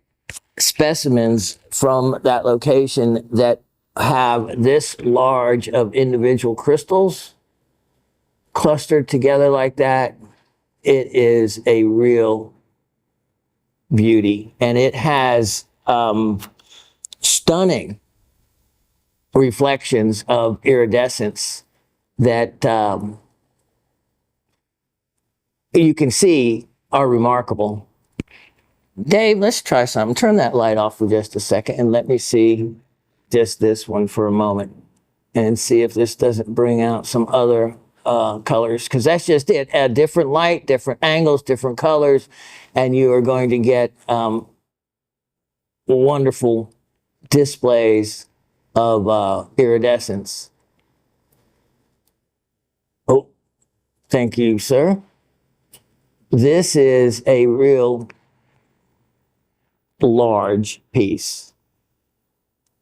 specimens from that location that have this large of individual crystals clustered together like that. It is a real beauty, and it has stunning reflections of iridescence that you can see are remarkable. Dave, let's try something. Turn that light off for just a second and let me see just this one for a moment and see if this doesn't bring out some other colors, because that's just it. Add different light, different angles, different colors, and you are going to get wonderful displays of iridescence. Oh, thank you, sir. This is a real large piece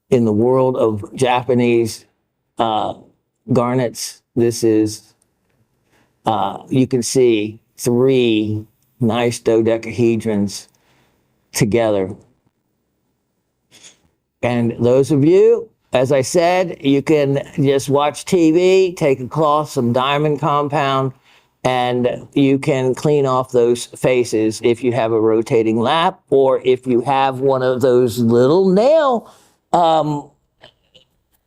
in the world of Japanese garnets. This is, you can see 3 nice dodecahedrons together. And those of you, as I said, you can just watch TV, take a cloth, some diamond compound, and you can clean off those faces if you have a rotating lap, or if you have one of those little nail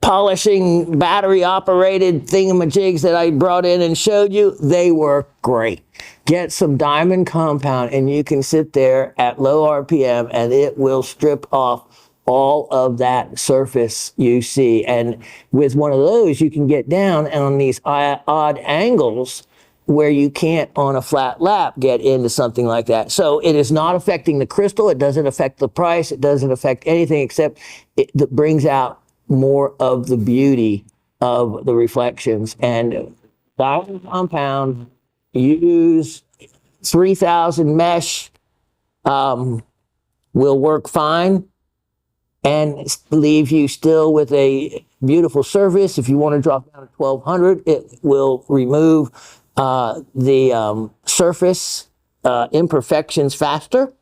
polishing battery operated thingamajigs that I brought in and showed you. They work great. Get some diamond compound and you can sit there at low RPM and it will strip off all of that surface you see. And with one of those, you can get down on these odd angles where you can't on a flat lap get into something like that. So it is not affecting the crystal. It doesn't affect the price. It doesn't affect anything except it brings out more of the beauty of the reflections. And diamond compound, use 3000 mesh, will work fine and leave you still with a beautiful surface. If you want to drop down to 1200, it will remove the surface imperfections faster.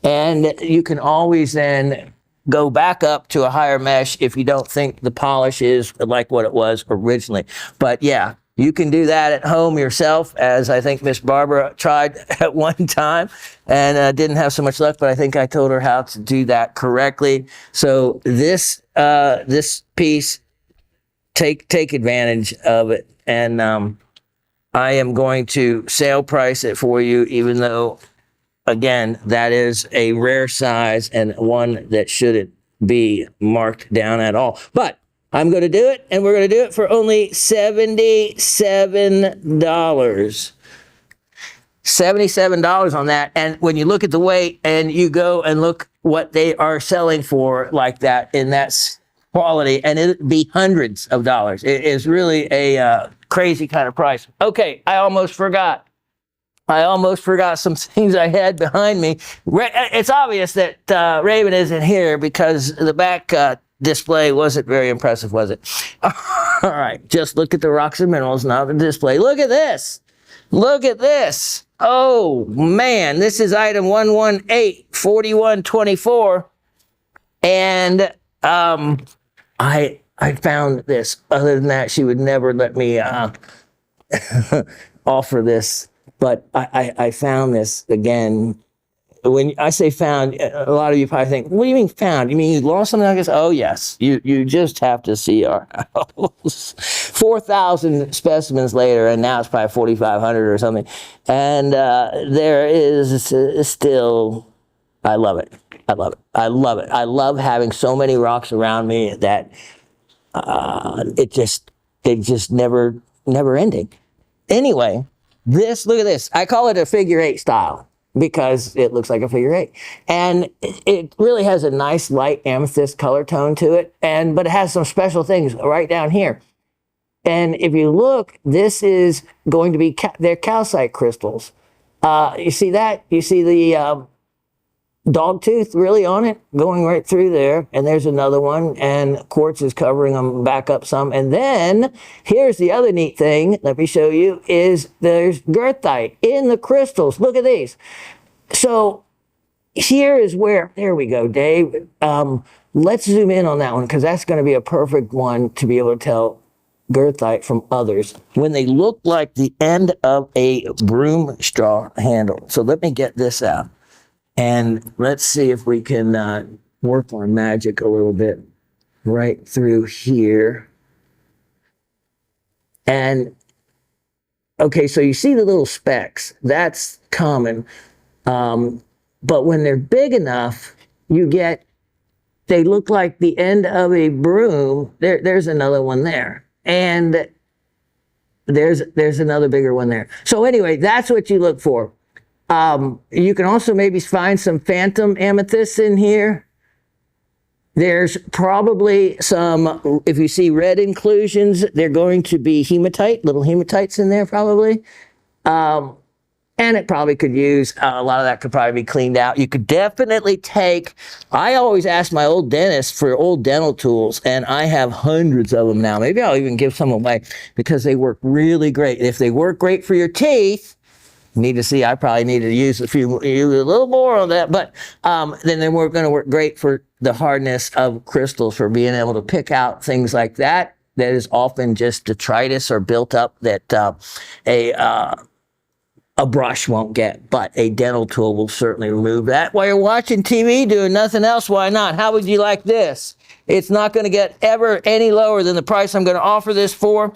And you can always then go back up to a higher mesh if you don't think the polish is like what it was originally. But yeah, you can do that at home yourself, as I think Miss Barbara tried at one time and didn't have so much luck, but I think I told her how to do that correctly. So this piece, take advantage of it. And I am going to sale price it for you, even though, again, that is a rare size and one that shouldn't be marked down at all. But I'm going to do it, and we're going to do it for only $77. $77 on that. And when you look at the weight and you go and look what they are selling for like that in that quality, and it'd be hundreds of dollars. It is really a crazy kind of price. Okay, I almost forgot some things I had behind me. It's obvious that Raven isn't here because the back display wasn't very impressive, was it? All right, just look at the rocks and minerals, not the display. Look at this. Look at this. Oh, man, this is item 118-4124. And I found this. Other than that, she would never let me offer this. But I found this again. When I say found, a lot of you probably think, what do you mean found? You mean you lost something like this? Oh, yes. You just have to see our house. 4,000 specimens later, and now it's probably 4,500 or something. And there is still, I love it. I love it. I love it. I love having so many rocks around me that it just never ending. Anyway, look at this. I call it a figure 8 style because it looks like a figure 8. And it really has a nice light amethyst color tone to it. But it has some special things right down here. And if you look, this is going to be, they're calcite crystals. You see that? You see the dog tooth really on it, going right through there. And there's another one, and quartz is covering them back up some. And then here's the other neat thing, let me show you, is there's goethite in the crystals. Look at these. So here is where, there we go, Dave. Let's zoom in on that one, because that's going to be a perfect one to be able to tell goethite from others when they look like the end of a broom straw handle. So let me get this out. And let's see if we can work our magic a little bit right through here. And, okay, so you see the little specks. That's common. But when they're big enough, they look like the end of a broom. There's another one there. And there's another bigger one there. So anyway, that's what you look for. You can also maybe find some phantom amethysts in here. There's probably some, if you see red inclusions, they're going to be hematite, little hematites in there probably. And it probably could use, a lot of that could probably be cleaned out. You could definitely take, I always ask my old dentist for old dental tools, and I have hundreds of them now. Maybe I'll even give some away because they work really great. If they work great for your teeth, need to see, I probably need to use a little more on that, but then they were going to work great for the hardness of crystals, for being able to pick out things like that is often just detritus or built up that a brush won't get, but a dental tool will certainly remove that. While you're watching TV doing nothing else, why not? How would you like this? It's not going to get ever any lower than the price I'm going to offer this for.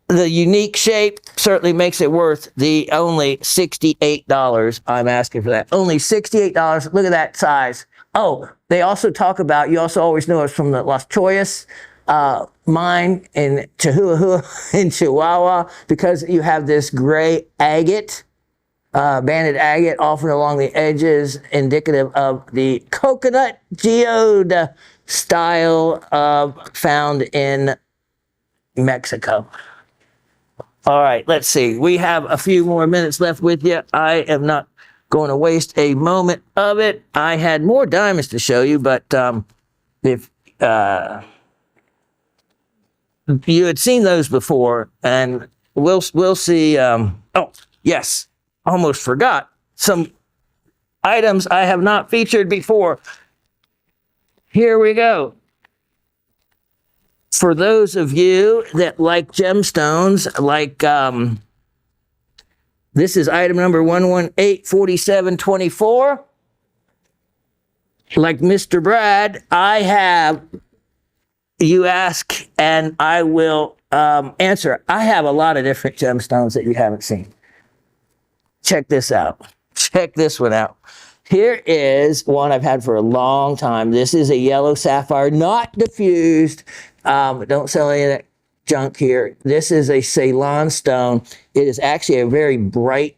The unique shape certainly makes it worth the only $68 I'm asking for that. Only $68. Look at that size. Oh, they also talk about, you also always know it's from the Las Choyas mine in Chihuahua, in Chihuahua, because you have this gray agate, banded agate often along the edges, indicative of the coconut geode style found in Mexico. All right, let's see. We have a few more minutes left with you. I am not going to waste a moment of it. I had more diamonds to show you, but if you had seen those before, and we'll see. Oh, yes, almost forgot some items I have not featured before. Here we go. For those of you that like gemstones, like this is item number 1184724. Like Mr. Brad, I have, you ask and I will answer. I have a lot of different gemstones that you haven't seen. Check this out. Check this one out. Here is one I've had for a long time. This is a yellow sapphire, not diffused. Don't sell any of that junk here. This is a Ceylon stone. It is actually a very bright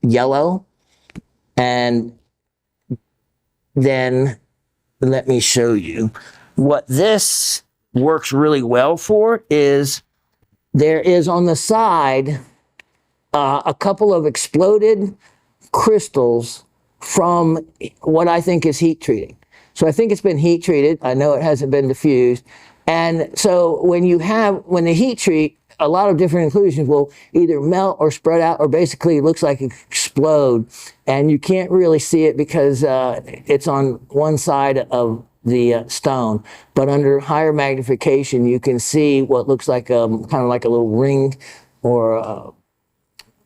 yellow. And then let me show you. What this works really well for is there is on the side a couple of exploded crystals from what I think is heat treating. So I think it's been heat treated. I know it hasn't been diffused. And so when the heat treat, a lot of different inclusions will either melt or spread out, or basically it looks like it explode. And you can't really see it because it's on one side of the stone. But under higher magnification, you can see what looks like kind of like a little ring or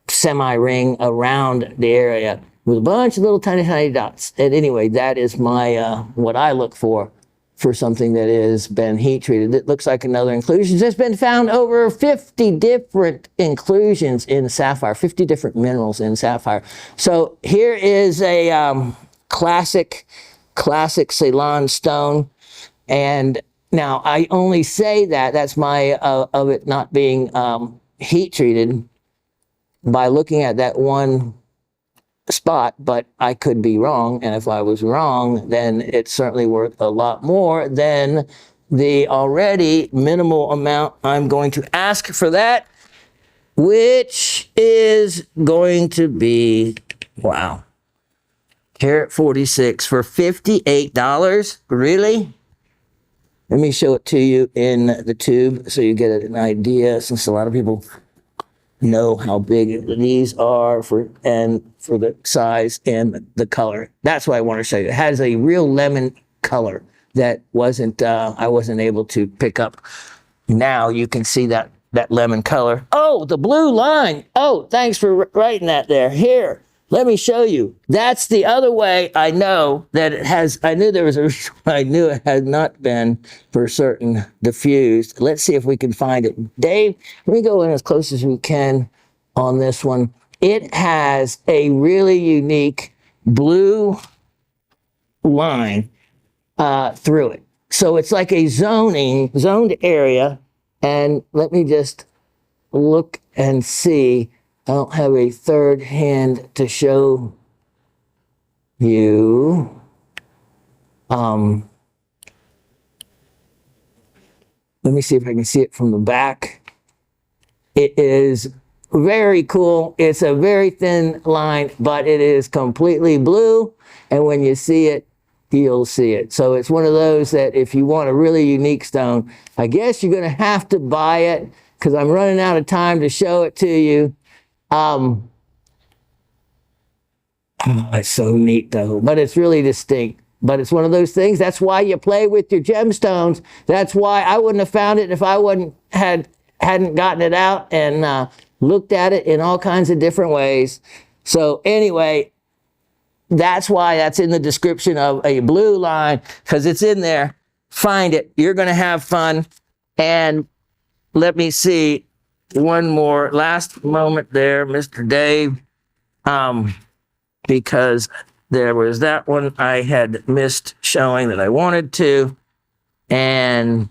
semi-ring around the area with a bunch of little tiny dots. And anyway, that is my what I look for something that has been heat treated. It looks like another inclusion. There's been found over 50 different inclusions in sapphire, 50 different minerals in sapphire. So here is a classic Ceylon stone. And now I only say that's my of it not being heat treated by looking at that one spot, but I could be wrong. And if I was wrong, then it's certainly worth a lot more than the already minimal amount I'm going to ask for that, which is going to be, wow, carat 46 for $58. Really? Let me show it to you in the tube so you get an idea, since a lot of people know how big these are for the size and the color. That's what I want to show you. It has a real lemon color that I wasn't able to pick up. Now you can see that lemon color. Oh, the blue line. Oh, thanks for writing that there. Here, let me show you. That's the other way I know that it has, I knew it had not been for certain diffused. Let's see if we can find it. Dave, let me go in as close as we can on this one. It has a really unique blue line through it. So it's like a zoned area. And let me just look and see. I don't have a third hand to show you. Let me see if I can see it from the back. It is very cool. It's a very thin line, but it is completely blue. And when you see it, you'll see it. So it's one of those that if you want a really unique stone, I guess you're going to have to buy it because I'm running out of time to show it to you. Oh, it's so neat though, but it's really distinct. But it's one of those things. That's why you play with your gemstones. That's why I wouldn't have found it if I hadn't gotten it out and looked at it in all kinds of different ways. So anyway, that's why that's in the description of a blue line, because it's in there. Find it. You're going to have fun. And let me see one more last moment there, Mr. Dave, because there was that one I had missed showing that I wanted to. And,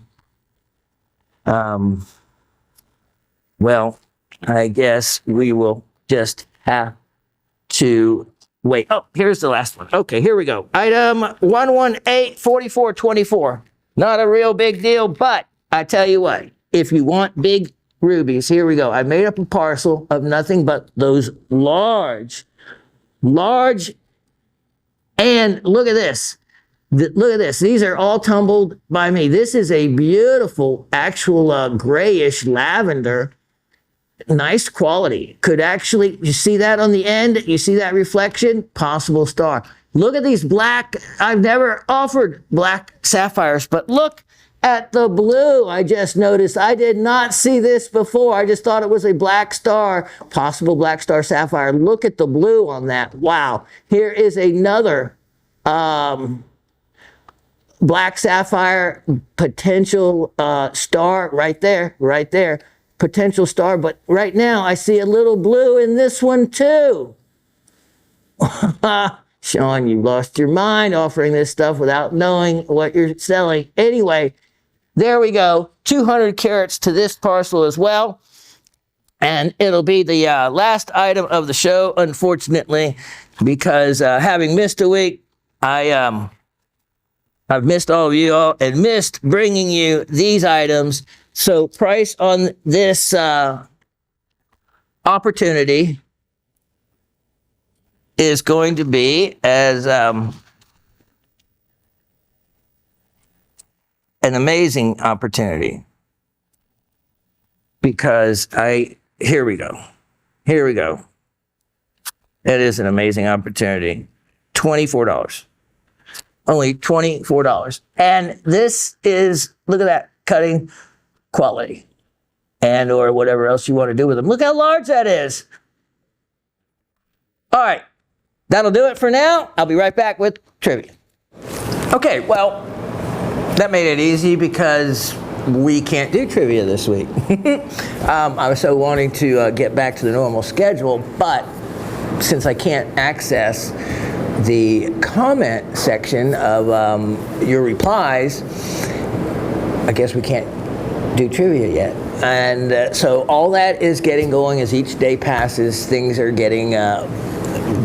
well, I guess we will just have to wait. Oh, here's the last one. Okay, here we go. Item 1184424. Not a real big deal, but I tell you what, if you want big rubies, here we go. I made up a parcel of nothing but those large, and look at this. Look at this. These are all tumbled by me. This is a beautiful, actual grayish lavender. Nice quality. Could actually, you see that on the end? You see that reflection? Possible star. Look at these black, I've never offered black sapphires, but look at the blue. I just noticed. I did not see this before. I just thought it was a black star, possible black star sapphire. Look at the blue on that. Wow. Here is another black sapphire potential star right there. Potential star, but right now I see a little blue in this one too. Shawn, you lost your mind offering this stuff without knowing what you're selling. Anyway, there we go. 200 carats to this parcel as well. And it'll be the last item of the show, unfortunately, because having missed a week, I've missed all of you all and missed bringing you these items. So price on this opportunity is going to be as an amazing opportunity, because here we go. It is an amazing opportunity. $24. Only $24. And this is, look at that cutting quality, and or whatever else you want to do with them. Look how large that is. All right, that'll do it for now. I'll be right back with trivia. Okay, well, that made it easy because we can't do trivia this week. I was so wanting to get back to the normal schedule, but since I can't access the comment section of your replies, I guess we can't do trivia yet. And so all that is getting going as each day passes. Things are getting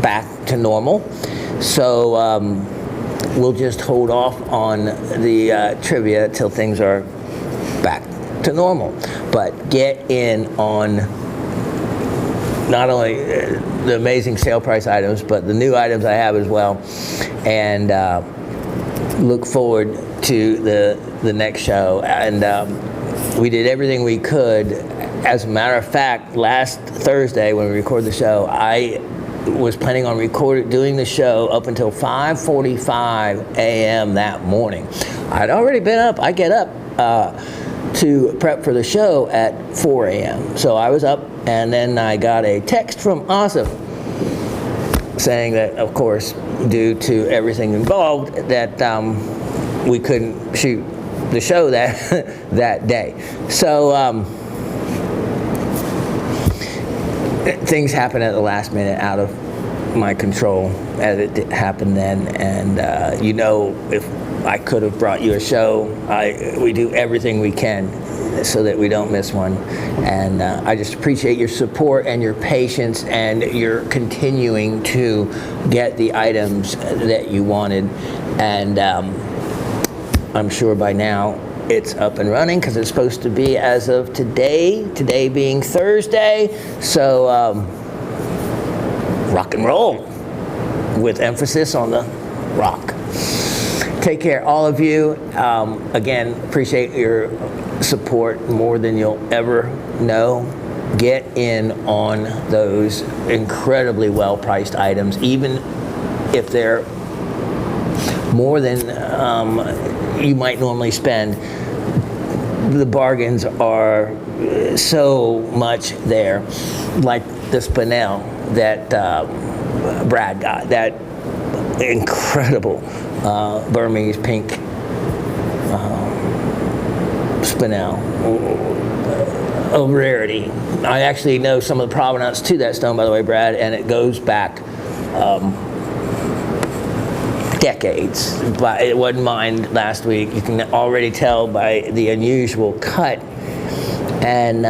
back to normal. So we'll just hold off on the trivia till things are back to normal. But get in on not only the amazing sale price items, but the new items I have as well. And look forward to the next show. And we did everything we could. As a matter of fact, last Thursday when we recorded the show, I was planning on doing the show up until 5:45 a.m. that morning. I'd already been up. I get up to prep for the show at 4 a.m. So I was up, and then I got a text from Asif saying that, of course, due to everything involved, that we couldn't shoot the show that day. So things happen at the last minute, out of my control, as it happened then. And if I could have brought you a show, we do everything we can so that we don't miss one. And I just appreciate your support and your patience, and your continuing to get the items that you wanted. And I'm sure by now it's up and running because it's supposed to be as of today being Thursday. So rock and roll with emphasis on the rock. Take care, all of you. Again, appreciate your support more than you'll ever know. Get in on those incredibly well-priced items, even if they're more than you might normally spend. The bargains are so much there, like the spinel that Brad got, that incredible Burmese pink spinel, a rarity. I actually know some of the provenance to that stone, by the way, Brad, and it goes back decades, but it wasn't mined last week. You can already tell by the unusual cut, and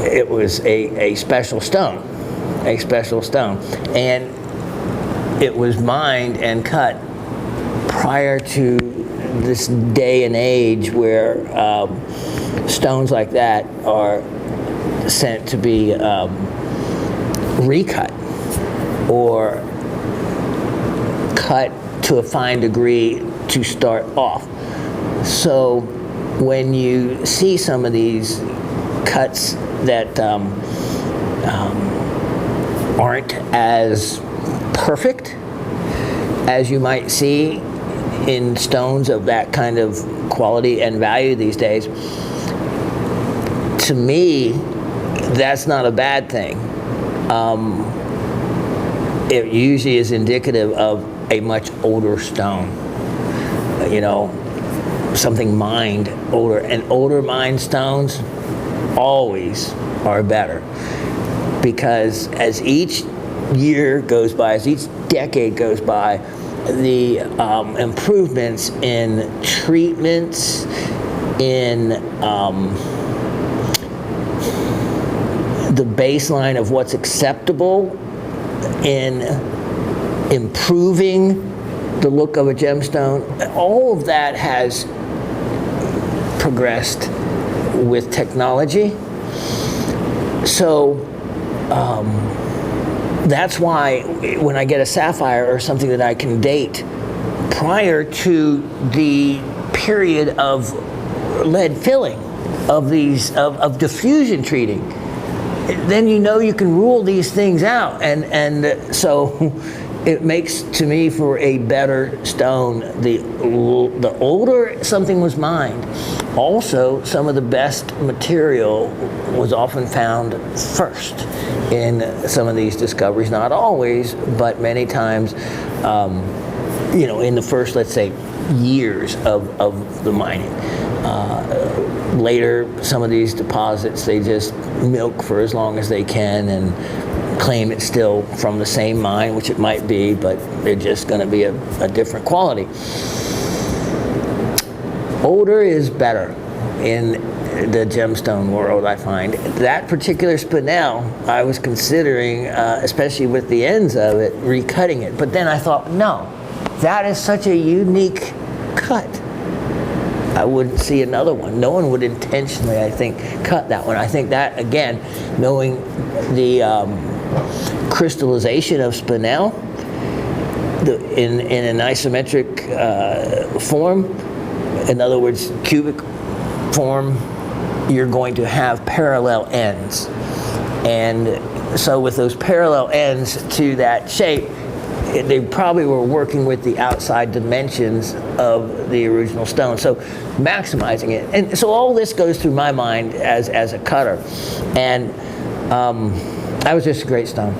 it was a special stone, and it was mined and cut prior to this day and age where stones like that are sent to be recut or cut to a fine degree to start off. So when you see some of these cuts that aren't as perfect as you might see in stones of that kind of quality and value these days, to me, that's not a bad thing. It usually is indicative of a much older stone, you know, something mined older, and older mined stones always are better, because as each year goes by, as each decade goes by, the improvements in treatments, in the baseline of what's acceptable, in improving the look of a gemstone, all of that has progressed with technology. So that's why when I get a sapphire or something that I can date prior to the period of lead filling, of these of diffusion treating, then you know you can rule these things out, and so it makes, to me, for a better stone, the older something was mined. Also, some of the best material was often found first in some of these discoveries. Not always, but many times, you know, in the first, let's say, years of the mining. Later, some of these deposits, they just milk for as long as they can and claim it's still from the same mine, which it might be, but they're just going to be a different quality. Older is better in the gemstone world, I find. That particular spinel, I was considering, especially with the ends of it, recutting it. But then I thought, no, that is such a unique cut. I wouldn't see another one. No one would intentionally, I think, cut that one. I think that, again, knowing the crystallization of spinel in an isometric form, in other words, cubic form, you're going to have parallel ends. And so with those parallel ends to that shape, they probably were working with the outside dimensions of the original stone, so maximizing it. And so all this goes through my mind as a cutter. And that was just a great stone.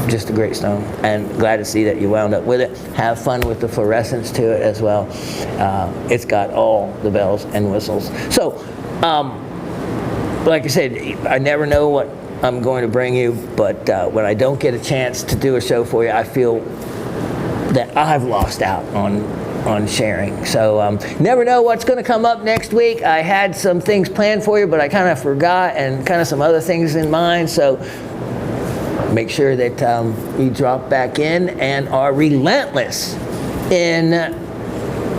Just a great stone, and glad to see that you wound up with it. Have fun with the fluorescence to it as well. It's got all the bells and whistles. So, like I said, I never know what I'm going to bring you, but when I don't get a chance to do a show for you, I feel that I've lost out on sharing. So never know what's going to come up next week. I had some things planned for you, but I kind of forgot, and kind of some other things in mind. So make sure that you drop back in and are relentless in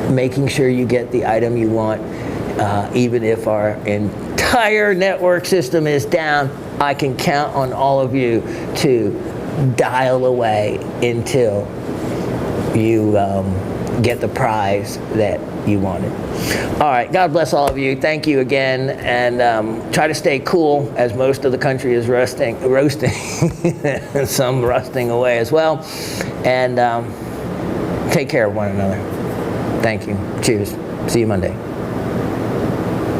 making sure you get the item you want, even if our entire network system is down. I can count on all of you to dial away until you get the prize that you wanted. All right, God bless all of you. Thank you again, and try to stay cool as most of the country is roasting, some rusting away as well. And take care of one another. Thank you. Cheers. See you Monday.